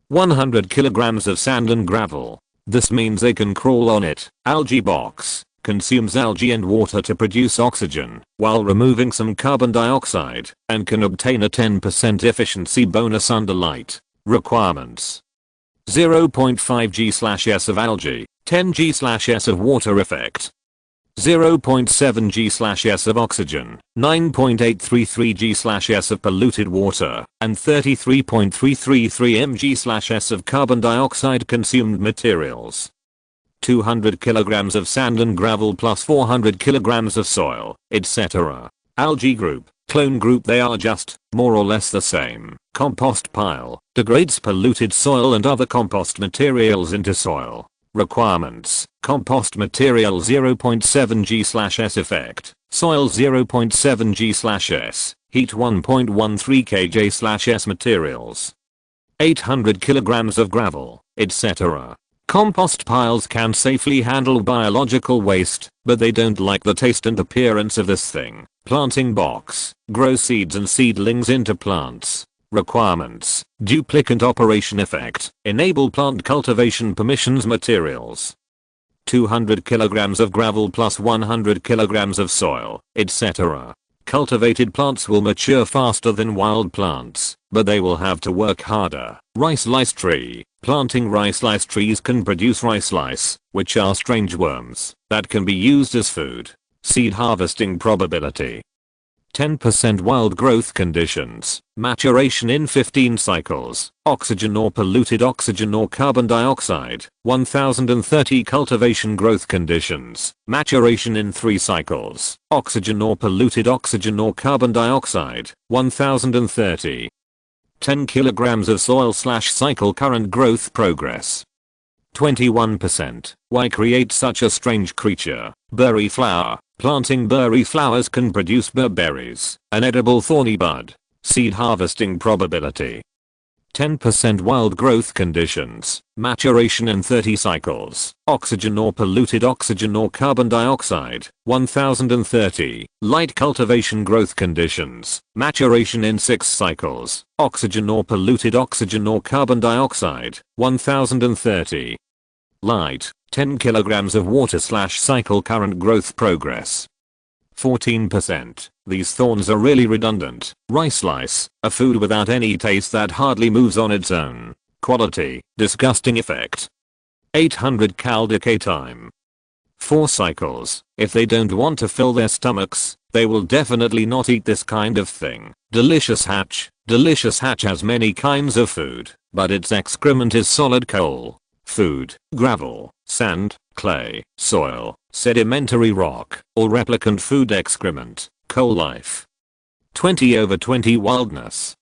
100 kilograms of sand and gravel. This means they can crawl on it. Algae box. consumes algae and water to produce oxygen, while removing some carbon dioxide, and can obtain a 10% efficiency bonus under light. Requirements: 0.5 g/s of algae, 10 g/s of water effect, 0.7 g/s of oxygen, 9.833 g/s of polluted water, and 33.333 mg/s of carbon dioxide consumed materials. 200 kg of sand and gravel plus 400 kg of soil, etc. Algae group, clone group, they are just, more or less the same. Compost pile, degrades polluted soil and other compost materials into soil. Requirements: compost material 0.7 g/s effect, soil 0.7 g/s, heat 1.13 kj/s materials. 800 kg of gravel, etc. Compost piles can safely handle biological waste, but they don't like the taste and appearance of this thing. Planting box, grow seeds and seedlings into plants. Requirements: duplicate operation effect, enable plant cultivation permissions materials. 200 kg of gravel plus 100 kg of soil, etc. Cultivated plants will mature faster than wild plants, but they will have to work harder. Rice lice tree. Planting rice lice trees can produce rice lice, which are strange worms that can be used as food. Seed harvesting probability: 10% wild growth conditions, maturation in 15 cycles, oxygen or polluted oxygen or carbon dioxide, 1030 cultivation growth conditions, maturation in 3 cycles, oxygen or polluted oxygen or carbon dioxide, 1030. 10 kg of soil/cycle current growth progress. 21%. Why create such a strange creature? Berry flower. Planting berry flowers can produce berries, an edible thorny bud. Seed harvesting probability: 10% wild growth conditions, maturation in 30 cycles, oxygen or polluted oxygen or carbon dioxide, 1030, light cultivation growth conditions, maturation in 6 cycles, oxygen or polluted oxygen or carbon dioxide, 1030. Light, 10 kg of water/cycle current growth progress. 14%. These thorns are really redundant. Rice lice, a food without any taste that hardly moves on its own. Quality, disgusting effect. 800 cal decay time. 4 cycles. If they don't want to fill their stomachs, they will definitely not eat this kind of thing. Delicious hatch. Delicious hatch has many kinds of food, but its excrement is solid coal. Food, gravel, sand, clay, soil, sedimentary rock, or replicant food excrement, coal life. 20/20 wildness.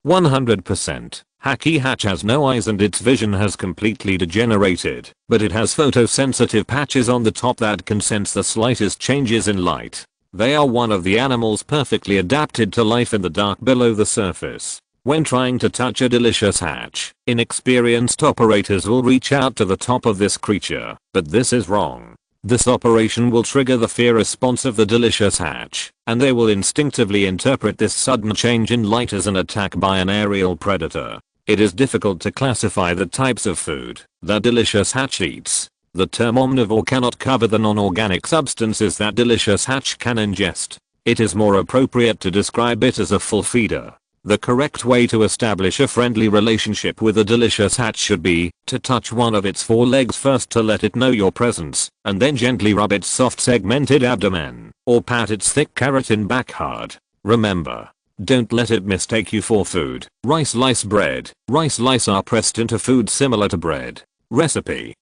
100%. Hacky hatch has no eyes and its vision has completely degenerated, but it has photosensitive patches on the top that can sense the slightest changes in light. They are one of the animals perfectly adapted to life in the dark below the surface. When trying to touch a delicious hatch, inexperienced operators will reach out to the top of this creature, but this is wrong. This operation will trigger the fear response of the delicious hatch, and they will instinctively interpret this sudden change in light as an attack by an aerial predator. It is difficult to classify the types of food that delicious hatch eats. The term omnivore cannot cover the non-organic substances that delicious hatch can ingest. It is more appropriate to describe it as a full feeder. The correct way to establish a friendly relationship with a delicious hatch should be to touch one of its 4 legs first to let it know your presence, and then gently rub its soft segmented abdomen, or pat its thick keratin back hard. Remember, don't let it mistake you for food. Rice lice bread. Rice lice are pressed into food similar to bread. Recipe: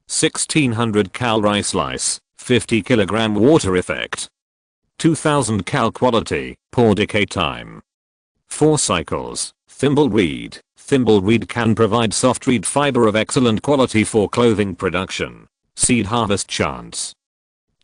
1600 cal rice lice, 50 kg water effect. 2000 cal quality, poor decay time. 4 cycles. Thimbleweed. Thimbleweed can provide soft reed fiber of excellent quality for clothing production. Seed harvest chance: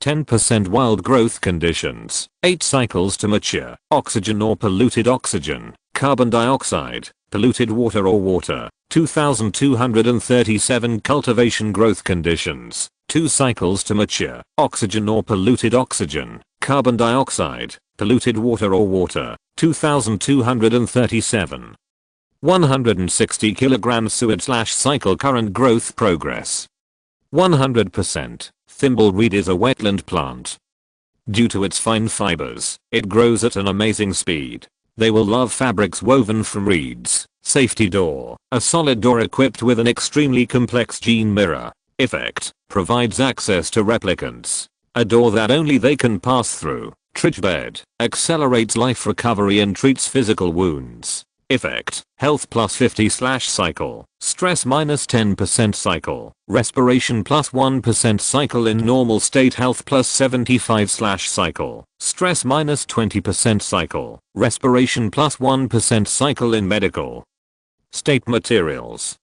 10% wild growth conditions, 8 cycles to mature, oxygen or polluted oxygen, carbon dioxide, polluted water or water, 2237 cultivation growth conditions, 2 cycles to mature, oxygen or polluted oxygen, carbon dioxide, polluted water or water, 2237. 160 kg suet/cycle current growth progress. 100%. Thimbleweed is a wetland plant. Due to its fine fibers, it grows at an amazing speed. They will love fabrics woven from reeds. Safety door. A solid door equipped with an extremely complex gene mirror effect provides access to replicants. A door that only they can pass through. Tridge bed. Accelerates life recovery and treats physical wounds. Effect. Health plus 50/cycle. Stress minus 10% cycle. Respiration plus 1% cycle in normal state. Health plus 75/cycle. Stress minus 20% cycle. Respiration plus 1% cycle in medical state. Materials.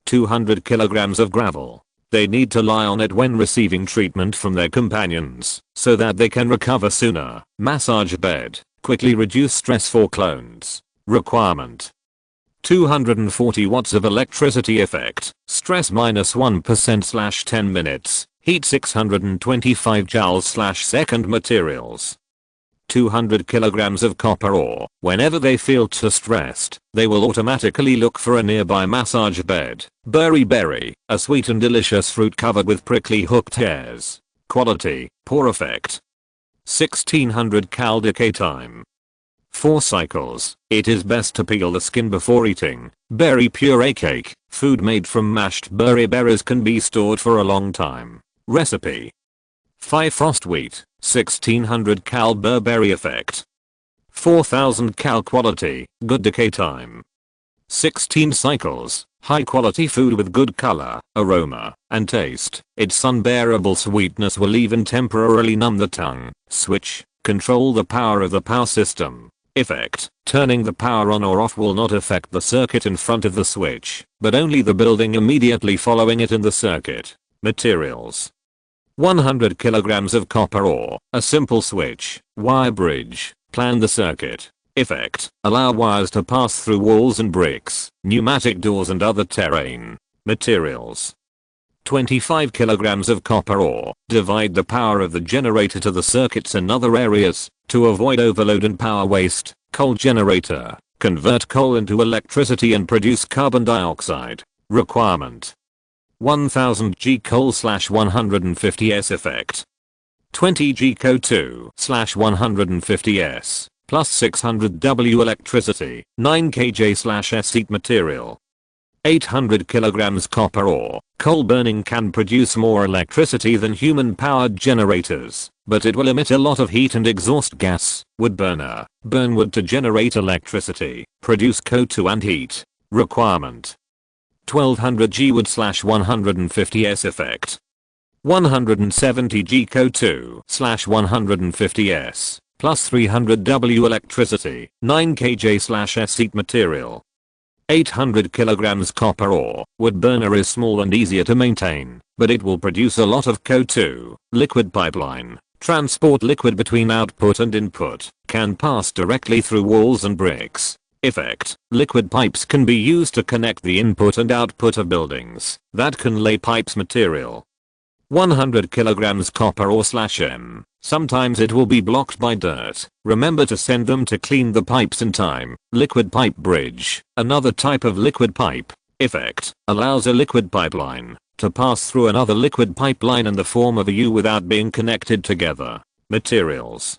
200 kilograms of gravel. They need to lie on it when receiving treatment from their companions so that they can recover sooner. Massage bed. Quickly reduce stress for clones. Requirement. 240 watts of electricity effect. Stress minus 1%/10 minutes. Heat 625 joules/second. Materials. 200 kilograms of copper ore. Whenever they feel too stressed, they will automatically look for a nearby massage bed. Berry. A sweet and delicious fruit covered with prickly hooked hairs. Quality. Poor effect. 1600 cal decay time. 4 cycles. It is best to peel the skin before eating. Berry puree cake. Food made from mashed berries can be stored for a long time. Recipe. 5 frost wheat. 1600 cal berry effect. 4000 cal quality. Good decay time. 16 cycles. High quality food with good color, aroma, and taste. Its unbearable sweetness will even temporarily numb the tongue. Switch. Control the power of the power system. Effect. Turning the power on or off will not affect the circuit in front of the switch, but only the building immediately following it in the circuit. Materials. 100 kilograms of copper ore. A simple switch. Wire bridge. Plan the circuit. Effect. Allow wires to pass through walls and bricks, pneumatic doors and other terrain. Materials. 25 kilograms of copper ore. Divide the power of the generator to the circuits in other areas to avoid overload and power waste. Coal generator. Convert coal into electricity and produce carbon dioxide. Requirement. 1000 G coal/150s effect. 20 G CO2/150s plus 600 W electricity. 9 kJ/s heat material. 800 kilograms copper ore. Coal burning can produce more electricity than human powered generators, but it will emit a lot of heat and exhaust gas. Wood burner. Burn wood to generate electricity. Produce CO2 and heat. Requirement. 1200 G wood/150s effect. 170 G CO2/150s plus 300 W electricity. 9 kJ/s heat material. 800 kilograms copper ore. Wood burner is small and easier to maintain, but it will produce a lot of CO2. Liquid pipeline. Transport liquid between output and input. Can pass directly through walls and bricks. Effect. Liquid pipes can be used to connect the input and output of buildings that can lay pipes material. 100 kilograms copper ore/m. Sometimes it will be blocked by dirt. Remember to send them to clean the pipes in time. Liquid pipe bridge. Another type of liquid pipe. Effect. Allows a liquid pipeline to pass through another liquid pipeline in the form of a U without being connected together. Materials.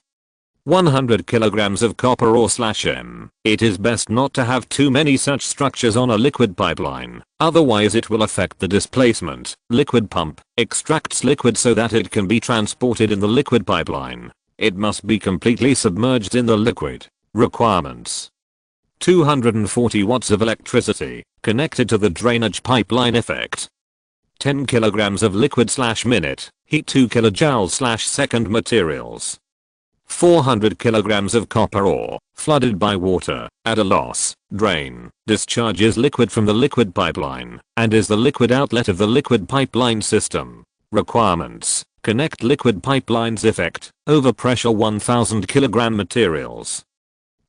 100 kilograms of copper ore/m. It is best not to have too many such structures on a liquid pipeline, otherwise it will affect the displacement. Liquid pump extracts liquid so that it can be transported in the liquid pipeline. It must be completely submerged in the liquid. Requirements. 240 watts of electricity connected to the drainage pipeline effect. 10 kilograms of liquid/minute, heat 2 kilojoules/second. Materials. 400 kilograms of copper ore, flooded by water, at a loss, drain, discharges liquid from the liquid pipeline, and is the liquid outlet of the liquid pipeline system. Requirements. Connect liquid pipelines effect, overpressure 1000 kilogram. Materials.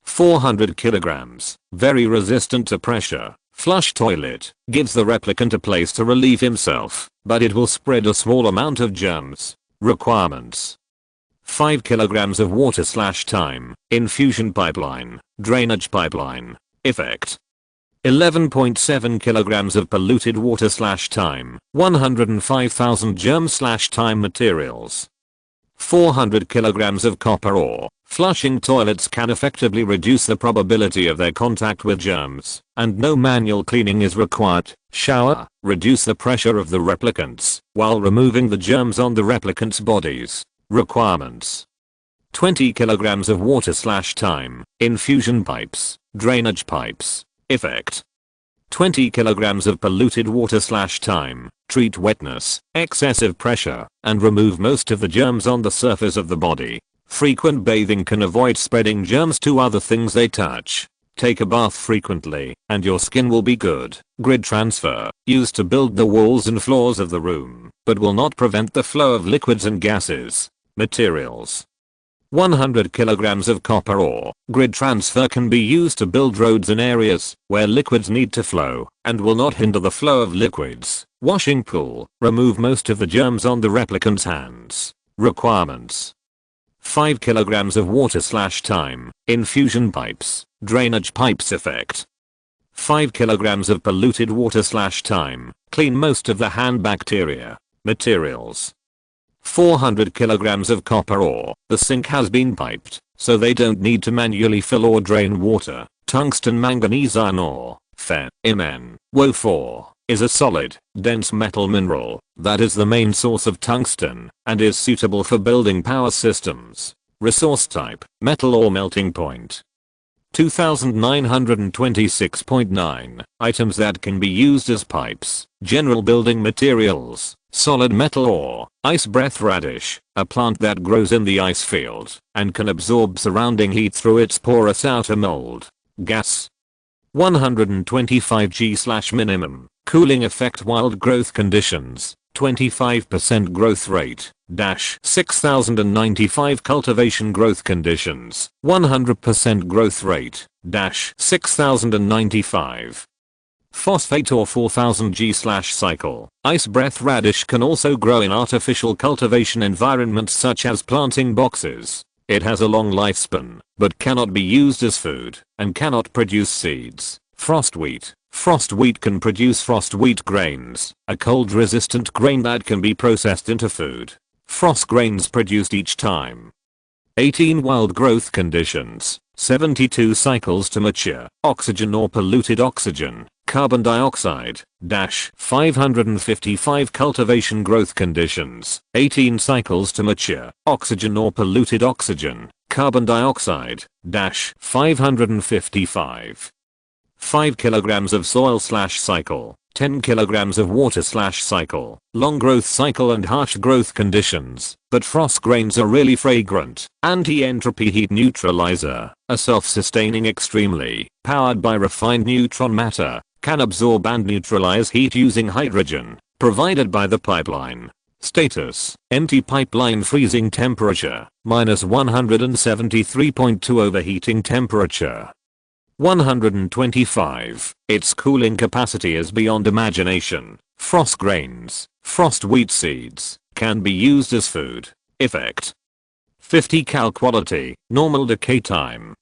400 kilograms, very resistant to pressure. Flush toilet, gives the replicant a place to relieve himself, but it will spread a small amount of germs. Requirements. 5 kilograms of water/time, infusion pipeline, drainage pipeline. Effect. 11.7 kilograms of polluted water / time, 105,000 germs / time materials. 400 kilograms of copper ore. Flushing toilets can effectively reduce the probability of their contact with germs, and no manual cleaning is required. Shower. Reduce the pressure of the replicants, while removing the germs on the replicants' bodies. Requirements: 20 kilograms of water / time, infusion pipes, drainage pipes. Effect: 20 kilograms of polluted water / time, treat wetness, excessive pressure, and remove most of the germs on the surface of the body. Frequent bathing can avoid spreading germs to other things they touch. Take a bath frequently, and your skin will be good. Grid transfer, used to build the walls and floors of the room, but will not prevent the flow of liquids and gases. Materials: 100 kilograms of copper ore. Grid transfer can be used to build roads in areas where liquids need to flow, and will not hinder the flow of liquids. Washing pool, remove most of the germs on the replicant's hands. Requirements: 5 kilograms of water / time, infusion pipes, drainage pipes. Effect: 5 kilograms of polluted water / time, clean most of the hand bacteria. Materials: 400 kilograms of copper ore. The sink has been piped, so they don't need to manually fill or drain water. Tungsten manganese iron ore, Fe, Mn, Wo4, is a solid, dense metal mineral that is the main source of tungsten and is suitable for building power systems. Resource type: metal ore. Melting point: 2926.9. Items that can be used as pipes. General building materials: solid metal ore, ice breath radish, a plant that grows in the ice field and can absorb surrounding heat through its porous outer mold. Gas: 125 G/minimum. Cooling effect: wild growth conditions, 25% growth rate, 6095 cultivation growth conditions, 100% growth rate, 6095. Phosphate ore 4000 G/cycle. Ice breath radish can also grow in artificial cultivation environments such as planting boxes. It has a long lifespan, but cannot be used as food, and cannot produce seeds. Frost wheat. Frost wheat can produce frost wheat grains, a cold-resistant grain that can be processed into food. Frost grains produced each time. 18 wild growth conditions, 72 cycles to mature. Oxygen or polluted oxygen, carbon dioxide, 555 cultivation growth conditions, 18 cycles to mature. Oxygen or polluted oxygen, carbon dioxide, 555. 5 kilograms of soil / cycle, 10 kilograms of water / cycle. Long growth cycle and harsh growth conditions, but frost grains are really fragrant. Anti-entropy heat neutralizer, a self-sustaining extremely powered by refined neutron matter, can absorb and neutralize heat using hydrogen provided by the pipeline. Status: empty pipeline. Freezing temperature, -173.2. Overheating temperature, 125. Its cooling capacity is beyond imagination. Frost grains, frost wheat seeds, can be used as food. Effect: 50 cal. Quality: normal decay time,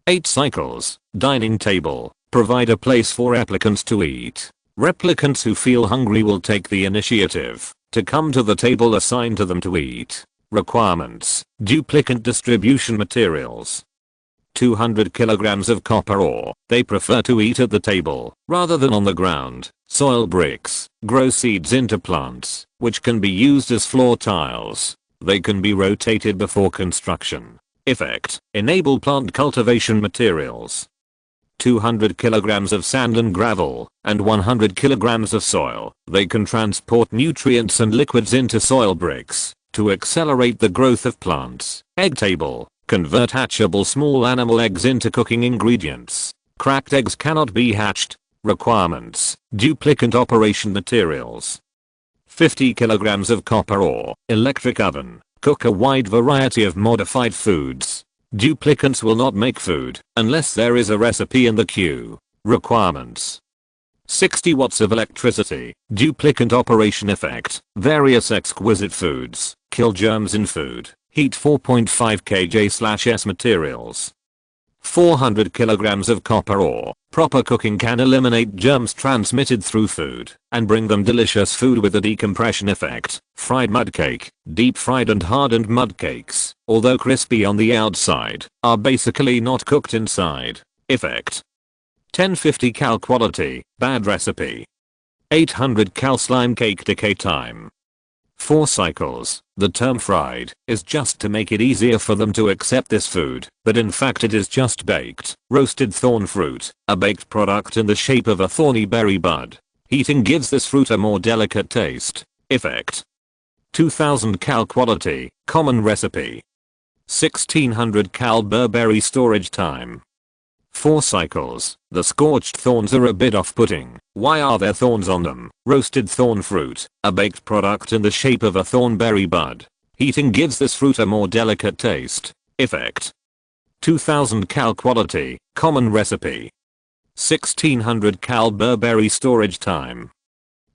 8 cycles. Dining table, provide a place for replicants to eat. Replicants who feel hungry will take the initiative to come to the table assigned to them to eat. Requirements: duplicate distribution. Materials: 200 kilograms of copper ore. They prefer to eat at the table rather than on the ground. Soil bricks, grow seeds into plants, which can be used as floor tiles. They can be rotated before construction. Effect: enable plant cultivation. Materials: 200 kilograms of sand and gravel, and 100 kilograms of soil. They can transport nutrients and liquids into soil bricks to accelerate the growth of plants. Egg table, convert hatchable small animal eggs into cooking ingredients. Cracked eggs cannot be hatched. Requirements: duplicate operation. Materials: 50 kilograms of copper ore. Electric oven, cook a wide variety of modified foods. Duplicates will not make food unless there is a recipe in the queue. Requirements: 60 watts of electricity. Duplicate operation. Effect: various exquisite foods, kill germs in food. Heat 4.5 kJ/s. Materials: 400 kilograms of copper ore. Proper cooking can eliminate germs transmitted through food and bring them delicious food with a decompression effect. Fried mud cake. Deep fried and hardened mud cakes, although crispy on the outside, are basically not cooked inside. Effect. 1050 cal quality, bad recipe. 800 cal slime cake decay time. 4 cycles. The term fried is just to make it easier for them to accept this food, but in fact it is just baked. Roasted thorn fruit, a baked product in the shape of a thorny berry bud. Heating gives this fruit a more delicate taste. Effect. 2000 cal quality, common recipe. 1600 cal Burberry storage time. 4 cycles. The scorched thorns are a bit off-putting. Why are there thorns on them? Roasted thorn fruit, a baked product in the shape of a thornberry bud. Heating gives this fruit a more delicate taste. Effect. 2000 cal quality, common recipe. 1600 cal Burberry storage time.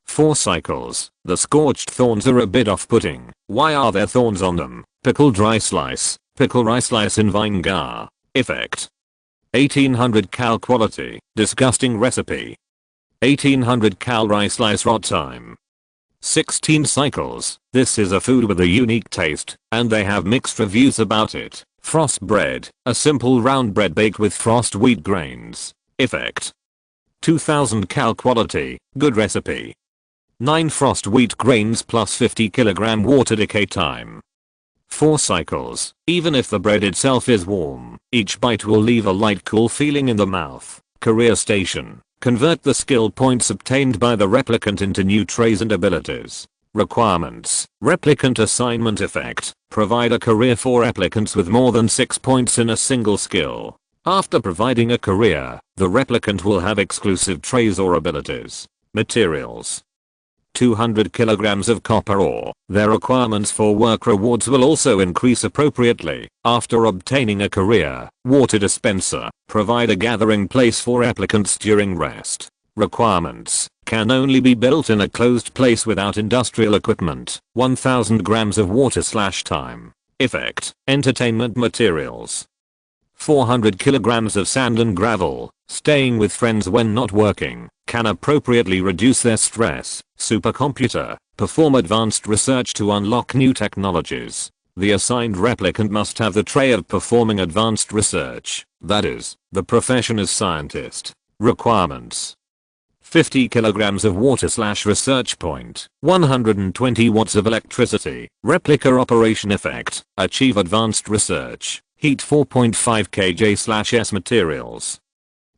4 cycles. The scorched thorns are a bit off-putting. Why are there thorns on them? Pickle dry slice, pickle rice slice in vinegar. Effect. 1800 cal quality, disgusting recipe. 1800 cal rice slice rot time. 16 cycles. This is a food with a unique taste, and they have mixed reviews about it. Frost bread, a simple round bread baked with frost wheat grains. Effect. 2000 cal quality, good recipe. 9 frost wheat grains plus 50 kg water decay time. 4 cycles. Even if the bread itself is warm, each bite will leave a light cool feeling in the mouth. Career station. Convert the skill points obtained by the replicant into new traits and abilities. Requirements. Replicant assignment effect. Provide a career for replicants with more than 6 points in a single skill. After providing a career, the replicant will have exclusive traits or abilities. Materials. 200 kilograms of copper ore. Their requirements for work rewards will also increase appropriately. After obtaining a career, water dispenser. Provide a gathering place for applicants during rest. Requirements. Can only be built in a closed place without industrial equipment. 1000 grams of water/time. Effect. Entertainment materials. 400 kilograms of sand and gravel. Staying with friends when not working. Can appropriately reduce their stress. Supercomputer. Perform advanced research to unlock new technologies. The assigned replicant must have the trait of performing advanced research. That is, the profession is scientist. Requirements. 50 kilograms of water/research point. 120 watts of electricity. Replica operation effect. Achieve advanced research. Heat 4.5 kJ/s materials.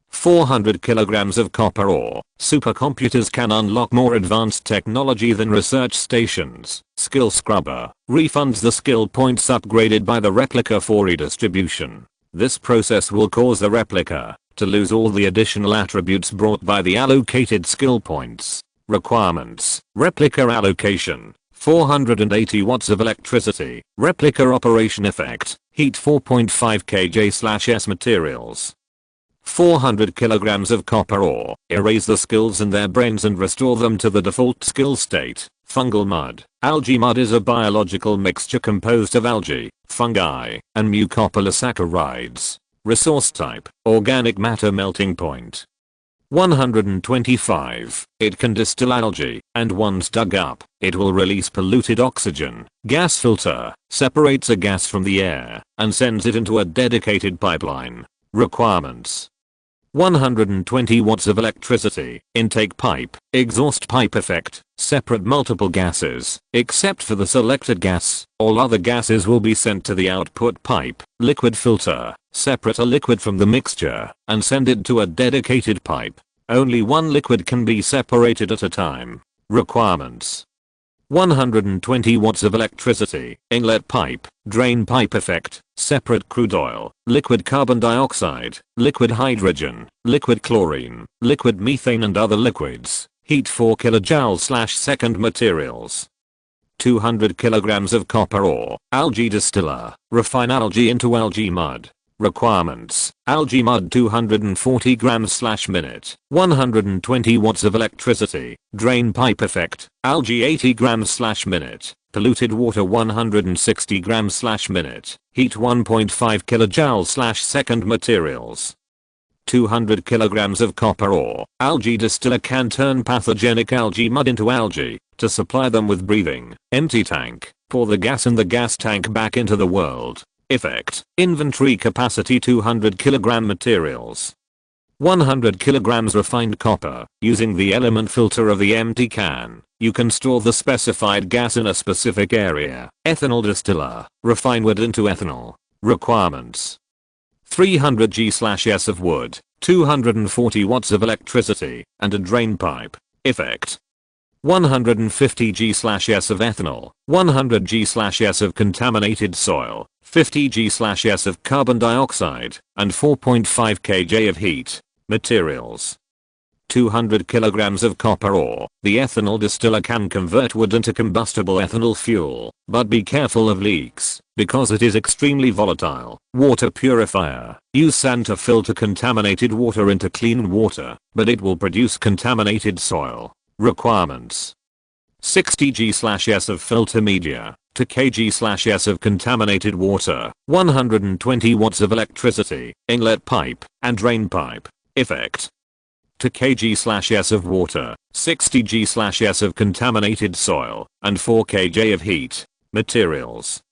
400 kilograms of copper ore. Supercomputers can unlock more advanced technology than research stations. Skill scrubber. Refunds the skill points upgraded by the replica for redistribution. This process will cause the replica to lose all the additional attributes brought by the allocated skill points. Requirements. Replica allocation. 480 watts of electricity. Replica operation effect. Heat 4.5 kJ/s materials. 400 kilograms of copper ore. Erase the skills in their brains and restore them to the default skill state. Fungal mud. Algae mud is a biological mixture composed of algae, fungi, and mucopolysaccharides. Resource type. Organic matter melting point. 125. It can distill algae, and once dug up, it will release polluted oxygen. Gas filter. Separates a gas from the air, and sends it into a dedicated pipeline. Requirements. 120 watts of electricity. Intake pipe. Exhaust pipe effect. Separate multiple gases. Except for the selected gas, all other gases will be sent to the output pipe. Liquid filter. Separate a liquid from the mixture and send it to a dedicated pipe. Only one liquid can be separated at a time. Requirements. 120 watts of electricity. Inlet pipe. Drain pipe effect. Separate crude oil, liquid carbon dioxide, liquid hydrogen, liquid chlorine, liquid methane and other liquids. Heat 4 kJ/second materials. 200 kilograms of copper ore. Algae distiller. Refine algae into algae mud. Requirements: algae mud 240 grams/minute, 120 watts of electricity, drain pipe effect, algae 80 grams/minute, polluted water 160 grams/minute, heat 1.5 kilojoules/second. Materials: 200 kilograms of copper ore. Algae distiller can turn pathogenic algae mud into algae to supply them with breathing. Empty tank. Pour the gas in the gas tank back into the world. Effect: inventory capacity 200 kilogram. Materials: 100 kilograms refined copper. Using the element filter of the empty can, you can store the specified gas in a specific area. Ethanol distiller. Refine wood into ethanol. Requirements: 300 g/s of wood, 240 watts of electricity, and a drain pipe. Effect: 150 g/s of ethanol, 100 g/s of contaminated soil, 50 g/s of carbon dioxide, and 4.5 kJ of heat. Materials: 200 kilograms of copper ore. The ethanol distiller can convert wood into combustible ethanol fuel, but be careful of leaks, because it is extremely volatile. Water purifier. Use sand to filter contaminated water into clean water, but it will produce contaminated soil. Requirements: 60 g/s of filter media, 2 kg/s of contaminated water, 120 watts of electricity, inlet pipe, and drain pipe. Effect: 2 kg/s of water, 60 g/s of contaminated soil, and 4 kJ of heat. Materials: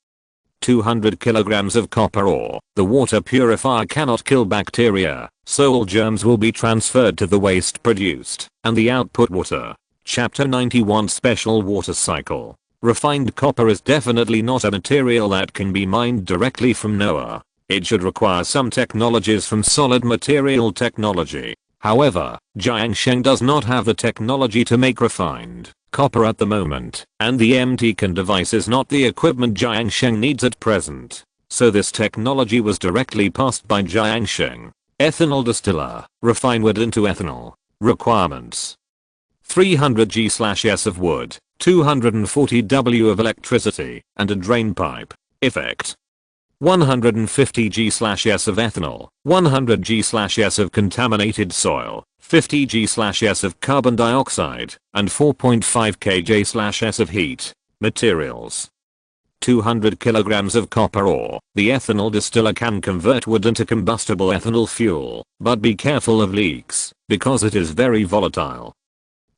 200 kilograms of copper ore. The water purifier cannot kill bacteria, so all germs will be transferred to the waste produced, and the output water. Chapter 91 Special Water Cycle. Refined copper is definitely not a material that can be mined directly from nowhere. It should require some technologies from solid material technology. However, Jiang Sheng does not have the technology to make refined copper at the moment, and the MT can device is not the equipment Jiang Sheng needs at present. So this technology was directly passed by Jiang Sheng. Ethanol distiller. Refine wood into ethanol. Requirements: 300 g/s of wood, 240 W of electricity, and a drain pipe. Effect: 150 g/s of ethanol, 100 g/s of contaminated soil, 50 g/s of carbon dioxide, and 4.5 kJ/s of heat. Materials: 200 kilograms of copper ore. The ethanol distiller can convert wood into combustible ethanol fuel, but be careful of leaks, because it is very volatile.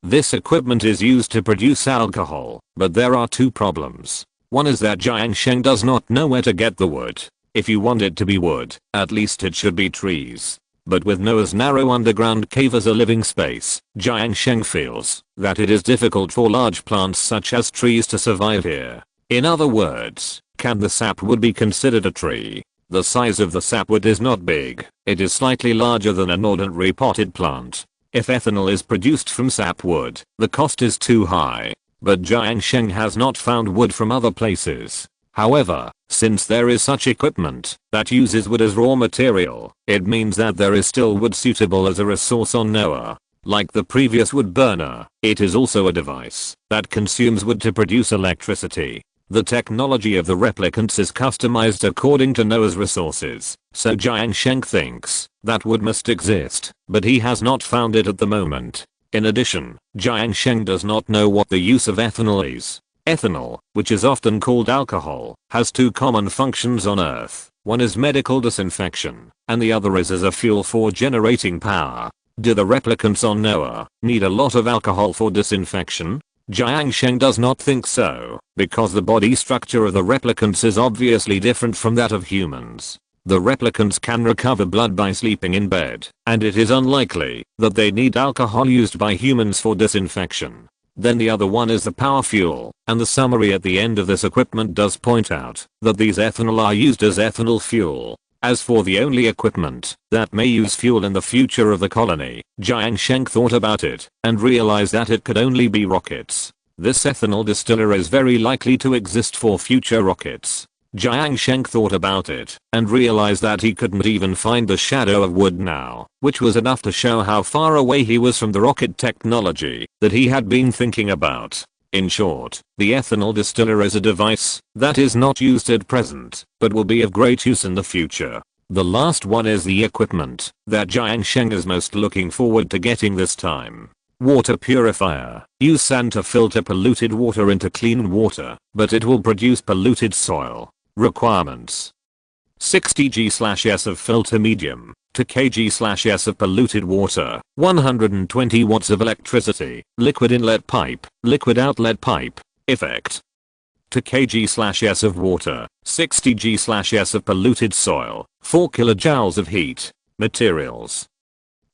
This equipment is used to produce alcohol, but there are two problems. One is that Jiang Sheng does not know where to get the wood. If you want it to be wood, at least it should be trees. But with Noah's narrow underground cave as a living space, Jiang Sheng feels that it is difficult for large plants such as trees to survive here. In other words, can the sapwood be considered a tree? The size of the sapwood is not big, it is slightly larger than an ordinary potted plant. If ethanol is produced from sapwood, the cost is too high. But Jiang Sheng has not found wood from other places. However, since there is such equipment that uses wood as raw material, it means that there is still wood suitable as a resource on Noah. Like the previous wood burner, it is also a device that consumes wood to produce electricity. The technology of the replicants is customized according to Noah's resources, so Jiang Sheng thinks that wood must exist, but he has not found it at the moment. In addition, Jiang Sheng does not know what the use of ethanol is. Ethanol, which is often called alcohol, has two common functions on Earth. One is medical disinfection, and the other is as a fuel for generating power. Do the replicants on Noah need a lot of alcohol for disinfection? Jiang Sheng does not think so, because the body structure of the replicants is obviously different from that of humans. The replicants can recover blood by sleeping in bed, and it is unlikely that they need alcohol used by humans for disinfection. Then the other one is the power fuel, and the summary at the end of this equipment does point out that these ethanol are used as ethanol fuel. As for the only equipment that may use fuel in the future of the colony, Jiang Sheng thought about it and realized that it could only be rockets. This ethanol distiller is very likely to exist for future rockets. Jiang Sheng thought about it and realized that he couldn't even find the shadow of wood now, which was enough to show how far away he was from the rocket technology that he had been thinking about. In short, the ethanol distiller is a device that is not used at present, but will be of great use in the future. The last one is the equipment that Jiang Sheng is most looking forward to getting this time. Water purifier. Use sand to filter polluted water into clean water, but it will produce polluted soil. Requirements: 60 G/s of filter medium, 2 kg/s of polluted water, 120 watts of electricity, liquid inlet pipe, liquid outlet pipe. Effect: 2 kg/s of water, 60 G/s of polluted soil, 4 kilojoules of heat. Materials: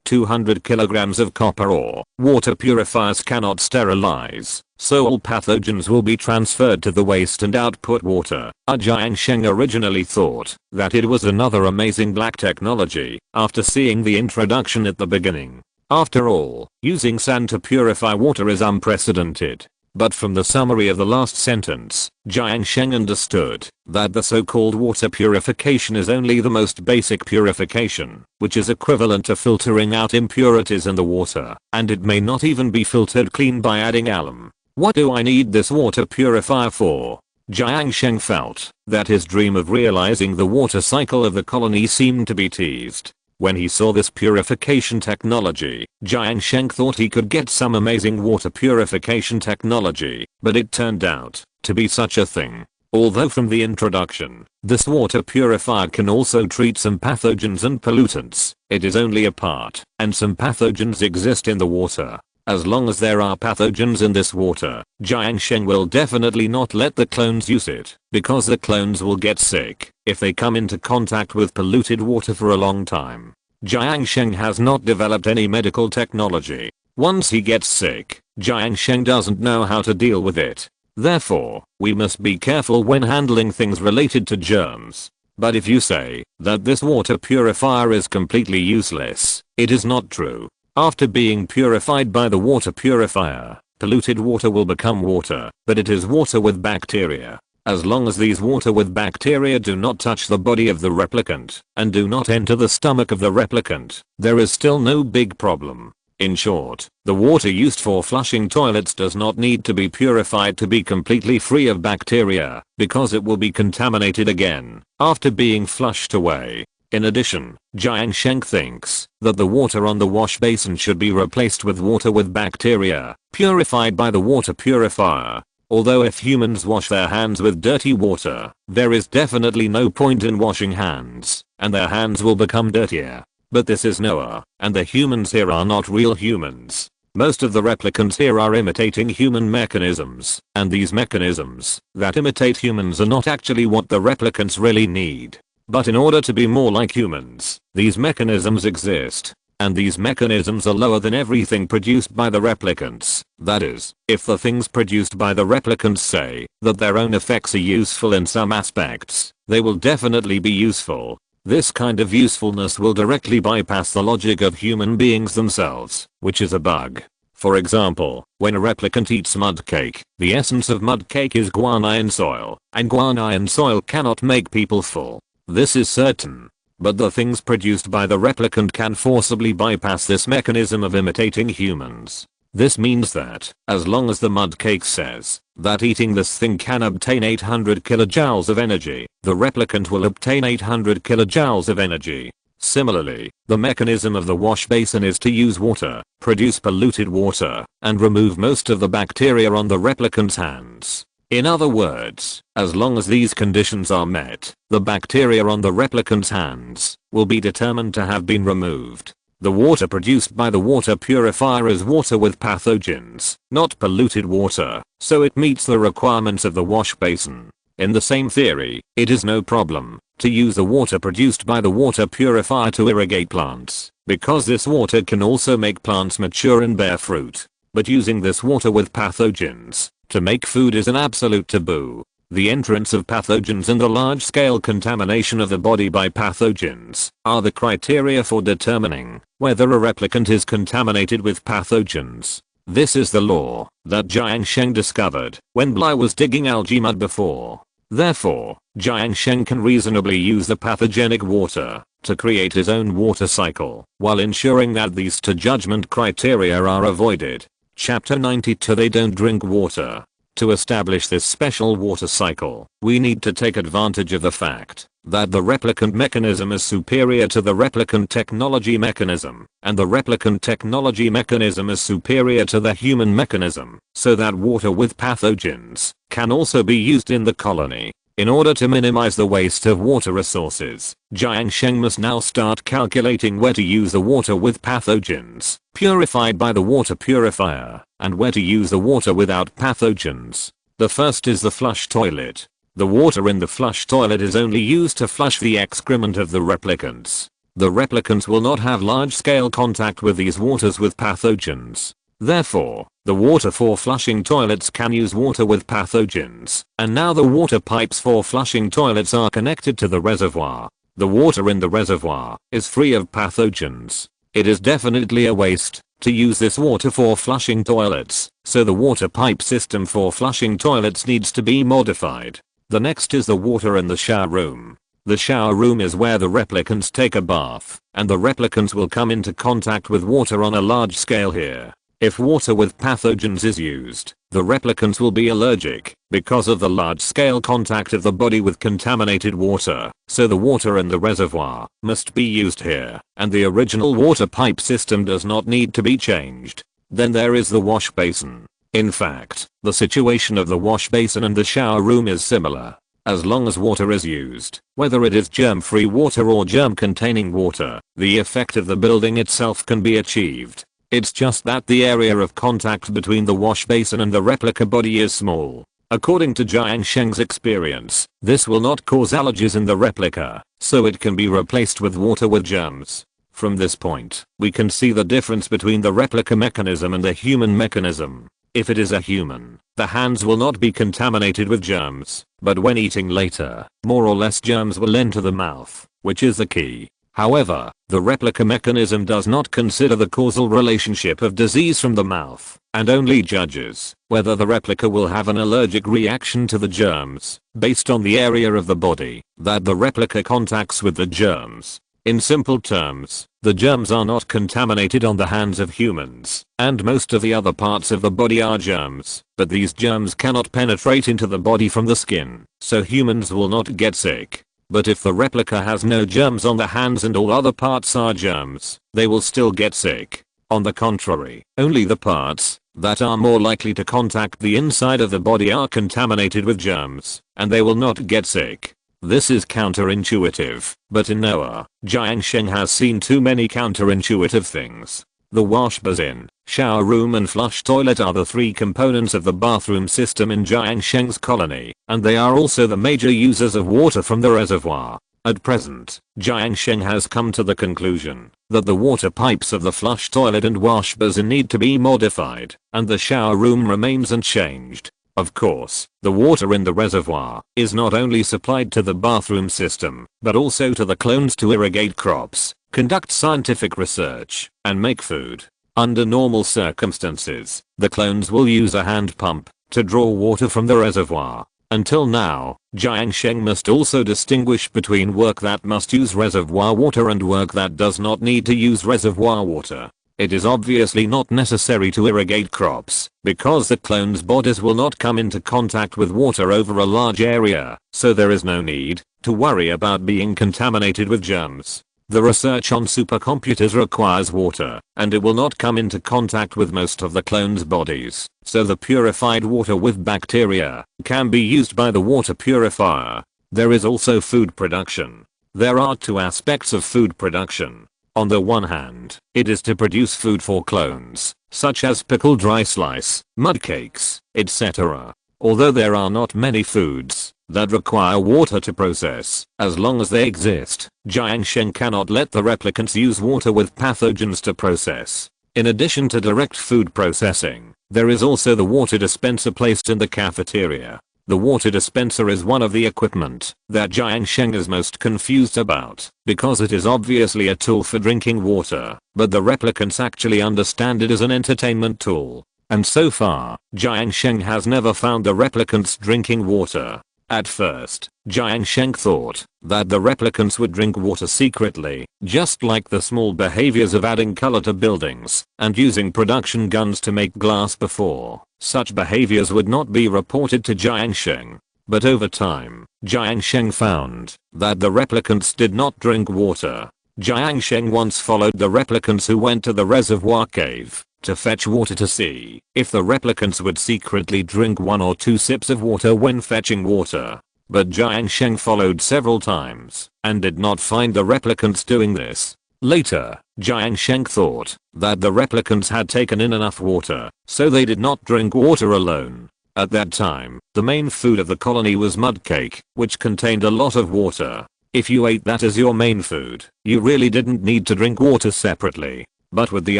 200 kilograms of copper ore. Water purifiers cannot sterilize, so all pathogens will be transferred to the waste and output water. Jiang Sheng originally thought that it was another amazing black technology after seeing the introduction at the beginning. After all, using sand to purify water is unprecedented. But from the summary of the last sentence, Jiang Sheng understood that the so-called water purification is only the most basic purification, which is equivalent to filtering out impurities in the water, and it may not even be filtered clean by adding alum. What do I need this water purifier for? Jiang Sheng felt that his dream of realizing the water cycle of the colony seemed to be teased. When he saw this purification technology, Jiang Sheng thought he could get some amazing water purification technology, but it turned out to be such a thing. Although from the introduction, this water purifier can also treat some pathogens and pollutants, it is only a part, and some pathogens exist in the water. As long as there are pathogens in this water, Jiang Sheng will definitely not let the clones use it, because the clones will get sick if they come into contact with polluted water for a long time. Jiang Sheng has not developed any medical technology. Once he gets sick, Jiang Sheng doesn't know how to deal with it. Therefore, we must be careful when handling things related to germs. But if you say that this water purifier is completely useless, it is not true. After being purified by the water purifier, polluted water will become water, but it is water with bacteria. As long as these water with bacteria do not touch the body of the replicant, and do not enter the stomach of the replicant, there is still no big problem. In short, the water used for flushing toilets does not need to be purified to be completely free of bacteria, because it will be contaminated again after being flushed away. In addition, Jiang Sheng thinks that the water on the wash basin should be replaced with water with bacteria, purified by the water purifier. Although if humans wash their hands with dirty water, there is definitely no point in washing hands, and their hands will become dirtier. But this is Noah, and the humans here are not real humans. Most of the replicants here are imitating human mechanisms, and these mechanisms that imitate humans are not actually what the replicants really need. But in order to be more like humans, these mechanisms exist. And these mechanisms are lower than everything produced by the replicants. That is, if the things produced by the replicants say that their own effects are useful in some aspects, they will definitely be useful. This kind of usefulness will directly bypass the logic of human beings themselves, which is a bug. For example, when a replicant eats mud cake, the essence of mud cake is guanine soil, and guanine soil cannot make people full. This is certain. But the things produced by the replicant can forcibly bypass this mechanism of imitating humans. This means that, as long as the mud cake says that eating this thing can obtain 800 kilojoules of energy, the replicant will obtain 800 kilojoules of energy. Similarly, the mechanism of the wash basin is to use water, produce polluted water, and remove most of the bacteria on the replicant's hands. In other words, as long as these conditions are met, the bacteria on the replicant's hands will be determined to have been removed. The water produced by the water purifier is water with pathogens, not polluted water, so it meets the requirements of the wash basin. In the same theory, it is no problem to use the water produced by the water purifier to irrigate plants, because this water can also make plants mature and bear fruit. But using this water with pathogens to make food is an absolute taboo. The entrance of pathogens and the large-scale contamination of the body by pathogens are the criteria for determining whether a replicant is contaminated with pathogens. This is the law that Jiang Sheng discovered when Bly was digging algae mud before. Therefore, Jiang Sheng can reasonably use the pathogenic water to create his own water cycle, while ensuring that these two judgment criteria are avoided. Chapter 92. They don't drink water. To establish this special water cycle, we need to take advantage of the fact that the replicant mechanism is superior to the replicant technology mechanism, and the replicant technology mechanism is superior to the human mechanism, so that water with pathogens can also be used in the colony. In order to minimize the waste of water resources, Jiang Sheng must now start calculating where to use the water with pathogens purified by the water purifier, and where to use the water without pathogens. The first is the flush toilet. The water in the flush toilet is only used to flush the excrement of the replicants. The replicants will not have large-scale contact with these waters with pathogens. Therefore, the water for flushing toilets can use water with pathogens, and now the water pipes for flushing toilets are connected to the reservoir. The water in the reservoir is free of pathogens. It is definitely a waste to use this water for flushing toilets, so the water pipe system for flushing toilets needs to be modified. The next is the water in the shower room. The shower room is where the replicants take a bath, and the replicants will come into contact with water on a large scale here. If water with pathogens is used, the replicants will be allergic because of the large-scale contact of the body with contaminated water, so the water in the reservoir must be used here, and the original water pipe system does not need to be changed. Then there is the wash basin. In fact, the situation of the wash basin and the shower room is similar. As long as water is used, whether it is germ-free water or germ-containing water, the effect of the building itself can be achieved. It's just that the area of contact between the wash basin and the replica body is small. According to Jiang Sheng's experience, this will not cause allergies in the replica, so it can be replaced with water with germs. From this point, we can see the difference between the replica mechanism and the human mechanism. If it is a human, the hands will not be contaminated with germs, but when eating later, more or less germs will enter the mouth, which is the key. However, the replica mechanism does not consider the causal relationship of disease from the mouth, and only judges whether the replica will have an allergic reaction to the germs, based on the area of the body that the replica contacts with the germs. In simple terms, the germs are not contaminated on the hands of humans, and most of the other parts of the body are germs, but these germs cannot penetrate into the body from the skin, so humans will not get sick. But if the replica has no germs on the hands and all other parts are germs, they will still get sick. On the contrary, only the parts that are more likely to contact the inside of the body are contaminated with germs, and they will not get sick. This is counterintuitive, but in Noah, Jiang Sheng has seen too many counterintuitive things. The wash basin, shower room and flush toilet are the three components of the bathroom system in Jiang Sheng's colony, and they are also the major users of water from the reservoir. At present, Jiang Sheng has come to the conclusion that the water pipes of the flush toilet and wash basin need to be modified, and the shower room remains unchanged. Of course, the water in the reservoir is not only supplied to the bathroom system, but also to the clones to irrigate crops, conduct scientific research, and make food. Under normal circumstances, the clones will use a hand pump to draw water from the reservoir. Until now, Jiang Sheng must also distinguish between work that must use reservoir water and work that does not need to use reservoir water. It is obviously not necessary to irrigate crops, because the clones' bodies will not come into contact with water over a large area, so there is no need to worry about being contaminated with germs. The research on supercomputers requires water, and it will not come into contact with most of the clones' bodies, so the purified water with bacteria can be used by the water purifier. There is also food production. There are two aspects of food production. On the one hand, it is to produce food for clones, such as pickled dry slice, mud cakes, etc. Although there are not many foods that require water to process, as long as they exist, Jiang Sheng cannot let the replicants use water with pathogens to process. In addition to direct food processing, there is also the water dispenser placed in the cafeteria. The water dispenser is one of the equipment that Jiang Sheng is most confused about, because it is obviously a tool for drinking water, but the replicants actually understand it as an entertainment tool. And so far, Jiang Sheng has never found the replicants drinking water. At first, Jiang Sheng thought that the replicants would drink water secretly, just like the small behaviors of adding color to buildings and using production guns to make glass before. such behaviors would not be reported to Jiang Sheng. But over time, Jiang Sheng found that the replicants did not drink water. Jiang Sheng once followed the replicants who went to the reservoir cave to fetch water to see if the replicants would secretly drink 1 or 2 sips of water when fetching water. But Jiang Sheng followed several times and did not find the replicants doing this. Later, Jiang Sheng thought that the replicants had taken in enough water, so they did not drink water alone. At that time, the main food of the colony was mud cake, which contained a lot of water. If you ate that as your main food, you really didn't need to drink water separately. But with the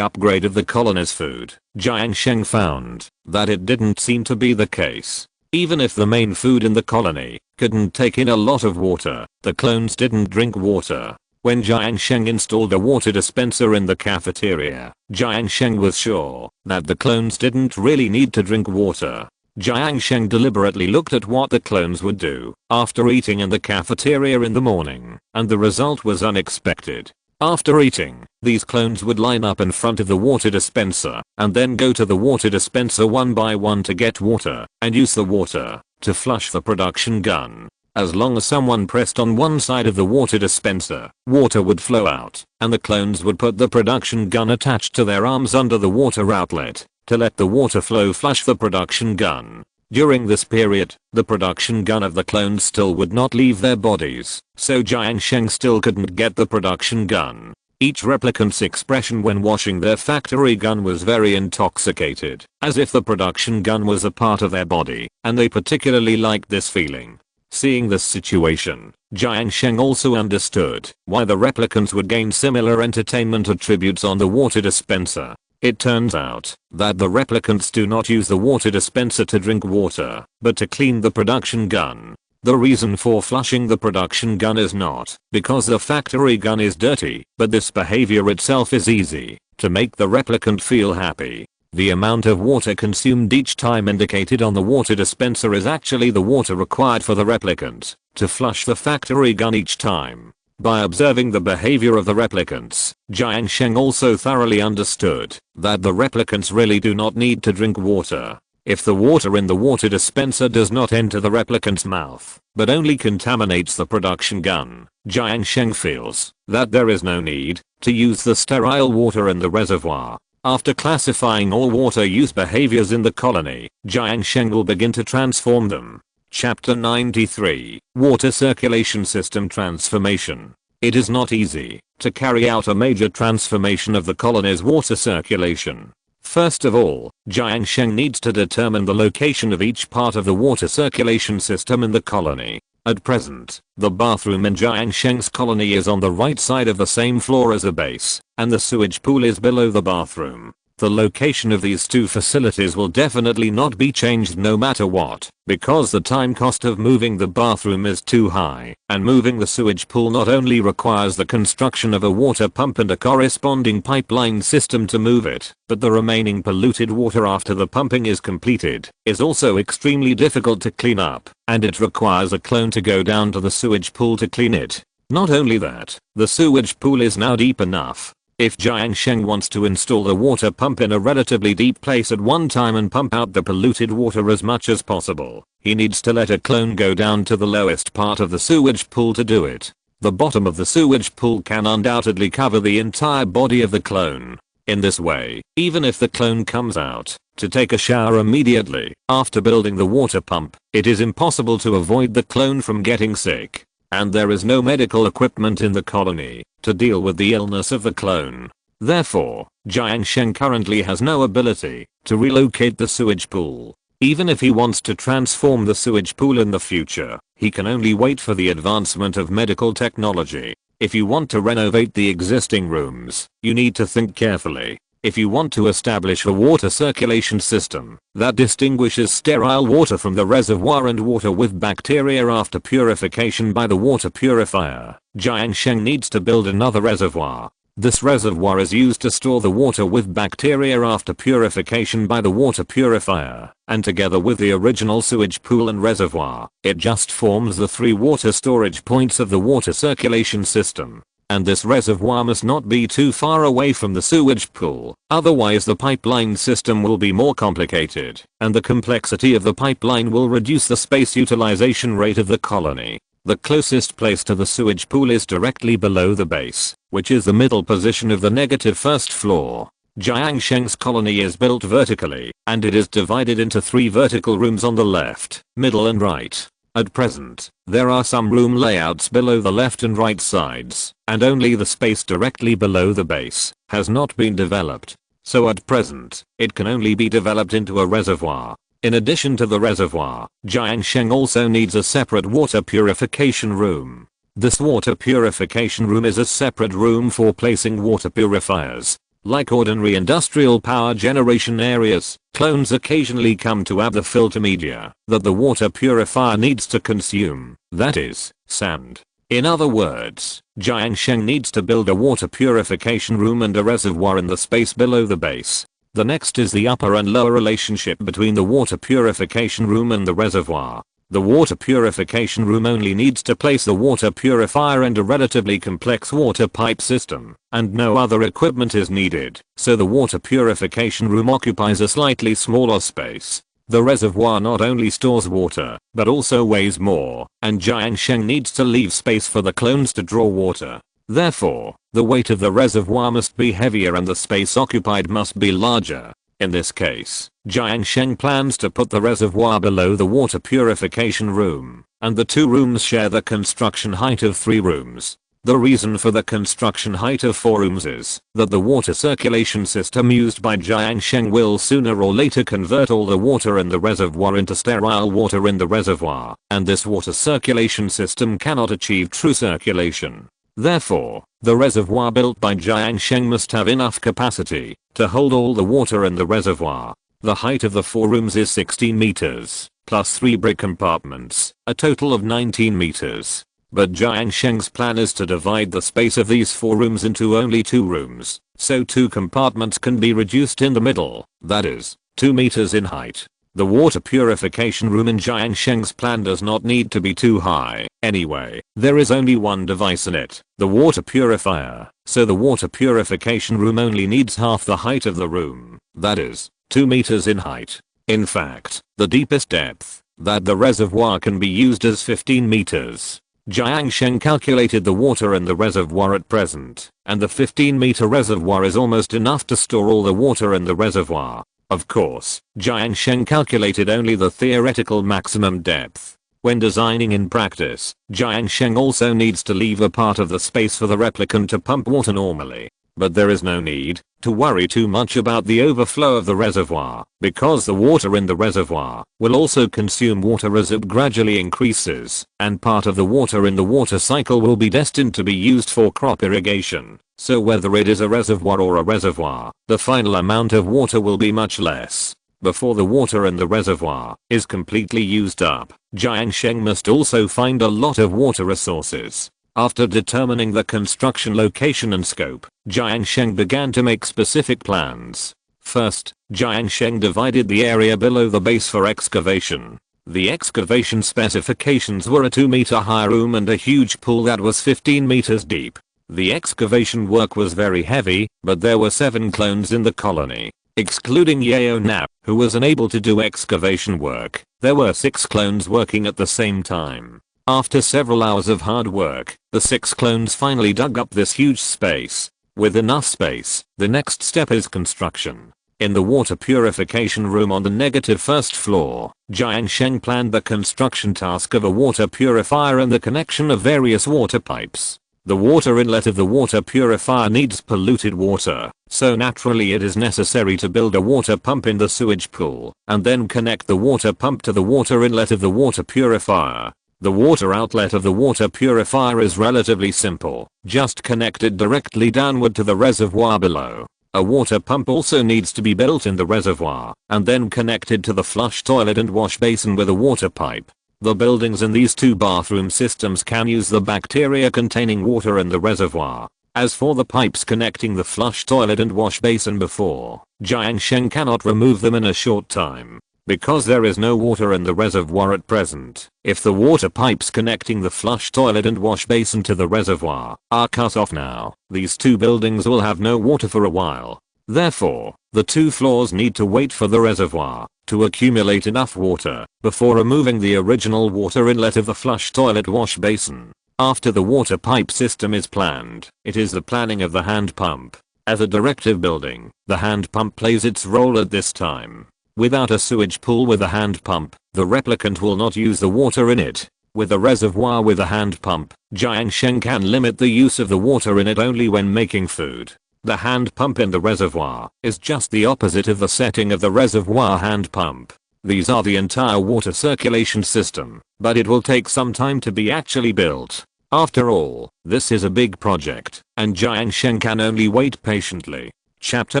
upgrade of the colony's food, Jiang Sheng found that it didn't seem to be the case. Even if the main food in the colony couldn't take in a lot of water, the clones didn't drink water. When Jiang Sheng installed a water dispenser in the cafeteria, Jiang Sheng was sure that the clones didn't really need to drink water. Jiang Sheng deliberately looked at what the clones would do after eating in the cafeteria in the morning, and the result was unexpected. After eating, these clones would line up in front of the water dispenser and then go to the water dispenser one by one to get water and use the water to flush the production gun. As long as someone pressed on one side of the water dispenser, water would flow out, and the clones would put the production gun attached to their arms under the water outlet to let the water flow flush the production gun. During this period, the production gun of the clones still would not leave their bodies, so Jiang Sheng still couldn't get the production gun. Each replicant's expression when washing their factory gun was very intoxicated, as if the production gun was a part of their body, and they particularly liked this feeling. Seeing this situation, Jiang Sheng also understood why the replicants would gain similar entertainment attributes on the water dispenser. It turns out that the replicants do not use the water dispenser to drink water, but to clean the production gun. The reason for flushing the production gun is not because the factory gun is dirty, but this behavior itself is easy to make the replicant feel happy. The amount of water consumed each time indicated on the water dispenser is actually the water required for the replicant to flush the factory gun each time. By observing the behavior of the replicants, Jiang Sheng also thoroughly understood that the replicants really do not need to drink water. If the water in the water dispenser does not enter the replicant's mouth, but only contaminates the production gun, Jiang Sheng feels that there is no need to use the sterile water in the reservoir. After classifying all water use behaviors in the colony, Jiang Sheng will begin to transform them. Chapter 93, Water Circulation System Transformation. It is not easy to carry out a major transformation of the colony's water circulation. First of all, Jiang Sheng needs to determine the location of each part of the water circulation system in the colony. At present, the bathroom in Jiang Sheng's colony is on the right side of the same floor as the base, and the sewage pool is below the bathroom. The location of these two facilities will definitely not be changed no matter what, because the time cost of moving the bathroom is too high, and moving the sewage pool not only requires the construction of a water pump and a corresponding pipeline system to move it, but the remaining polluted water after the pumping is completed is also extremely difficult to clean up, and it requires a clone to go down to the sewage pool to clean it. Not only that, the sewage pool is now deep enough. If Jiang Sheng wants to install a water pump in a relatively deep place at one time and pump out the polluted water as much as possible, he needs to let a clone go down to the lowest part of the sewage pool to do it. The bottom of the sewage pool can undoubtedly cover the entire body of the clone. In this way, even if the clone comes out to take a shower immediately after building the water pump, it is impossible to avoid the clone from getting sick. And there is no medical equipment in the colony to deal with the illness of the clone. Therefore, Jiang Sheng currently has no ability to relocate the sewage pool. Even if he wants to transform the sewage pool in the future, he can only wait for the advancement of medical technology. If you want to renovate the existing rooms, you need to think carefully. If you want to establish a water circulation system that distinguishes sterile water from the reservoir and water with bacteria after purification by the water purifier, Jiang Sheng needs to build another reservoir. This reservoir is used to store the water with bacteria after purification by the water purifier, and together with the original sewage pool and reservoir, it just forms the three water storage points of the water circulation system. and this reservoir must not be too far away from the sewage pool, otherwise the pipeline system will be more complicated, and the complexity of the pipeline will reduce the space utilization rate of the colony. The closest place to the sewage pool is directly below the base, which is the middle position of the negative first floor. Jiang Sheng's colony is built vertically, and it is divided into 3 vertical rooms on the left, middle and right. At present, there are some room layouts below the left and right sides, and only the space directly below the base has not been developed. So at present, it can only be developed into a reservoir. In addition to the reservoir, Jiang Sheng also needs a separate water purification room. This water purification room is a separate room for placing water purifiers. Like ordinary industrial power generation areas, clones occasionally come to have the filter media that the water purifier needs to consume, that is, sand. In other words, Jiang Sheng needs to build a water purification room and a reservoir in the space below the base. The next is the upper and lower relationship between the water purification room and the reservoir. The water purification room only needs to place the water purifier and a relatively complex water pipe system, and no other equipment is needed, so the water purification room occupies a slightly smaller space. The reservoir not only stores water, but also weighs more, and Jiang Sheng needs to leave space for the clones to draw water. Therefore, the weight of the reservoir must be heavier and the space occupied must be larger. In this case, Jiang Sheng plans to put the reservoir below the water purification room, and the 2 rooms share the construction height of 3 rooms. The reason for the construction height of 4 rooms is that the water circulation system used by Jiang Sheng will sooner or later convert all the water in the reservoir into sterile water in the reservoir, and this water circulation system cannot achieve true circulation. Therefore, the reservoir built by Jiang Sheng must have enough capacity to hold all the water in the reservoir. The height of the 4 rooms is 16 meters, plus 3 brick compartments, a total of 19 meters. But Jiang Sheng's plan is to divide the space of these 4 rooms into only 2 rooms, so 2 compartments can be reduced in the middle, that is, 2 meters in height. The water purification room in Jiang Sheng's plan does not need to be too high. Anyway, there is only one device in it, the water purifier, so the water purification room only needs half the height of the room, that is, 2 meters in height. In fact, the deepest depth that the reservoir can be used is 15 meters. Jiang Sheng calculated the water in the reservoir at present, and the 15-meter reservoir is almost enough to store all the water in the reservoir. Of course, Jiang Sheng calculated only the theoretical maximum depth. When designing in practice, Jiang Sheng also needs to leave a part of the space for the replicant to pump water normally. But there is no need to worry too much about the overflow of the reservoir, because the water in the reservoir will also consume water as it gradually increases, and part of the water in the water cycle will be destined to be used for crop irrigation. So whether it is a reservoir or a reservoir, the final amount of water will be much less. Before the water in the reservoir is completely used up, Jiang Sheng must also find a lot of water resources. After determining the construction location and scope, Jiang Sheng began to make specific plans. First, Jiang Sheng divided the area below the base for excavation. The excavation specifications were a 2-meter high room and a huge pool that was 15 meters deep. The excavation work was very heavy, but there were 7 clones in the colony. Excluding Yao Nap, who was unable to do excavation work, there were 6 clones working at the same time. After several hours of hard work, the 6 clones finally dug up this huge space. With enough space, the next step is construction. In the water purification room on the negative first floor, Jiang Sheng planned the construction task of a water purifier and the connection of various water pipes. The water inlet of the water purifier needs polluted water, so naturally it is necessary to build a water pump in the sewage pool, and then connect the water pump to the water inlet of the water purifier. The water outlet of the water purifier is relatively simple, just connected directly downward to the reservoir below. A water pump also needs to be built in the reservoir, and then connected to the flush toilet and wash basin with a water pipe. The buildings in these 2 bathroom systems can use the bacteria containing water in the reservoir. As for the pipes connecting the flush toilet and wash basin before, Jiang Sheng cannot remove them in a short time. because there is no water in the reservoir at present. If the water pipes connecting the flush toilet and wash basin to the reservoir are cut off now, these two buildings will have no water for a while. Therefore, the two floors need to wait for the reservoir to accumulate enough water before removing the original water inlet of the flush toilet wash basin. After the water pipe system is planned, it is the planning of the hand pump. As a directive building, the hand pump plays its role at this time. Without a sewage pool with a hand pump, the replicant will not use the water in it. With a reservoir with a hand pump, Jiang Sheng can limit the use of the water in it only when making food. The hand pump in the reservoir is just the opposite of the setting of the reservoir hand pump. These are the entire water circulation system, but it will take some time to be actually built. After all, this is a big project, and Jiang Sheng can only wait patiently. Chapter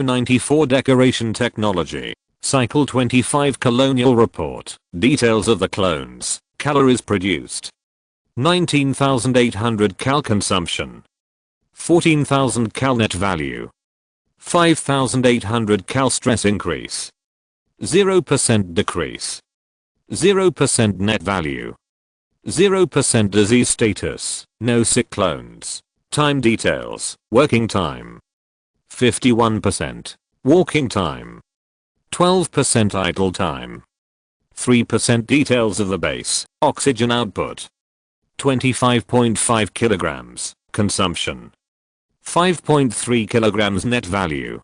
94 Decoration Technology. Cycle 25 Colonial Report. Details of the clones. Calories produced. 19,800 cal consumption. 14,000 cal net value. 5,800 cal stress increase. 0% decrease. 0% net value. 0% disease status. No sick clones. Time details. Working time. 51%. Walking time. 12% idle time. 3% details of the base. Oxygen output. 25.5 kilograms. Consumption. 5.3 kilograms net value.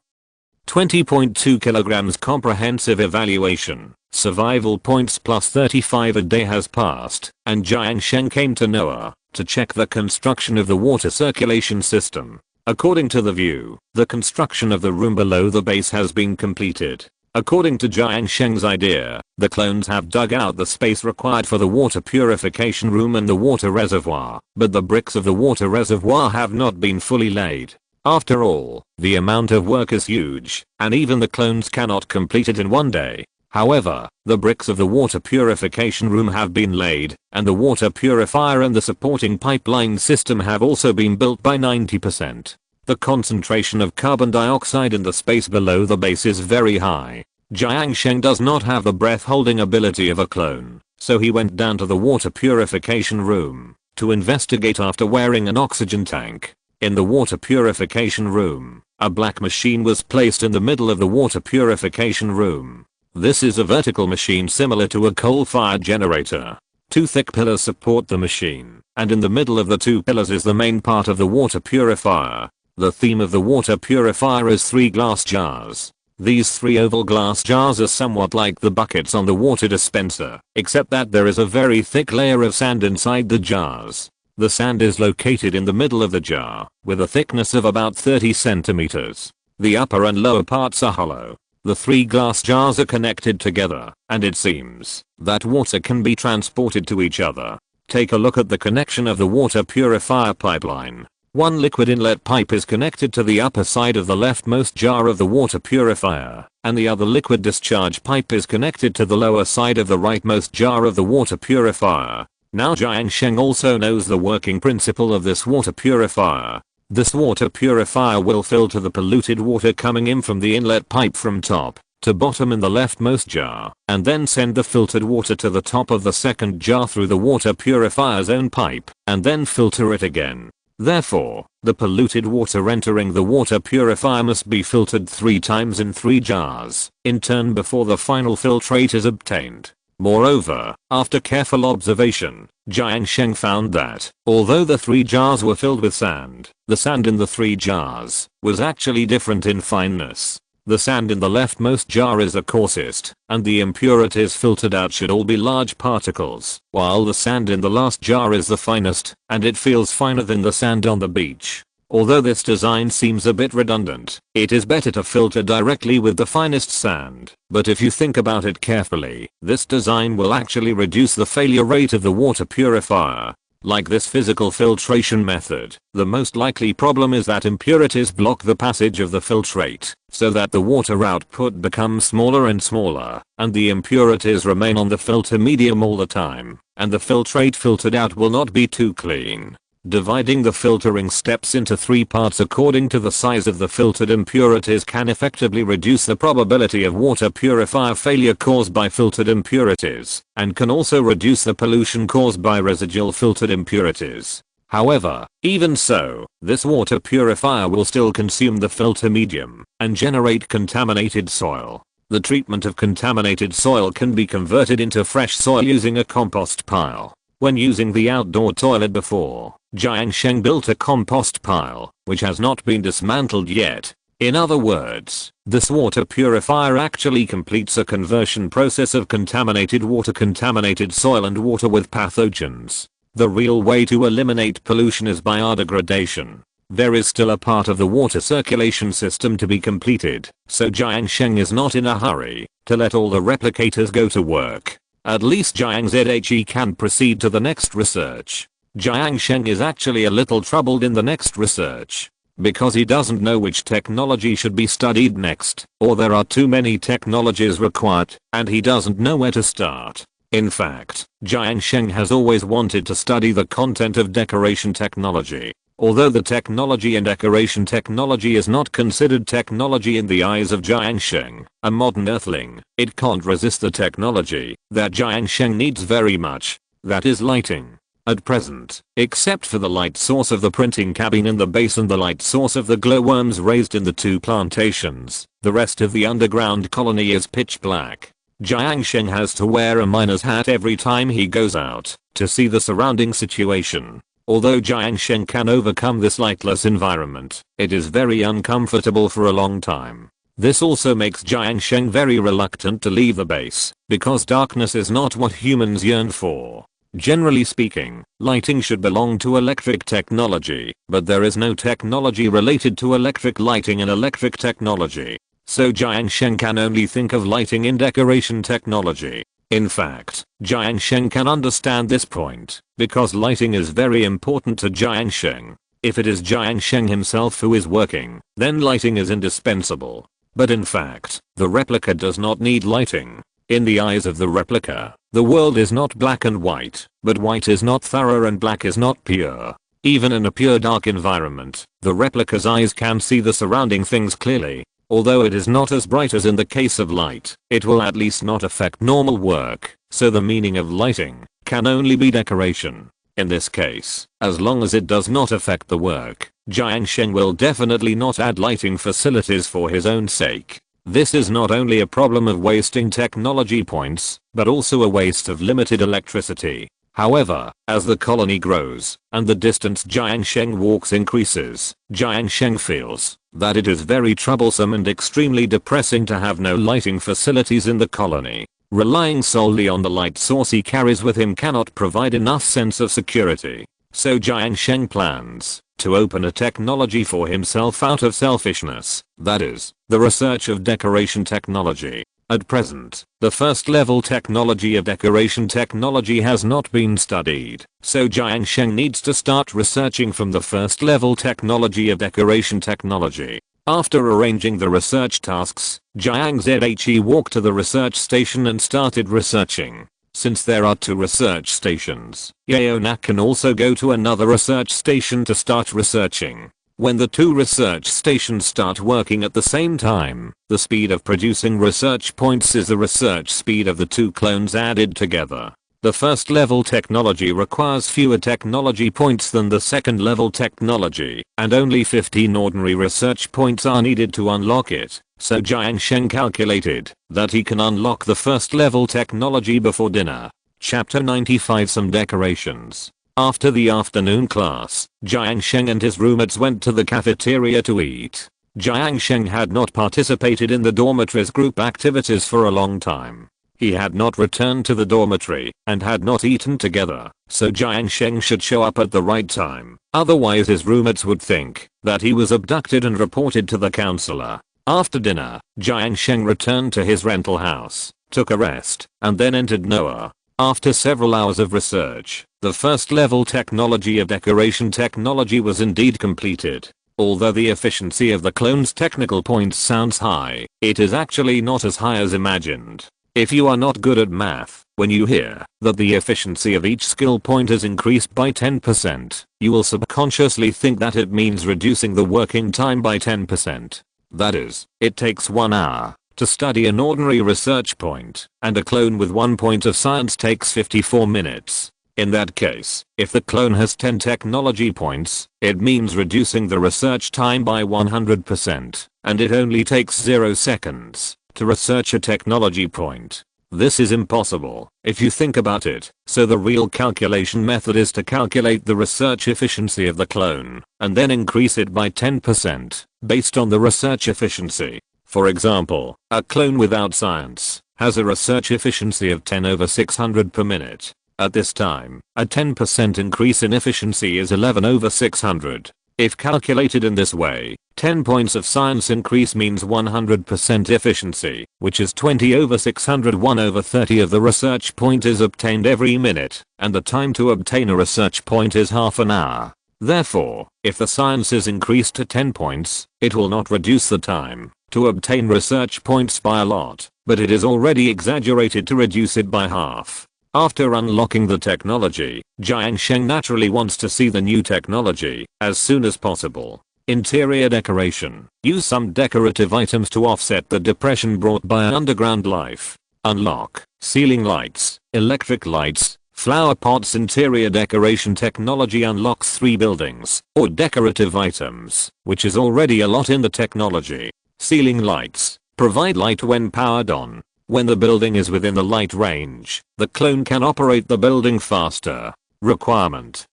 20.2 kilograms comprehensive evaluation. Survival points plus 35 a day has passed, and Jiang Sheng came to Noah to check the construction of the water circulation system. According to the view, the construction of the room below the base has been completed. According to Jiang Sheng's idea, the clones have dug out the space required for the water purification room and the water reservoir, but the bricks of the water reservoir have not been fully laid. After all, the amount of work is huge, and even the clones cannot complete it in one day. However, the bricks of the water purification room have been laid, and the water purifier and the supporting pipeline system have also been built by 90%. The concentration of carbon dioxide in the space below the base is very high. Jiang Sheng does not have the breath-holding ability of a clone, so he went down to the water purification room to investigate after wearing an oxygen tank. In the water purification room, a black machine was placed in the middle of the water purification room. This is a vertical machine similar to a coal-fired generator. Two thick pillars support the machine, and in the middle of the two pillars is the main part of the water purifier. The theme of the water purifier is 3 glass jars. These 3 oval glass jars are somewhat like the buckets on the water dispenser, except that there is a very thick layer of sand inside the jars. The sand is located in the middle of the jar, with a thickness of about 30 centimeters. The upper and lower parts are hollow. The 3 glass jars are connected together, and it seems that water can be transported to each other. Take a look at the connection of the water purifier pipeline. One liquid inlet pipe is connected to the upper side of the leftmost jar of the water purifier, and the other liquid discharge pipe is connected to the lower side of the rightmost jar of the water purifier. Now Jiang Sheng also knows the working principle of this water purifier. This water purifier will filter the polluted water coming in from the inlet pipe from top to bottom in the leftmost jar, and then send the filtered water to the top of the second jar through the water purifier's own pipe, and then filter it again. Therefore, the polluted water entering the water purifier must be filtered 3 times in 3 jars, in turn before the final filtrate is obtained. Moreover, after careful observation, Jiang Sheng found that, although the 3 jars were filled with sand, the sand in the 3 jars was actually different in fineness. The sand in the leftmost jar is the coarsest, and the impurities filtered out should all be large particles, while the sand in the last jar is the finest, and it feels finer than the sand on the beach. Although this design seems a bit redundant, it is better to filter directly with the finest sand. But if you think about it carefully, this design will actually reduce the failure rate of the water purifier. Like this physical filtration method, the most likely problem is that impurities block the passage of the filtrate, so that the water output becomes smaller and smaller, and the impurities remain on the filter medium all the time, and the filtrate filtered out will not be too clean. Dividing the filtering steps into 3 parts according to the size of the filtered impurities can effectively reduce the probability of water purifier failure caused by filtered impurities, and can also reduce the pollution caused by residual filtered impurities. However, even so, this water purifier will still consume the filter medium and generate contaminated soil. The treatment of contaminated soil can be converted into fresh soil using a compost pile. When using the outdoor toilet before, Jiang Sheng built a compost pile, which has not been dismantled yet. In other words, this water purifier actually completes a conversion process of contaminated water, contaminated soil and water with pathogens. The real way to eliminate pollution is biodegradation. There is still a part of the water circulation system to be completed, so Jiang Sheng is not in a hurry to let all the replicators go to work. At least Jiang Zhe can proceed to the next research. Jiang Sheng is actually a little troubled in the next research, because he doesn't know which technology should be studied next, or there are too many technologies required, and he doesn't know where to start. In fact, Jiang Sheng has always wanted to study the content of decoration technology. Although the technology in decoration technology is not considered technology in the eyes of Jiang Sheng, a modern earthling, it can't resist the technology that Jiang Sheng needs very much, that is lighting. At present, except for the light source of the printing cabin in the base and the light source of the glowworms raised in the 2 plantations, the rest of the underground colony is pitch black. Jiang Sheng has to wear a miner's hat every time he goes out to see the surrounding situation. Although Jiang Sheng can overcome this lightless environment, it is very uncomfortable for a long time. This also makes Jiang Sheng very reluctant to leave the base, because darkness is not what humans yearn for. Generally speaking, lighting should belong to electric technology, but there is no technology related to electric lighting in electric technology. So Jiang Sheng can only think of lighting in decoration technology. In fact, Jiang Sheng can understand this point, because lighting is very important to Jiang Sheng. If it is Jiang Sheng himself who is working, then lighting is indispensable. But in fact, the replica does not need lighting. In the eyes of the replica, the world is not black and white, but white is not thorough and black is not pure. Even in a pure dark environment, the replica's eyes can see the surrounding things clearly. Although it is not as bright as in the case of light, it will at least not affect normal work, so the meaning of lighting can only be decoration. In this case, as long as it does not affect the work, Jiang Sheng will definitely not add lighting facilities for his own sake. This is not only a problem of wasting technology points, but also a waste of limited electricity. However, as the colony grows, and the distance Jiang Sheng walks increases, Jiang Sheng feels that it is very troublesome and extremely depressing to have no lighting facilities in the colony. Relying solely on the light source he carries with him cannot provide enough sense of security. So Jiang Sheng plans to open a technology for himself out of selfishness, that is, the research of decoration technology. At present, the first level technology of decoration technology has not been studied, so Jiang Sheng needs to start researching from the first level technology of decoration technology. After arranging the research tasks, Jiang Zhe walked to the research station and started researching. Since there are 2 research stations, Yeonak can also go to another research station to start researching. When the 2 research stations start working at the same time, the speed of producing research points is the research speed of the 2 clones added together. The first level technology requires fewer technology points than the second level technology, and only 15 ordinary research points are needed to unlock it. So Jiang Sheng calculated that he can unlock the first level technology before dinner. Chapter 95 Some decorations. After the afternoon class, Jiang Sheng and his roommates went to the cafeteria to eat. Jiang Sheng had not participated in the dormitory's group activities for a long time. He had not returned to the dormitory and had not eaten together, so Jiang Sheng should show up at the right time. Otherwise his roommates would think that he was abducted and reported to the counselor. After dinner, Jiang Sheng returned to his rental house, took a rest, and then entered Noah. After several hours of research, the first level technology of decoration technology was indeed completed. Although the efficiency of the clone's technical points sounds high, it is actually not as high as imagined. If you are not good at math, When you hear that the efficiency of each skill point is increased by 10%, you will subconsciously think that it means reducing the working time by 10%. That is, it takes 1 hour to study an ordinary research point, and a clone with 1 point of science takes 54 minutes. In that case, if the clone has 10 technology points, it means reducing the research time by 100%, and it only takes 0 seconds to research a technology point. This is impossible, if you think about it, so the real calculation method is to calculate the research efficiency of the clone, and then increase it by 10%, based on the research efficiency. For example, a clone without science has a research efficiency of 10/600 per minute. At this time, a 10% increase in efficiency is 11/600. If calculated in this way, 10 points of science increase means 100% efficiency, which is 20/600. 1/30 of the research point is obtained every minute, and the time to obtain a research point is half an hour. Therefore, if the science is increased to 10 points, it will not reduce the time to obtain research points by a lot, but it is already exaggerated to reduce it by half. After unlocking the technology, Jiang Sheng naturally wants to see the new technology as soon as possible. Interior decoration. Use some decorative items to offset the depression brought by an underground life. Unlock ceiling lights, electric lights, flower pots. Interior decoration technology unlocks 3 buildings or decorative items, which is already a lot in the technology. Ceiling lights provide light when powered on. When the building is within the light range, the clone can operate the building faster. Requirement: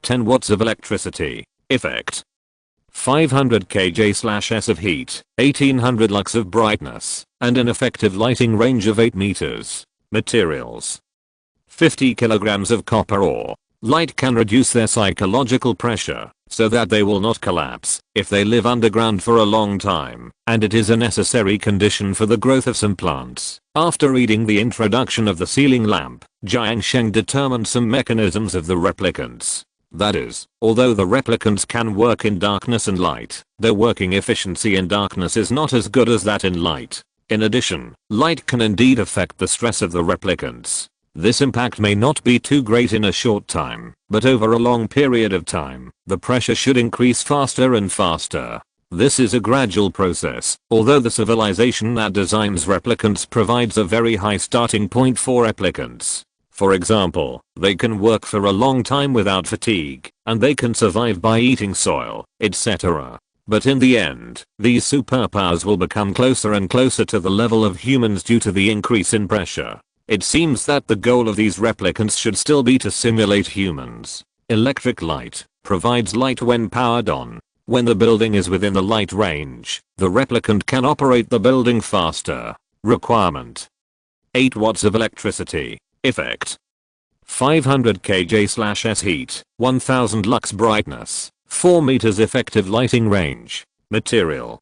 10 watts of electricity. Effect: 500 kJ/s of heat, 1800 lux of brightness, and an effective lighting range of 8 meters. Materials: 50 kilograms of copper ore. Light can reduce their psychological pressure, so that they will not collapse if they live underground for a long time, and it is a necessary condition for the growth of some plants. After reading the introduction of the ceiling lamp, Jiang Sheng determined some mechanisms of the replicants. That is, although the replicants can work in darkness and light, their working efficiency in darkness is not as good as that in light. In addition, light can indeed affect the stress of the replicants. This impact may not be too great in a short time, but over a long period of time, the pressure should increase faster and faster. This is a gradual process, although the civilization that designs replicants provides a very high starting point for replicants. For example, they can work for a long time without fatigue, and they can survive by eating soil, etc. But in the end, these superpowers will become closer and closer to the level of humans due to the increase in pressure. It seems that the goal of these replicants should still be to simulate humans. Electric light provides light when powered on. When the building is within the light range, the replicant can operate the building faster. Requirement: 8 watts of electricity. Effect: 500 kJ/s heat, 1000 lux brightness, 4 meters effective lighting range. Material: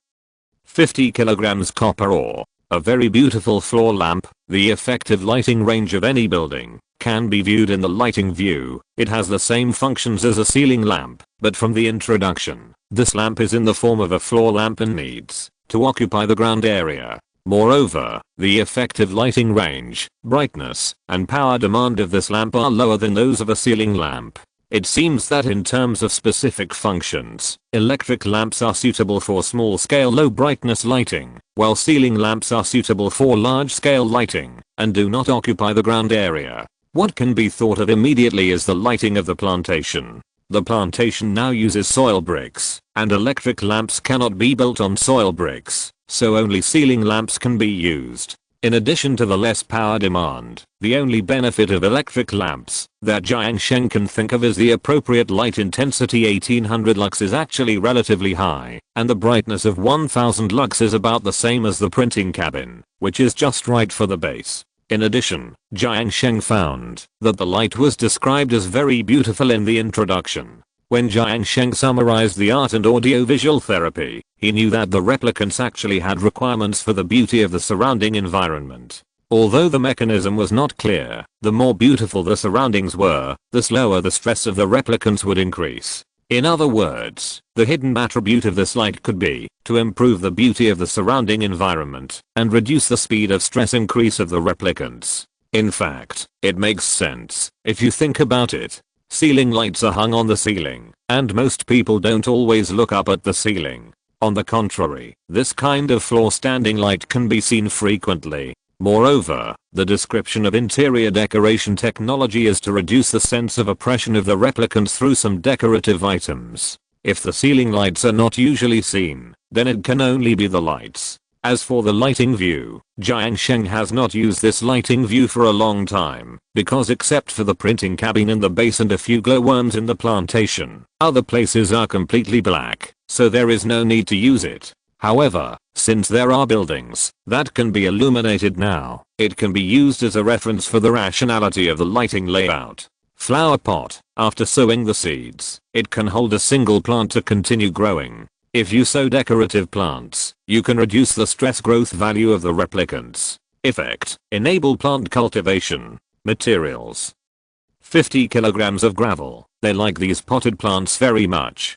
50 kilograms copper ore. A very beautiful floor lamp. The effective lighting range of any building can be viewed in the lighting view. It has the same functions as a ceiling lamp, but from the introduction, this lamp is in the form of a floor lamp and needs to occupy the ground area. Moreover, the effective lighting range, brightness, and power demand of this lamp are lower than those of a ceiling lamp. It seems that in terms of specific functions, electric lamps are suitable for small-scale low-brightness lighting, while ceiling lamps are suitable for large-scale lighting, and do not occupy the ground area. What can be thought of immediately is the lighting of the plantation. The plantation now uses soil bricks, and electric lamps cannot be built on soil bricks, so only ceiling lamps can be used. In addition to the less power demand, the only benefit of electric lamps that Jiang Sheng can think of is the appropriate light intensity. 1800 lux is actually relatively high, and the brightness of 1000 lux is about the same as the printing cabin, which is just right for the base. In addition, Jiang Sheng found that the light was described as very beautiful in the introduction. When Jiang Sheng summarized the art and audiovisual therapy, he knew that the replicants actually had requirements for the beauty of the surrounding environment. Although the mechanism was not clear, the more beautiful the surroundings were, the slower the stress of the replicants would increase. In other words, the hidden attribute of this light could be to improve the beauty of the surrounding environment and reduce the speed of stress increase of the replicants. In fact, it makes sense if you think about it. Ceiling lights are hung on the ceiling, and most people don't always look up at the ceiling. On the contrary, this kind of floor standing light can be seen frequently. Moreover, the description of interior decoration technology is to reduce the sense of oppression of the replicants through some decorative items. If the ceiling lights are not usually seen, then it can only be the lights. As for the lighting view, Jiang Sheng has not used this lighting view for a long time, because except for the printing cabin in the base and a few glowworms in the plantation, other places are completely black, so there is no need to use it. However, since there are buildings that can be illuminated now, it can be used as a reference for the rationality of the lighting layout. Flower pot. After sowing the seeds, it can hold a single plant to continue growing. If you sow decorative plants, you can reduce the stress growth value of the replicants. Effect. Enable plant cultivation. Materials. 50 kilograms of gravel. They like these potted plants very much.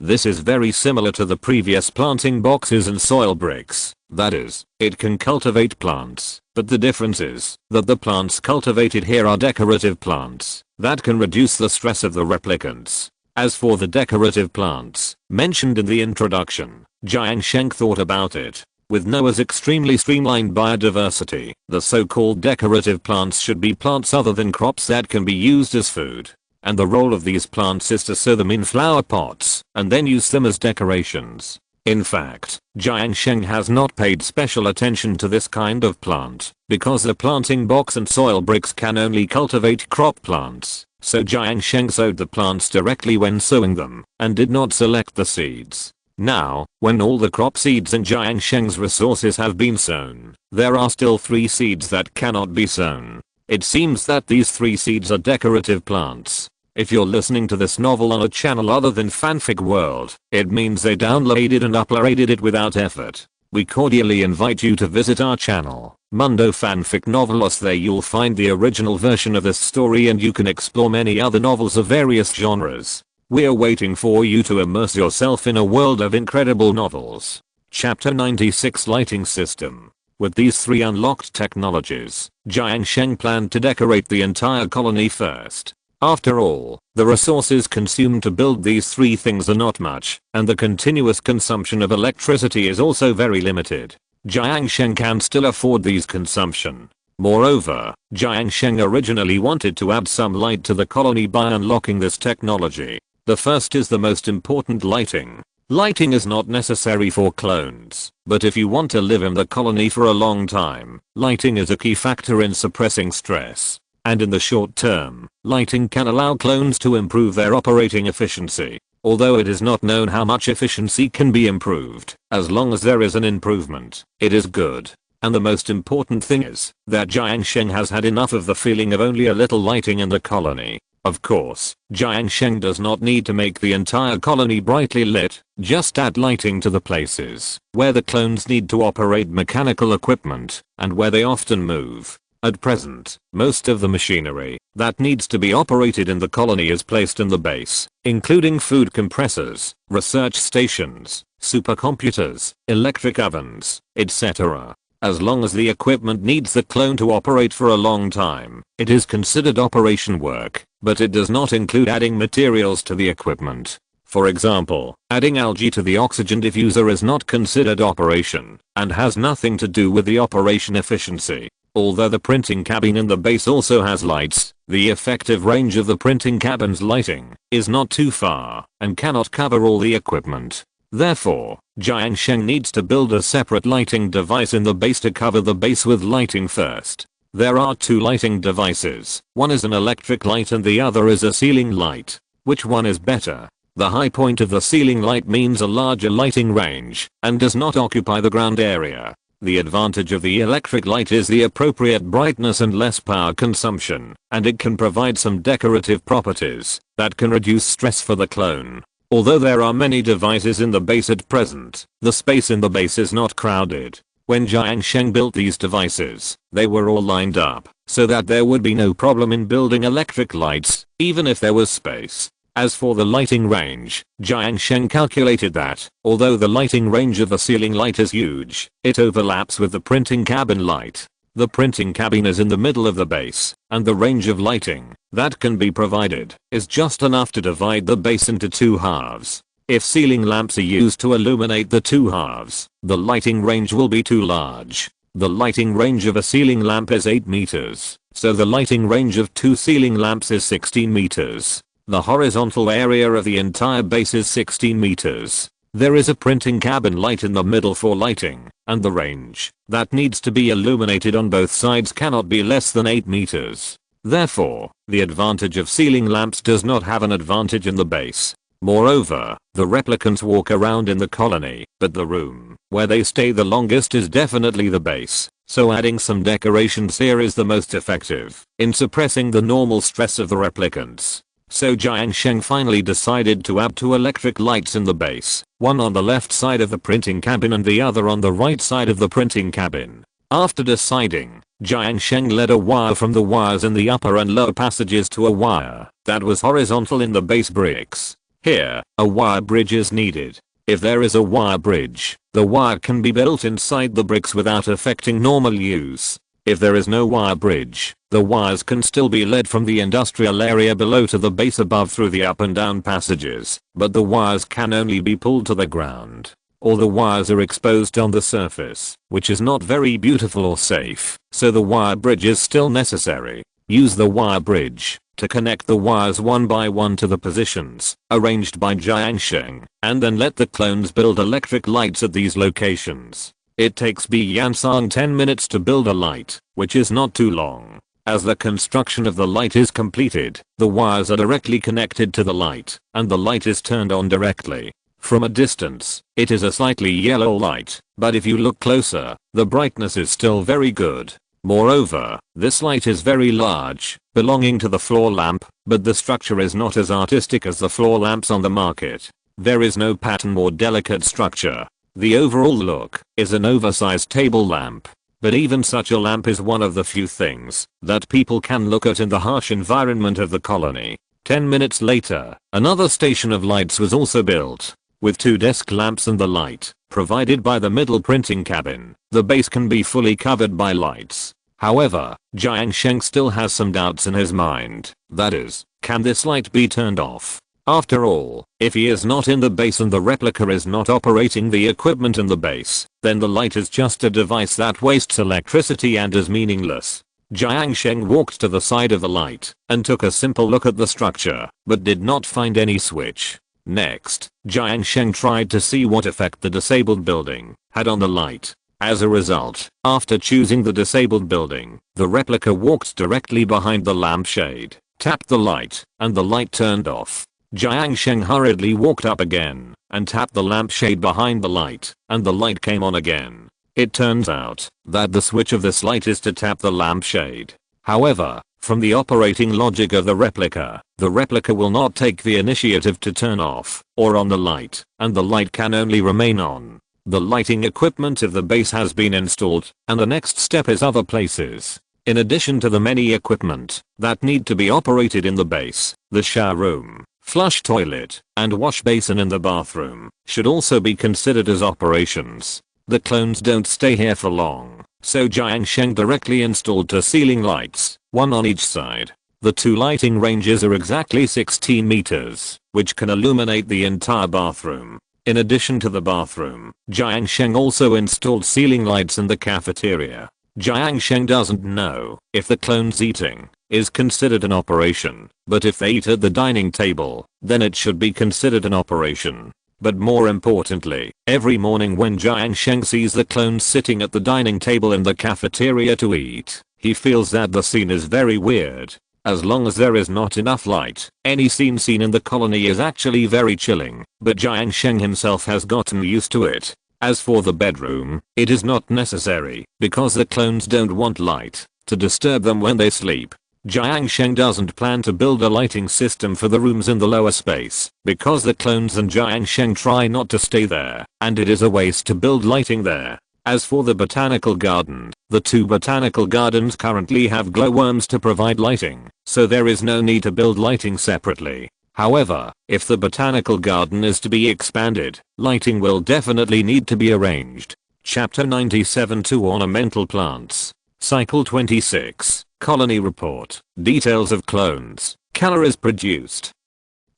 This is very similar to the previous planting boxes and soil bricks. That is, it can cultivate plants, but the difference is that the plants cultivated here are decorative plants that can reduce the stress of the replicants. As for the decorative plants mentioned in the introduction, Jiang Sheng thought about it. With Noah's extremely streamlined biodiversity, the so-called decorative plants should be plants other than crops that can be used as food. And the role of these plants is to sow them in flower pots and then use them as decorations. In fact, Jiang Sheng has not paid special attention to this kind of plant because the planting box and soil bricks can only cultivate crop plants. So Jiang Sheng sowed the plants directly when sowing them and did not select the seeds. Now, when all the crop seeds in Jiang Sheng's resources have been sown, there are still 3 seeds that cannot be sown. It seems that these 3 seeds are decorative plants. If you're listening to this novel on a channel other than Fanfic World, it means they downloaded and uploaded it without effort. We cordially invite you to visit our channel, Mundo Fanfic Novelos. There you'll find the original version of this story and you can explore many other novels of various genres. We're waiting for you to immerse yourself in a world of incredible novels. Chapter 96 Lighting System. With these 3 unlocked technologies, Jiang Sheng planned to decorate the entire colony first. After all, the resources consumed to build these 3 things are not much, and the continuous consumption of electricity is also very limited. Jiang Sheng can still afford these consumption. Moreover, Jiang Sheng originally wanted to add some light to the colony by unlocking this technology. The first is the most important: lighting. Lighting is not necessary for clones, but if you want to live in the colony for a long time, lighting is a key factor in suppressing stress. And in the short term, lighting can allow clones to improve their operating efficiency. Although it is not known how much efficiency can be improved, as long as there is an improvement, it is good. And the most important thing is that Jiang Sheng has had enough of the feeling of only a little lighting in the colony. Of course, Jiang Sheng does not need to make the entire colony brightly lit, just add lighting to the places where the clones need to operate mechanical equipment and where they often move. At present, most of the machinery that needs to be operated in the colony is placed in the base, including food compressors, research stations, supercomputers, electric ovens, etc. As long as the equipment needs the clone to operate for a long time, it is considered operation work, but it does not include adding materials to the equipment. For example, adding algae to the oxygen diffuser is not considered operation, and has nothing to do with the operation efficiency. Although the printing cabin in the base also has lights, the effective range of the printing cabin's lighting is not too far and cannot cover all the equipment. Therefore, Jiang Sheng needs to build a separate lighting device in the base to cover the base with lighting first. There are 2 lighting devices, one is an electric light and the other is a ceiling light. Which one is better? The high point of the ceiling light means a larger lighting range and does not occupy the ground area. The advantage of the electric light is the appropriate brightness and less power consumption, and it can provide some decorative properties that can reduce stress for the clone. Although there are many devices in the base at present, the space in the base is not crowded. When Jiang Sheng built these devices, they were all lined up so that there would be no problem in building electric lights, even if there was space. As for the lighting range, Jiang Sheng calculated that, although the lighting range of the ceiling light is huge, it overlaps with the printing cabin light. The printing cabin is in the middle of the base, and the range of lighting that can be provided is just enough to divide the base into two halves. If ceiling lamps are used to illuminate the two halves, the lighting range will be too large. The lighting range of a ceiling lamp is 8 meters, so the lighting range of 2 ceiling lamps is 16 meters. The horizontal area of the entire base is 16 meters. There is a printing cabin light in the middle for lighting, and the range that needs to be illuminated on both sides cannot be less than 8 meters. Therefore, the advantage of ceiling lamps does not have an advantage in the base. Moreover, the replicants walk around in the colony, but the room where they stay the longest is definitely the base, so adding some decorations here is the most effective in suppressing the normal stress of the replicants. So Jiang Sheng finally decided to add 2 electric lights in the base, one on the left side of the printing cabin and the other on the right side of the printing cabin. After deciding, Jiang Sheng led a wire from the wires in the upper and lower passages to a wire that was horizontal in the base bricks. Here, a wire bridge is needed. If there is a wire bridge, the wire can be built inside the bricks without affecting normal use. If there is no wire bridge, the wires can still be led from the industrial area below to the base above through the up and down passages, but the wires can only be pulled to the ground, or the wires are exposed on the surface, which is not very beautiful or safe, so the wire bridge is still necessary. Use the wire bridge to connect the wires one by one to the positions arranged by Jiang Sheng, and then let the clones build electric lights at these locations. It takes Bly 10 minutes to build a light, which is not too long. As the construction of the light is completed, the wires are directly connected to the light, and the light is turned on directly. From a distance, it is a slightly yellow light, but if you look closer, the brightness is still very good. Moreover, this light is very large, belonging to the floor lamp, but the structure is not as artistic as the floor lamps on the market. There is no pattern or delicate structure. The overall look is an oversized table lamp. But even such a lamp is one of the few things that people can look at in the harsh environment of the colony. 10 minutes later, another station of lights was also built, with 2 desk lamps and the light provided by the middle printing cabin. The base can be fully covered by lights. However, Jiang Sheng still has some doubts in his mind. That is, can this light be turned off? After all, if he is not in the base and the replica is not operating the equipment in the base, then the light is just a device that wastes electricity and is meaningless. Jiang Sheng walked to the side of the light and took a simple look at the structure, but did not find any switch. Next, Jiang Sheng tried to see what effect the disabled building had on the light. As a result, after choosing the disabled building, the replica walked directly behind the lampshade, tapped the light, and the light turned off. Jiang Sheng hurriedly walked up again and tapped the lampshade behind the light, and the light came on again. It turns out that the switch of this light is to tap the lampshade. However, from the operating logic of the replica will not take the initiative to turn off or on the light, and the light can only remain on. The lighting equipment of the base has been installed, and the next step is other places. In addition to the many equipment that need to be operated in the base, the shower room, flush toilet, and wash basin in the bathroom should also be considered as operations. The clones don't stay here for long, so Jiang Sheng directly installed 2 ceiling lights, one on each side. The 2 lighting ranges are exactly 16 meters, which can illuminate the entire bathroom. In addition to the bathroom, Jiang Sheng also installed ceiling lights in the cafeteria. Jiang Sheng doesn't know if the clones eating is considered an operation, but if they eat at the dining table, then it should be considered an operation. But more importantly, every morning when Jiang Sheng sees the clones sitting at the dining table in the cafeteria to eat, he feels that the scene is very weird. As long as there is not enough light, any scene seen in the colony is actually very chilling, but Jiang Sheng himself has gotten used to it. As for the bedroom, it is not necessary, because the clones don't want light to disturb them when they sleep. Jiang Sheng doesn't plan to build a lighting system for the rooms in the lower space, because the clones and Jiang Sheng try not to stay there, and it is a waste to build lighting there. As for the botanical garden, the 2 botanical gardens currently have glowworms to provide lighting, so there is no need to build lighting separately. However, if the botanical garden is to be expanded, lighting will definitely need to be arranged. Chapter 97 2 Ornamental Plants. Cycle 26. Colony report. Details of clones. Calories produced.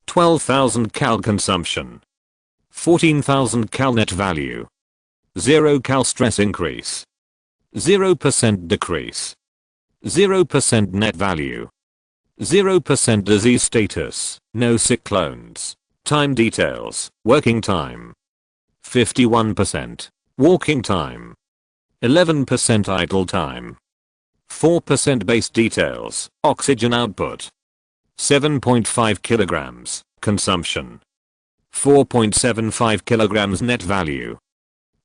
12,000 cal consumption. 14,000 cal net value. 0 cal stress increase. 0% decrease. 0% net value. 0% disease status. No sick clones. Time details. Working time. 51%. Walking time. 11% idle time. 4% base details. Oxygen output. 7.5 kilograms. Consumption. 4.75 kilograms net value.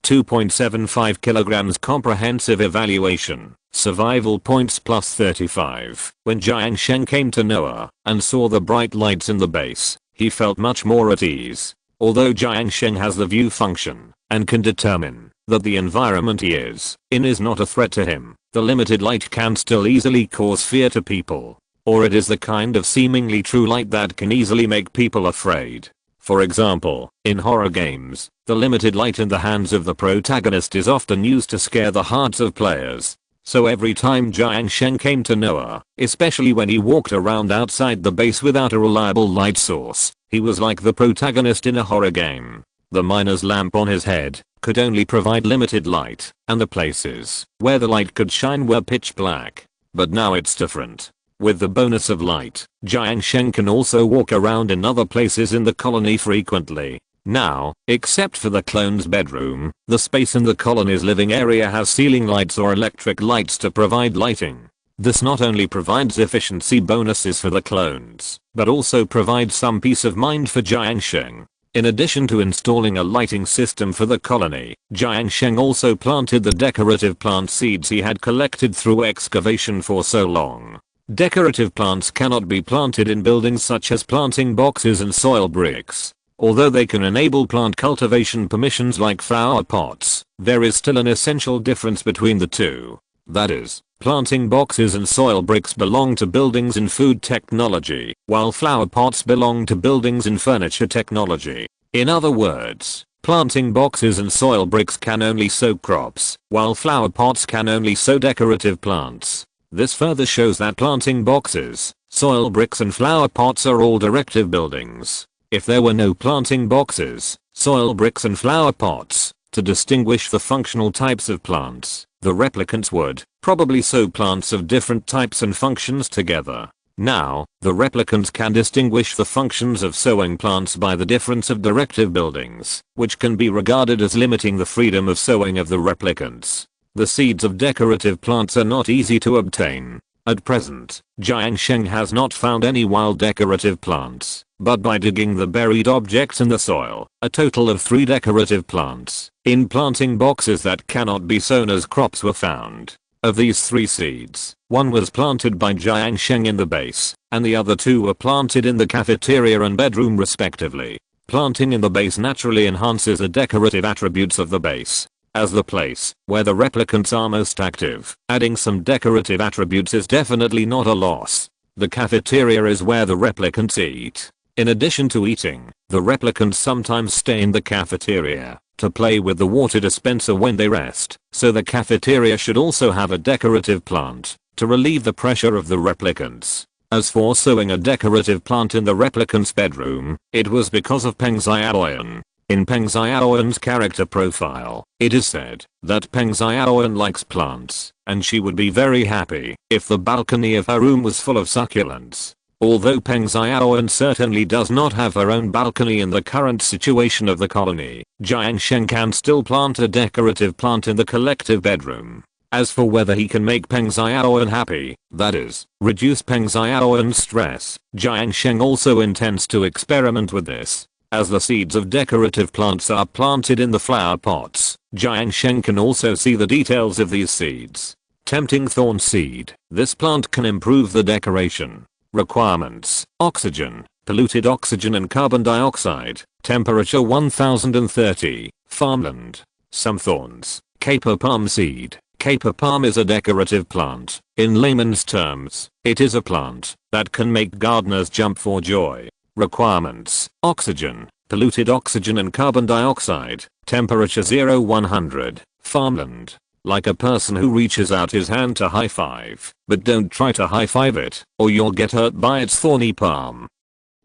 2.75 kilograms comprehensive evaluation. Survival points plus 35. When Jiang Sheng came to Noah and saw the bright lights in the base, he felt much more at ease. Although Jiang Sheng has the view function and can determine that the environment he is in is not a threat to him, the limited light can still easily cause fear to people. Or it is the kind of seemingly true light that can easily make people afraid. For example, in horror games, the limited light in the hands of the protagonist is often used to scare the hearts of players. So every time Jiang Sheng came to Noah, especially when he walked around outside the base without a reliable light source, he was like the protagonist in a horror game. The miner's lamp on his head could only provide limited light, and the places where the light could shine were pitch black. But now it's different. With the bonus of light, Jiang Sheng can also walk around in other places in the colony frequently. Now, except for the clone's bedroom, the space in the colony's living area has ceiling lights or electric lights to provide lighting. This not only provides efficiency bonuses for the clones, but also provides some peace of mind for Jiang Sheng. In addition to installing a lighting system for the colony, Jiang Sheng also planted the decorative plant seeds he had collected through excavation for so long. Decorative plants cannot be planted in buildings such as planting boxes and soil bricks. Although they can enable plant cultivation permissions like flower pots, there is still an essential difference between the two. That is, planting boxes and soil bricks belong to buildings in food technology, while flower pots belong to buildings in furniture technology. In other words, planting boxes and soil bricks can only sow crops, while flower pots can only sow decorative plants. This further shows that planting boxes, soil bricks and flower pots are all directive buildings. If there were no planting boxes, soil bricks and flower pots, to distinguish the functional types of plants, the replicants would probably sow plants of different types and functions together. Now, the replicants can distinguish the functions of sowing plants by the difference of directive buildings, which can be regarded as limiting the freedom of sowing of the replicants. The seeds of decorative plants are not easy to obtain. At present, Jiang Sheng has not found any wild decorative plants, but by digging the buried objects in the soil, a total of 3 decorative plants in planting boxes that cannot be sown as crops were found. Of these 3 seeds, one was planted by Jiang Sheng in the base, and the other 2 were planted in the cafeteria and bedroom respectively. Planting in the base naturally enhances the decorative attributes of the base. As the place where the replicants are most active, adding some decorative attributes is definitely not a loss. The cafeteria is where the replicants eat. In addition to eating, the replicants sometimes stay in the cafeteria to play with the water dispenser when they rest, so the cafeteria should also have a decorative plant to relieve the pressure of the replicants. As for sowing a decorative plant in the replicant's bedroom, it was because of Bly and Owen. In Bly and Owen's character profile, it is said that Bly and Owen likes plants, and she would be very happy if the balcony of her room was full of succulents. Although Bly and Owen certainly does not have her own balcony in the current situation of the colony, Jiang Sheng can still plant a decorative plant in the collective bedroom. As for whether he can make Bly and Owen happy, that is, reduce Bly and Owen's stress, Jiang Sheng also intends to experiment with this. As the seeds of decorative plants are planted in the flower pots, Jiang Sheng can also see the details of these seeds. Tempting thorn seed. This plant can improve the decoration. Requirements: oxygen, polluted oxygen and carbon dioxide, temperature 1030, farmland. Some thorns. Caper palm seed. Caper palm is a decorative plant. In layman's terms, it is a plant that can make gardeners jump for joy. Requirements: oxygen, polluted oxygen and carbon dioxide, temperature 0-100, farmland. like a person who reaches out his hand to high five, but don't try to high five it, or you'll get hurt by its thorny palm.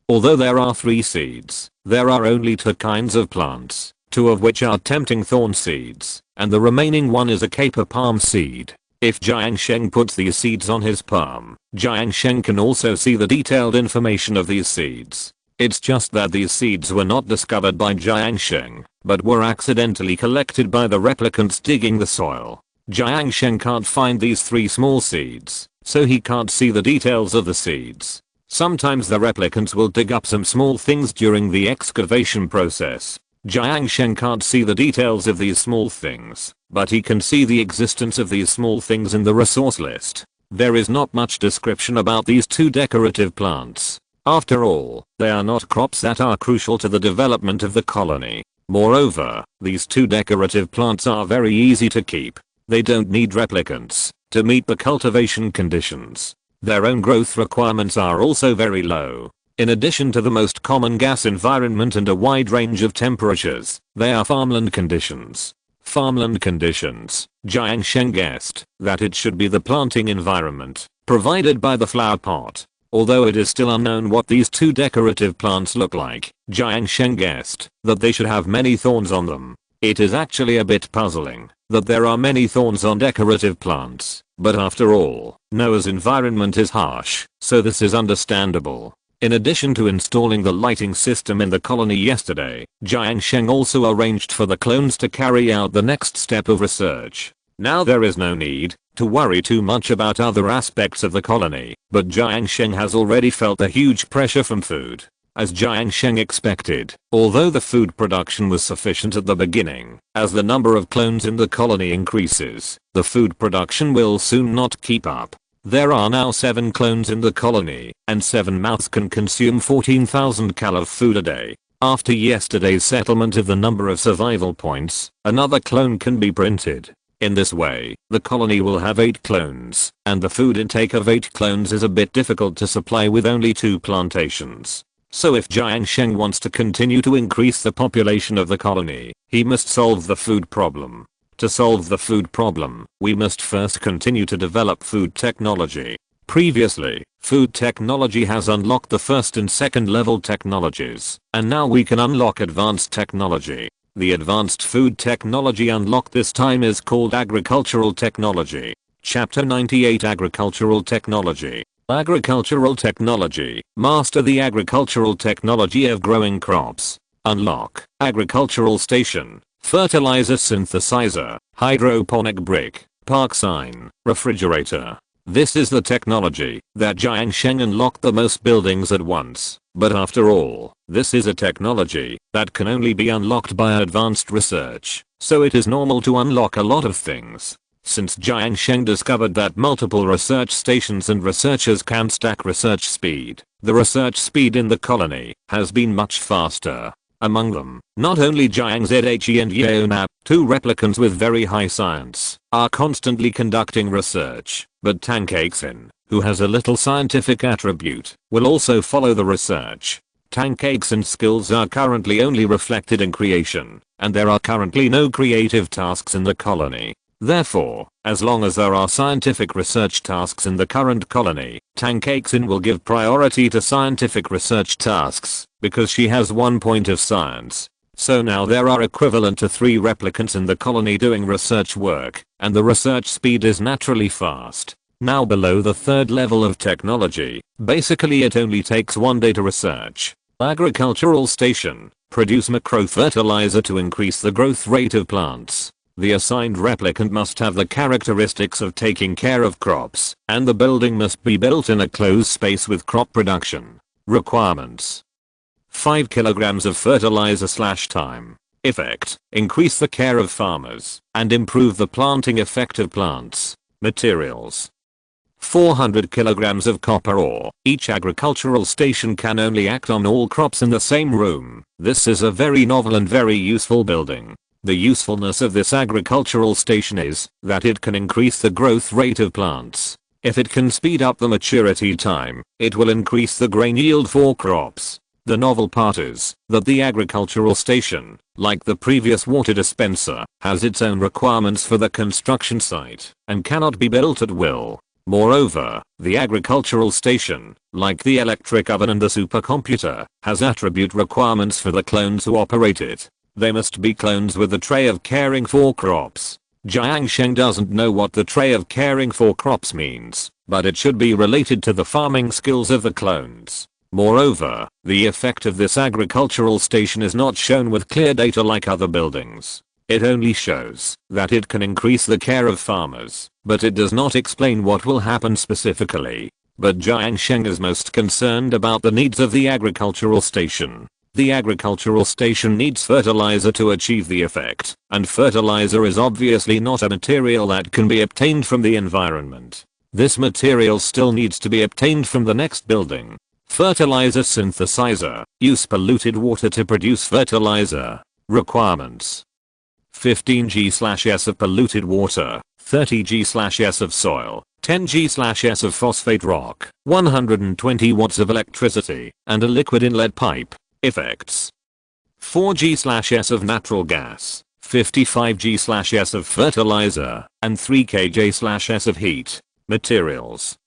Although there are 3 seeds, there are only 2 kinds of plants, 2 of which are tempting thorn seeds, and the remaining one is a caper palm seed. If Jiang Sheng puts these seeds on his palm, Jiang Sheng can also see the detailed information of these seeds. It's just that these seeds were not discovered by Jiang Sheng, but were accidentally collected by the replicants digging the soil. Jiang Sheng can't find these 3 small seeds, so he can't see the details of the seeds. Sometimes the replicants will dig up some small things during the excavation process. Jiang Sheng can't see the details of these small things, but he can see the existence of these small things in the resource list. There is not much description about these 2 decorative plants. After all, they are not crops that are crucial to the development of the colony. Moreover, these 2 decorative plants are very easy to keep. They don't need replicants to meet the cultivation conditions. Their own growth requirements are also very low. In addition to the most common gas environment and a wide range of temperatures, they are farmland conditions. Farmland conditions. Jiang Sheng guessed that it should be the planting environment provided by the flower pot. Although it is still unknown what these 2 decorative plants look like, Jiang Sheng guessed that they should have many thorns on them. It is actually a bit puzzling that there are many thorns on decorative plants, but after all, Noah's environment is harsh, so this is understandable. In addition to installing the lighting system in the colony yesterday, Jiang Sheng also arranged for the clones to carry out the next step of research. Now there is no need to worry too much about other aspects of the colony, but Jiang Sheng has already felt the huge pressure from food. As Jiang Sheng expected, although the food production was sufficient at the beginning, as the number of clones in the colony increases, the food production will soon not keep up. There are now 7 clones in the colony, and 7 mouths can consume 14,000 cal of food a day. After yesterday's settlement of the number of survival points, another clone can be printed. In this way, the colony will have 8 clones, and the food intake of 8 clones is a bit difficult to supply with only 2 plantations. So if Jiang Sheng wants to continue to increase the population of the colony, he must solve the food problem. To solve the food problem, we must first continue to develop food technology. Previously, food technology has unlocked the 1st and 2nd level technologies, and now we can unlock advanced technology. The advanced food technology unlocked this time is called agricultural technology. Chapter 98 Agricultural Technology. Agricultural technology. Master the agricultural technology of growing crops. Unlock. Agricultural station. Fertilizer synthesizer. Hydroponic brick. Park sign. Refrigerator. This is the technology that Jiang Sheng unlocked the most buildings at once. But after all, this is a technology that can only be unlocked by advanced research, so it is normal to unlock a lot of things. Since Jiang Sheng discovered that multiple research stations and researchers can stack research speed, the research speed in the colony has been much faster. Among them, not only Jiang Zhe and Yeonap, 2 replicants with very high science, are constantly conducting research, but Tang Keixin, who has a little scientific attribute, will also follow the research. Tang Keixin's skills are currently only reflected in creation, and there are currently no creative tasks in the colony. Therefore, as long as there are scientific research tasks in the current colony, Tang Keixin will give priority to scientific research tasks, because she has 1 point of science. So now there are equivalent to 3 replicants in the colony doing research work, and the research speed is naturally fast. Now below the 3rd level of technology, basically it only takes 1 day to research. Agricultural station. Produce macro fertilizer to increase the growth rate of plants. The assigned replicant must have the characteristics of taking care of crops, and the building must be built in a closed space with crop production. Requirements. 5 kilograms of fertilizer/time. Effect. Increase the care of farmers, and improve the planting effect of plants. Materials. 400 kilograms of copper ore. Each agricultural station can only act on all crops in the same room. This is a very novel and very useful building. The usefulness of this agricultural station is that it can increase the growth rate of plants. If it can speed up the maturity time, it will increase the grain yield for crops. The novel part is that the agricultural station, like the previous water dispenser, has its own requirements for the construction site and cannot be built at will. Moreover, the agricultural station, like the electric oven and the supercomputer, has attribute requirements for the clones who operate it. They must be clones with the trait of caring for crops. Jiang Sheng doesn't know what the trait of caring for crops means, but it should be related to the farming skills of the clones. Moreover, the effect of this agricultural station is not shown with clear data like other buildings. It only shows that it can increase the care of farmers, but it does not explain what will happen specifically. But Jiang Sheng is most concerned about the needs of the agricultural station. The agricultural station needs fertilizer to achieve the effect, and fertilizer is obviously not a material that can be obtained from the environment. This material still needs to be obtained from the next building. Fertilizer synthesizer, use polluted water to produce fertilizer. Requirements: 15 g/s of polluted water, 30 g/s of soil, 10 g/s of phosphate rock, 120 watts of electricity, and a liquid inlet pipe. Effects: 4 g/s of natural gas, 55 g/s of fertilizer, and 3 kj/s of heat. Materials: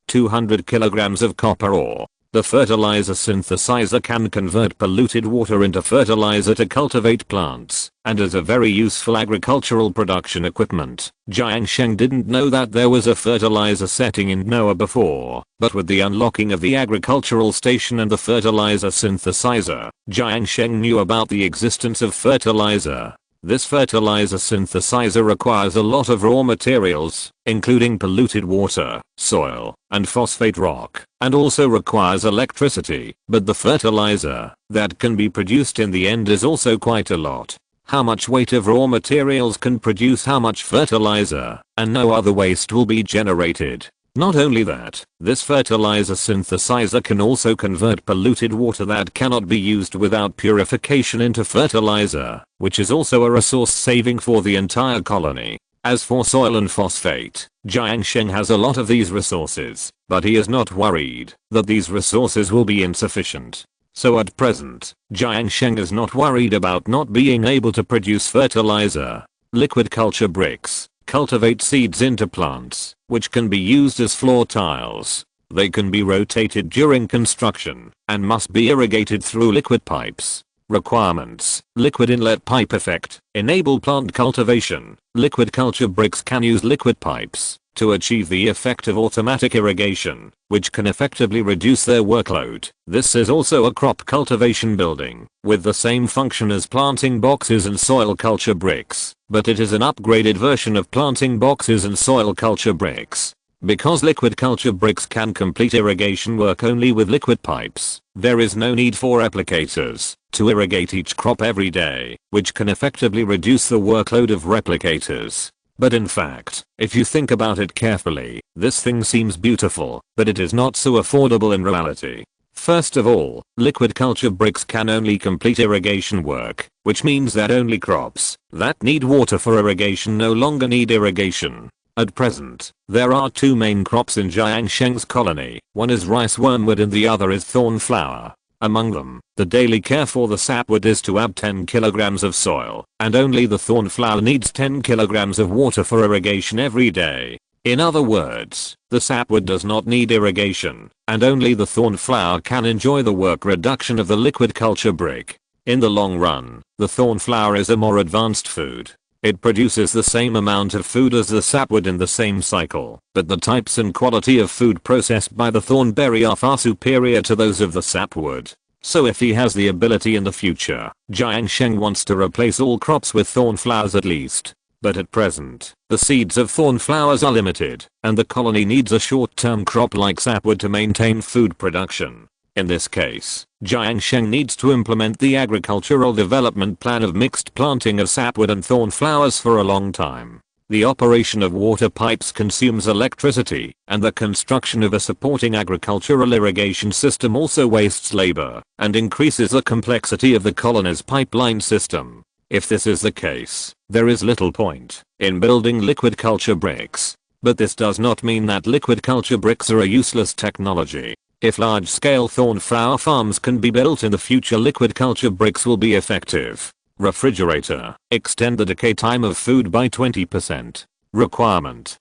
200 kilograms of copper ore. The fertilizer synthesizer can convert polluted water into fertilizer to cultivate plants, and is a very useful agricultural production equipment. Jiang Sheng didn't know that there was a fertilizer setting in Noah before, but with the unlocking of the agricultural station and the fertilizer synthesizer, Jiang Sheng knew about the existence of fertilizer. This fertilizer synthesizer requires a lot of raw materials, including polluted water, soil, and phosphate rock, and also requires electricity, but the fertilizer that can be produced in the end is also quite a lot. How much weight of raw materials can produce how much fertilizer, and no other waste will be generated. Not only that, this fertilizer synthesizer can also convert polluted water that cannot be used without purification into fertilizer, which is also a resource saving for the entire colony. As for soil and phosphate, Jiang Sheng has a lot of these resources, but he is not worried that these resources will be insufficient. So at present, Jiang Sheng is not worried about not being able to produce fertilizer. Liquid culture bricks cultivate seeds into plants, which can be used as floor tiles. They can be rotated during construction, and must be irrigated through liquid pipes. Requirements: liquid inlet pipe effect, enable plant cultivation. Liquid culture bricks can use liquid pipes to achieve the effect of automatic irrigation, which can effectively reduce their workload. This is also a crop cultivation building, with the same function as planting boxes and soil culture bricks, but it is an upgraded version of planting boxes and soil culture bricks. Because liquid culture bricks can complete irrigation work only with liquid pipes, there is no need for replicators to irrigate each crop every day, which can effectively reduce the workload of replicators. But in fact, if you think about it carefully, this thing seems beautiful, but it is not so affordable in reality. First of all, liquid culture bricks can only complete irrigation work, which means that only crops that need water for irrigation no longer need irrigation. At present, there are two main crops in Jiang Sheng's colony. One is rice wormwood and the other is thornflower. Among them, the daily care for the sapwood is to add 10 kilograms of soil, and only the thornflower needs 10 kilograms of water for irrigation every day. In other words, the sapwood does not need irrigation, and only the thornflower can enjoy the work reduction of the liquid culture brick. In the long run, the thornflower is a more advanced food. It produces the same amount of food as the sapwood in the same cycle, but the types and quality of food processed by the thornberry are far superior to those of the sapwood. So if he has the ability in the future, Jiang Sheng wants to replace all crops with thornflowers at least. But at present, the seeds of thornflowers are limited, and the colony needs a short-term crop like sapwood to maintain food production. In this case, Jiang Sheng needs to implement the agricultural development plan of mixed planting of sapwood and thornflowers for a long time. The operation of water pipes consumes electricity, and the construction of a supporting agricultural irrigation system also wastes labor, and increases the complexity of the colony's pipeline system. If this is the case, there is little point in building liquid culture bricks. But this does not mean that liquid culture bricks are a useless technology. If large-scale thornflower farms can be built in the future, liquid culture bricks will be effective. Refrigerator. Extend the decay time of food by 20%. Requirement: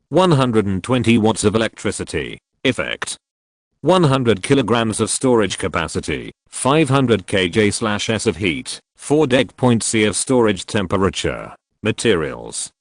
120 watts of electricity. Effect: 100 kilograms of storage capacity, 500 kJ/s of heat, 4 degree of storage temperature. Materials: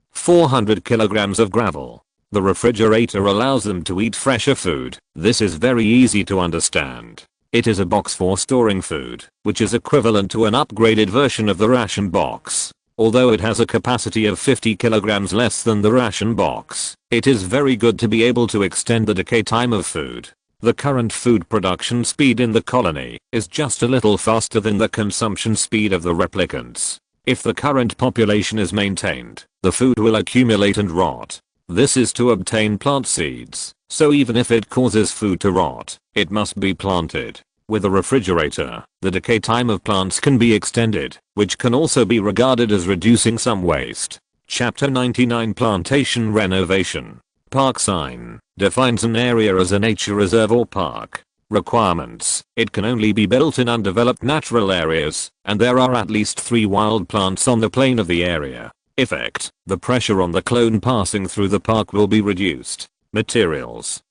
400 kilograms of gravel. The refrigerator allows them to eat fresher food. This is very easy to understand. It is a box for storing food, which is equivalent to an upgraded version of the ration box. Although it has a capacity of 50 kilograms less than the ration box, it is very good to be able to extend the decay time of food. The current food production speed in the colony is just a little faster than the consumption speed of the replicants. If the current population is maintained, the food will accumulate and rot. This is to obtain plant seeds, so even if it causes food to rot, it must be planted. With a refrigerator, the decay time of plants can be extended, which can also be regarded as reducing some waste. Chapter 99 Plantation Renovation. Park sign defines an area as a nature reserve or park. Requirements: it can only be built in undeveloped natural areas, and there are at least 3 wild plants on the plane of the area. Effect: the pressure on the clone passing through the park will be reduced. Materials: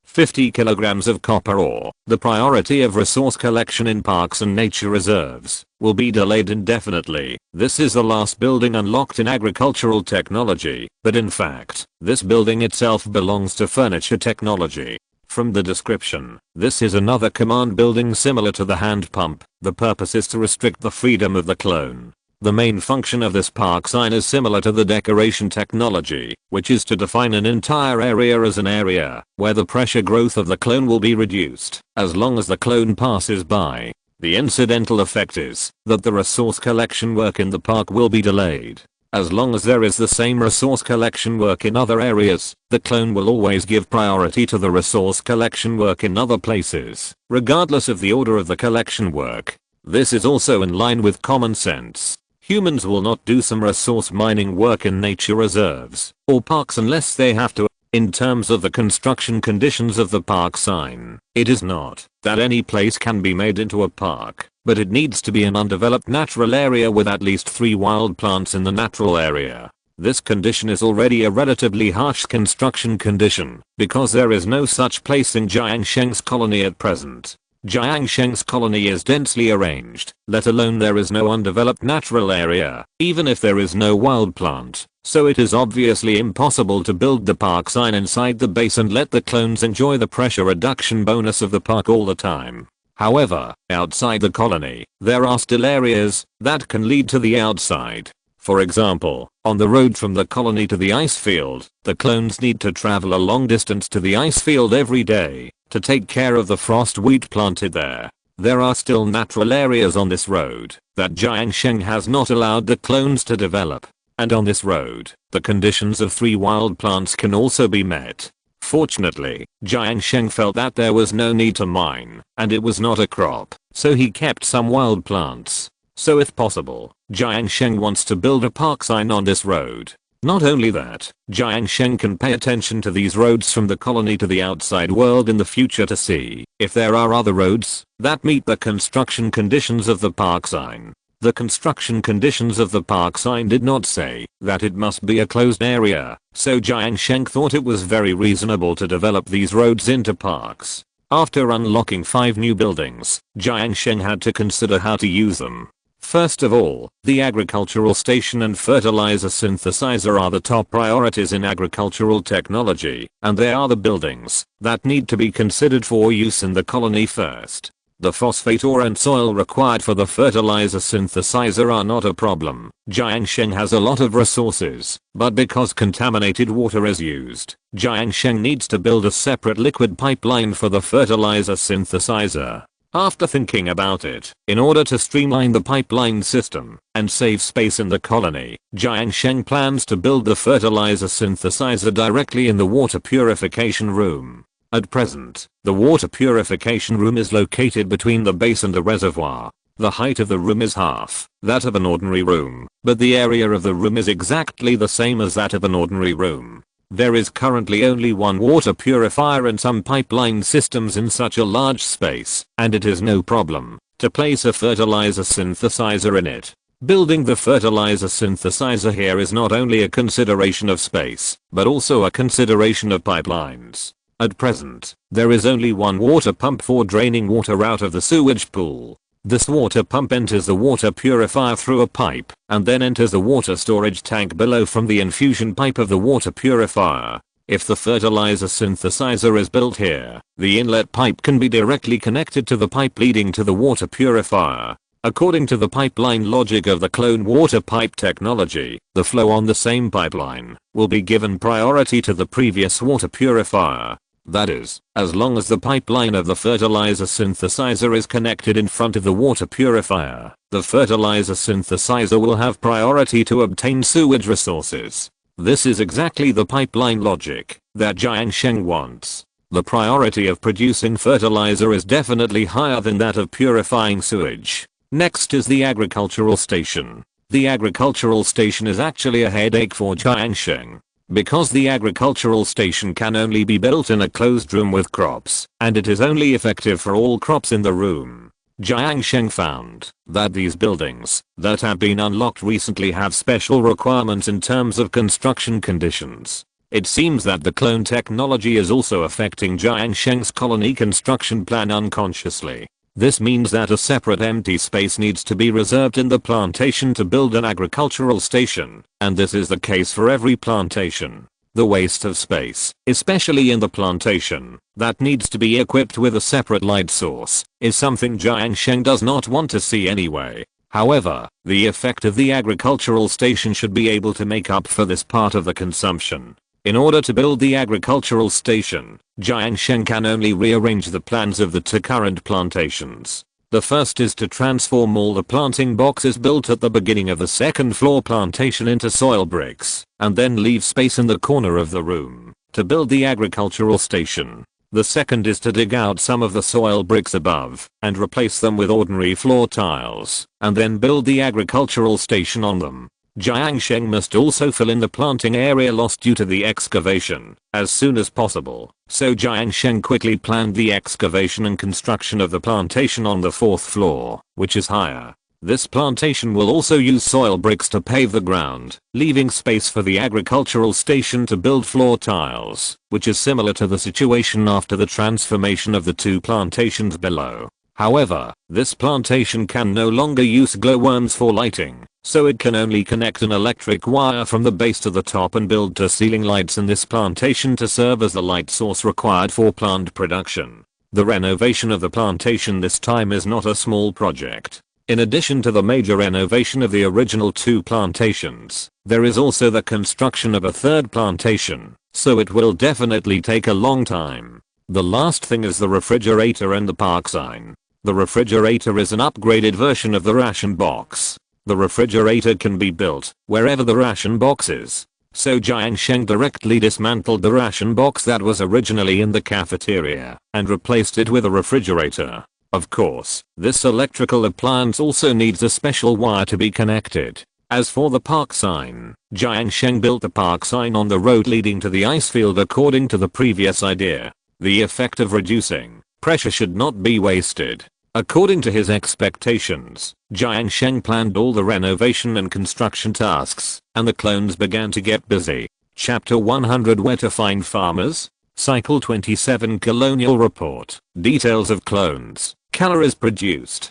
50 kilograms of copper ore. The priority of resource collection in parks and nature reserves will be delayed indefinitely. This is the last building unlocked in agricultural technology, but in fact, this building itself belongs to furniture technology. From the description, this is another command building similar to the hand pump. The purpose is to restrict the freedom of the clone. The main function of this park sign is similar to the decoration technology, which is to define an entire area as an area where the pressure growth of the clone will be reduced as long as the clone passes by. The incidental effect is that the resource collection work in the park will be delayed. As long as there is the same resource collection work in other areas, the clone will always give priority to the resource collection work in other places, regardless of the order of the collection work. This is also in line with common sense. Humans will not do some resource mining work in nature reserves or parks unless they have to. In terms of the construction conditions of the park sign, it is not that any place can be made into a park, but it needs to be an undeveloped natural area with at least 3 wild plants in the natural area. This condition is already a relatively harsh construction condition because there is no such place in Jiang Sheng's colony at present. Jiang Sheng's colony is densely arranged, let alone there is no undeveloped natural area, even if there is no wild plant, so it is obviously impossible to build the park sign inside the base and let the clones enjoy the pressure reduction bonus of the park all the time. However, outside the colony, there are still areas that can lead to the outside. For example, on the road from the colony to the ice field, the clones need to travel a long distance to the ice field every day to take care of the frost wheat planted there. There are still natural areas on this road that Jiang Sheng has not allowed the clones to develop. And on this road, the conditions of 3 wild plants can also be met. Fortunately, Jiang Sheng felt that there was no need to mine, and it was not a crop, so he kept some wild plants. So if possible, Jiang Sheng wants to build a park sign on this road. Not only that, Jiang Sheng can pay attention to these roads from the colony to the outside world in the future to see if there are other roads that meet the construction conditions of the park sign. The construction conditions of the park sign did not say that it must be a closed area, so Jiang Sheng thought it was very reasonable to develop these roads into parks. After unlocking 5 new buildings, Jiang Sheng had to consider how to use them. First of all, the agricultural station and fertilizer synthesizer are the top priorities in agricultural technology, and they are the buildings that need to be considered for use in the colony first. The phosphate ore and soil required for the fertilizer synthesizer are not a problem. Jiang Sheng has a lot of resources, but because contaminated water is used, Jiang Sheng needs to build a separate liquid pipeline for the fertilizer synthesizer. After thinking about it, in order to streamline the pipeline system and save space in the colony, Jiang Sheng plans to build the fertilizer synthesizer directly in the water purification room. At present, the water purification room is located between the base and the reservoir. The height of the room is half that of an ordinary room, but the area of the room is exactly the same as that of an ordinary room. There is currently only one water purifier and some pipeline systems in such a large space, and it is no problem to place a fertilizer synthesizer in it. Building the fertilizer synthesizer here is not only a consideration of space, but also a consideration of pipelines. At present, there is only one water pump for draining water out of the sewage pool. This water pump enters the water purifier through a pipe, and then enters the water storage tank below from the infusion pipe of the water purifier. If the fertilizer synthesizer is built here, the inlet pipe can be directly connected to the pipe leading to the water purifier. According to the pipeline logic of the clone water pipe technology, the flow on the same pipeline will be given priority to the previous water purifier. That is, as long as the pipeline of the fertilizer synthesizer is connected in front of the water purifier, the fertilizer synthesizer will have priority to obtain sewage resources. This is exactly the pipeline logic that Jiang Sheng wants. The priority of producing fertilizer is definitely higher than that of purifying sewage. Next is the agricultural station. The agricultural station is actually a headache for Jiang Sheng, because the agricultural station can only be built in a closed room with crops, and it is only effective for all crops in the room. Jiang Sheng found that these buildings that have been unlocked recently have special requirements in terms of construction conditions. It seems that the clone technology is also affecting Jiang Sheng's colony construction plan unconsciously. This means that a separate empty space needs to be reserved in the plantation to build an agricultural station, and this is the case for every plantation. The waste of space, especially in the plantation, that needs to be equipped with a separate light source, is something Jiang Sheng does not want to see anyway. However, the effect of the agricultural station should be able to make up for this part of the consumption. In order to build the agricultural station, Jiang Sheng can only rearrange the plans of the two current plantations. The first is to transform all the planting boxes built at the beginning of the second floor plantation into soil bricks, and then leave space in the corner of the room to build the agricultural station. The second is to dig out some of the soil bricks above and replace them with ordinary floor tiles, and then build the agricultural station on them. Jiang Sheng must also fill in the planting area lost due to the excavation as soon as possible, so Jiang Sheng quickly planned the excavation and construction of the plantation on the 4th floor, which is higher. This plantation will also use soil bricks to pave the ground, leaving space for the agricultural station to build floor tiles, which is similar to the situation after the transformation of the two plantations below. However, this plantation can no longer use glowworms for lighting, so it can only connect an electric wire from the base to the top and build two ceiling lights in this plantation to serve as the light source required for plant production. The renovation of the plantation this time is not a small project. In addition to the major renovation of the original two plantations, there is also the construction of a third plantation, so it will definitely take a long time. The last thing is the refrigerator and the park sign. The refrigerator is an upgraded version of the ration box. The refrigerator can be built wherever the ration box is. So Jiang Sheng directly dismantled the ration box that was originally in the cafeteria and replaced it with a refrigerator. Of course, this electrical appliance also needs a special wire to be connected. As for the park sign, Jiang Sheng built the park sign on the road leading to the ice field according to the previous idea. The effect of reducing pressure should not be wasted. According to his expectations, Jiang Sheng planned all the renovation and construction tasks, and the clones began to get busy. Chapter 100 Where to find farmers? Cycle 27 Colonial Report. Details of clones. Calories produced.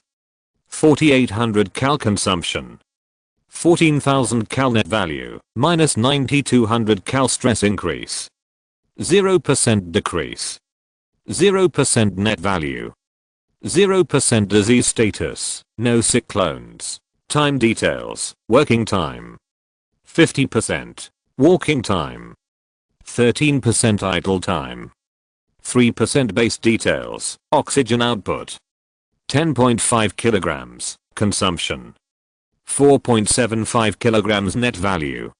4800 cal consumption. 14,000 cal net value, minus 9200 cal stress increase. 0% decrease. 0% net value. 0% disease status, no sick clones. Time details, working time. 50%. Walking time. 13% idle time. 3% base details, oxygen output. 10.5 kilograms, consumption. 4.75 kilograms net value.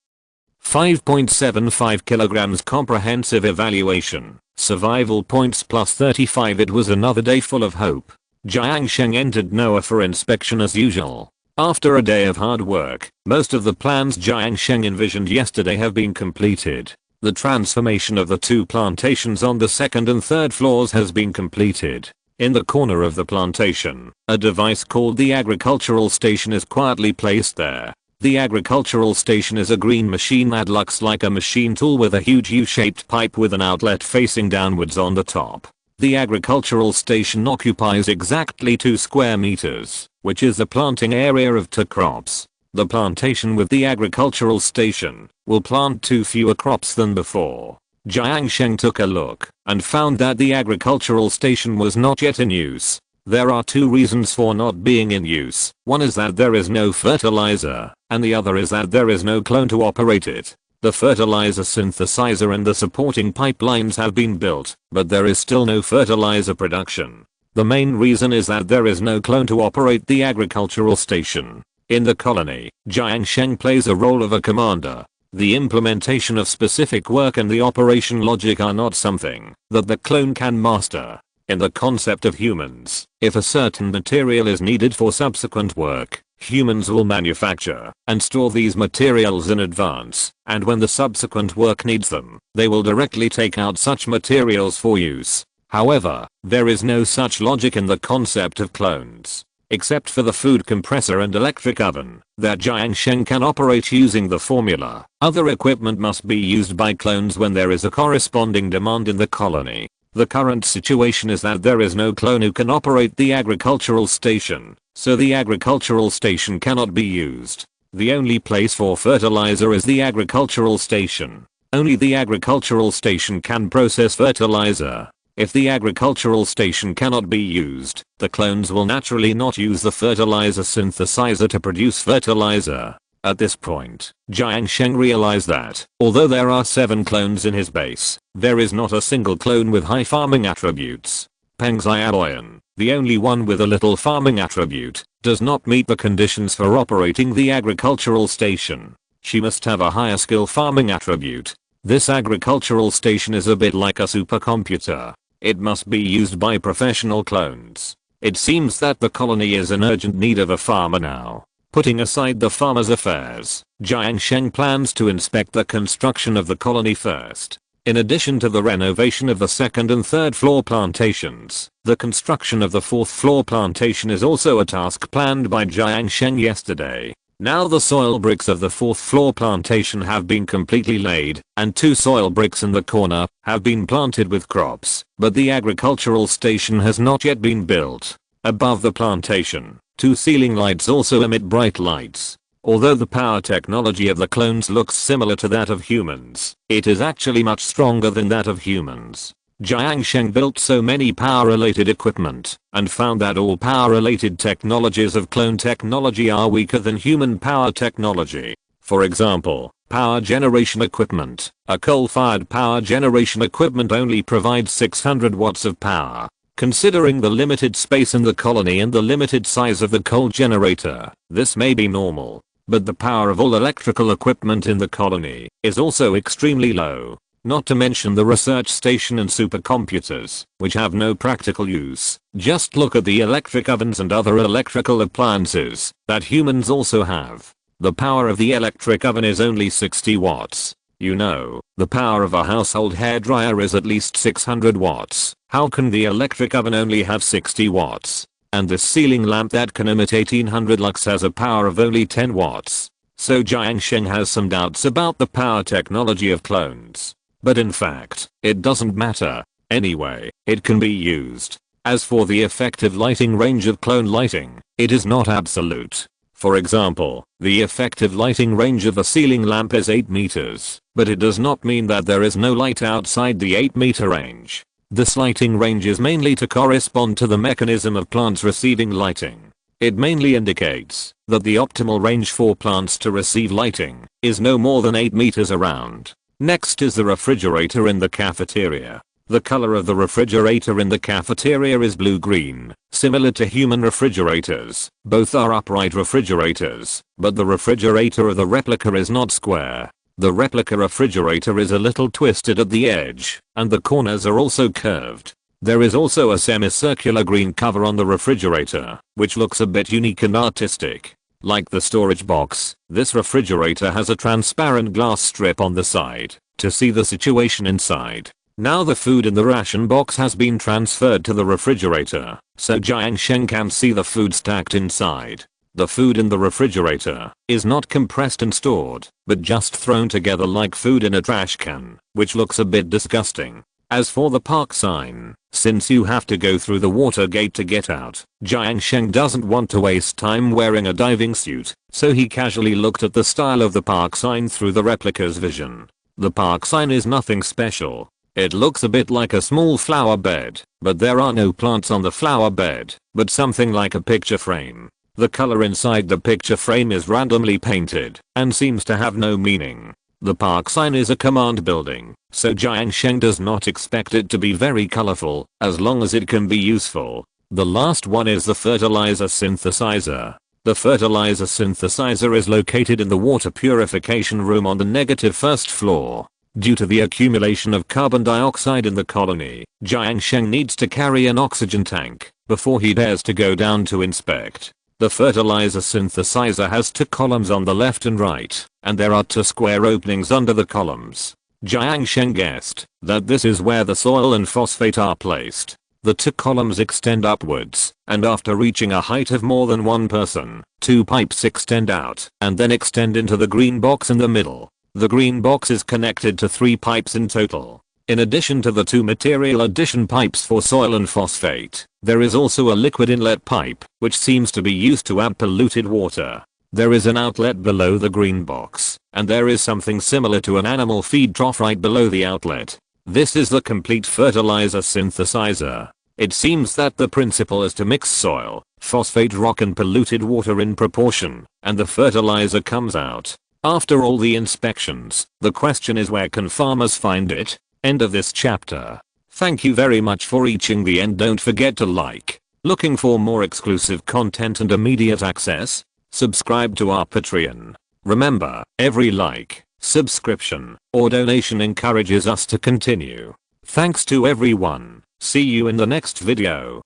5.75 kilograms comprehensive evaluation. Survival points plus 35. It was another day full of hope. Jiang Sheng entered NOAA for inspection as usual. After a day of hard work, most of the plans Jiang Sheng envisioned yesterday have been completed. The transformation of the two plantations on the second and third floors has been completed. In the corner of the plantation, a device called the agricultural station is quietly placed there. The agricultural station is a green machine that looks like a machine tool with a huge U-shaped pipe with an outlet facing downwards on the top. The agricultural station occupies exactly 2 square meters, which is the planting area of 2 crops. The plantation with the agricultural station will plant 2 fewer crops than before. Jiang Sheng took a look and found that the agricultural station was not yet in use. There are 2 reasons for not being in use. One is that there is no fertilizer, and the other is that there is no clone to operate it. The fertilizer synthesizer and the supporting pipelines have been built, but there is still no fertilizer production. The main reason is that there is no clone to operate the agricultural station. In the colony, Jiang Sheng plays a role of a commander. The implementation of specific work and the operation logic are not something that the clone can master. In the concept of humans, if a certain material is needed for subsequent work, humans will manufacture and store these materials in advance, and when the subsequent work needs them, they will directly take out such materials for use. However, there is no such logic in the concept of clones. Except for the food compressor and electric oven that Jiang Sheng can operate using the formula, other equipment must be used by clones when there is a corresponding demand in the colony. The current situation is that there is no clone who can operate the agricultural station, so the agricultural station cannot be used. The only place for fertilizer is the agricultural station. Only the agricultural station can process fertilizer. If the agricultural station cannot be used, the clones will naturally not use the fertilizer synthesizer to produce fertilizer. At this point, Jiang Sheng realized that, although there are 7 clones in his base, there is not a single clone with high farming attributes. Bly and Owen, the only one with a little farming attribute, does not meet the conditions for operating the agricultural station. She must have a higher skill farming attribute. This agricultural station is a bit like a supercomputer. It must be used by professional clones. It seems that the colony is in urgent need of a farmer now. Putting aside the farmer's affairs, Jiang Sheng plans to inspect the construction of the colony first. In addition to the renovation of the second and third floor plantations, the construction of the 4th floor plantation is also a task planned by Jiang Sheng yesterday. Now the soil bricks of the 4th floor plantation have been completely laid, and 2 soil bricks in the corner have been planted with crops, but the agricultural station has not yet been built. Above the plantation, 2 ceiling lights also emit bright lights. Although the power technology of the clones looks similar to that of humans, it is actually much stronger than that of humans. Jiang Sheng built so many power-related equipment and found that all power-related technologies of clone technology are weaker than human power technology. For example, power generation equipment. A coal-fired power generation equipment only provides 600 watts of power. Considering the limited space in the colony and the limited size of the coal generator, this may be normal. But the power of all electrical equipment in the colony is also extremely low. Not to mention the research station and supercomputers, which have no practical use. Just look at the electric ovens and other electrical appliances that humans also have. The power of the electric oven is only 60 watts. You know, the power of a household hairdryer is at least 600 watts. How can the electric oven only have 60 watts? And this ceiling lamp that can emit 1800 lux has a power of only 10 watts. So Jiang Sheng has some doubts about the power technology of clones. But in fact, it doesn't matter. Anyway, it can be used. As for the effective lighting range of clone lighting, it is not absolute. For example, the effective lighting range of a ceiling lamp is 8 meters, but it does not mean that there is no light outside the 8-meter range. This lighting range is mainly to correspond to the mechanism of plants receiving lighting. It mainly indicates that the optimal range for plants to receive lighting is no more than 8 meters around. Next is the refrigerator in the cafeteria. The color of the refrigerator in the cafeteria is blue-green, similar to human refrigerators. Both are upright refrigerators, but the refrigerator of the replica is not square. The replica refrigerator is a little twisted at the edge, and the corners are also curved. There is also a semicircular green cover on the refrigerator, which looks a bit unique and artistic. Like the storage box, this refrigerator has a transparent glass strip on the side. to see the situation inside. Now the food in the ration box has been transferred to the refrigerator, so Jiang Sheng can see the food stacked inside. The food in the refrigerator is not compressed and stored, but just thrown together like food in a trash can, which looks a bit disgusting. As for the park sign, since you have to go through the water gate to get out, Jiang Sheng doesn't want to waste time wearing a diving suit, so he casually looked at the style of the park sign through the replica's vision. The park sign is nothing special. It looks a bit like a small flower bed, but there are no plants on the flower bed, but something like a picture frame. The color inside the picture frame is randomly painted and seems to have no meaning. The park sign is a command building, so Jiang Sheng does not expect it to be very colorful, as long as it can be useful. The last one is the fertilizer synthesizer. The fertilizer synthesizer is located in the water purification room on the -1st floor. Due to the accumulation of carbon dioxide in the colony, Jiang Sheng needs to carry an oxygen tank before he dares to go down to inspect. The fertilizer synthesizer has 2 columns on the left and right, and there are 2 square openings under the columns. Jiang Sheng guessed that this is where the soil and phosphate are placed. The 2 columns extend upwards, and after reaching a height of more than 1 person, 2 pipes extend out and then extend into the green box in the middle. The green box is connected to 3 pipes in total. In addition to the 2 material addition pipes for soil and phosphate, there is also a liquid inlet pipe, which seems to be used to add polluted water. There is an outlet below the green box, and there is something similar to an animal feed trough right below the outlet. This is the complete fertilizer synthesizer. It seems that the principle is to mix soil, phosphate rock and polluted water in proportion, and the fertilizer comes out. After all the inspections, the question is, where can farmers find it? End of this chapter. Thank you very much for reaching the end. Don't forget to like. Looking for more exclusive content and immediate access? Subscribe to our Patreon. Remember, every like, subscription, or donation encourages us to continue. Thanks to everyone. See you in the next video.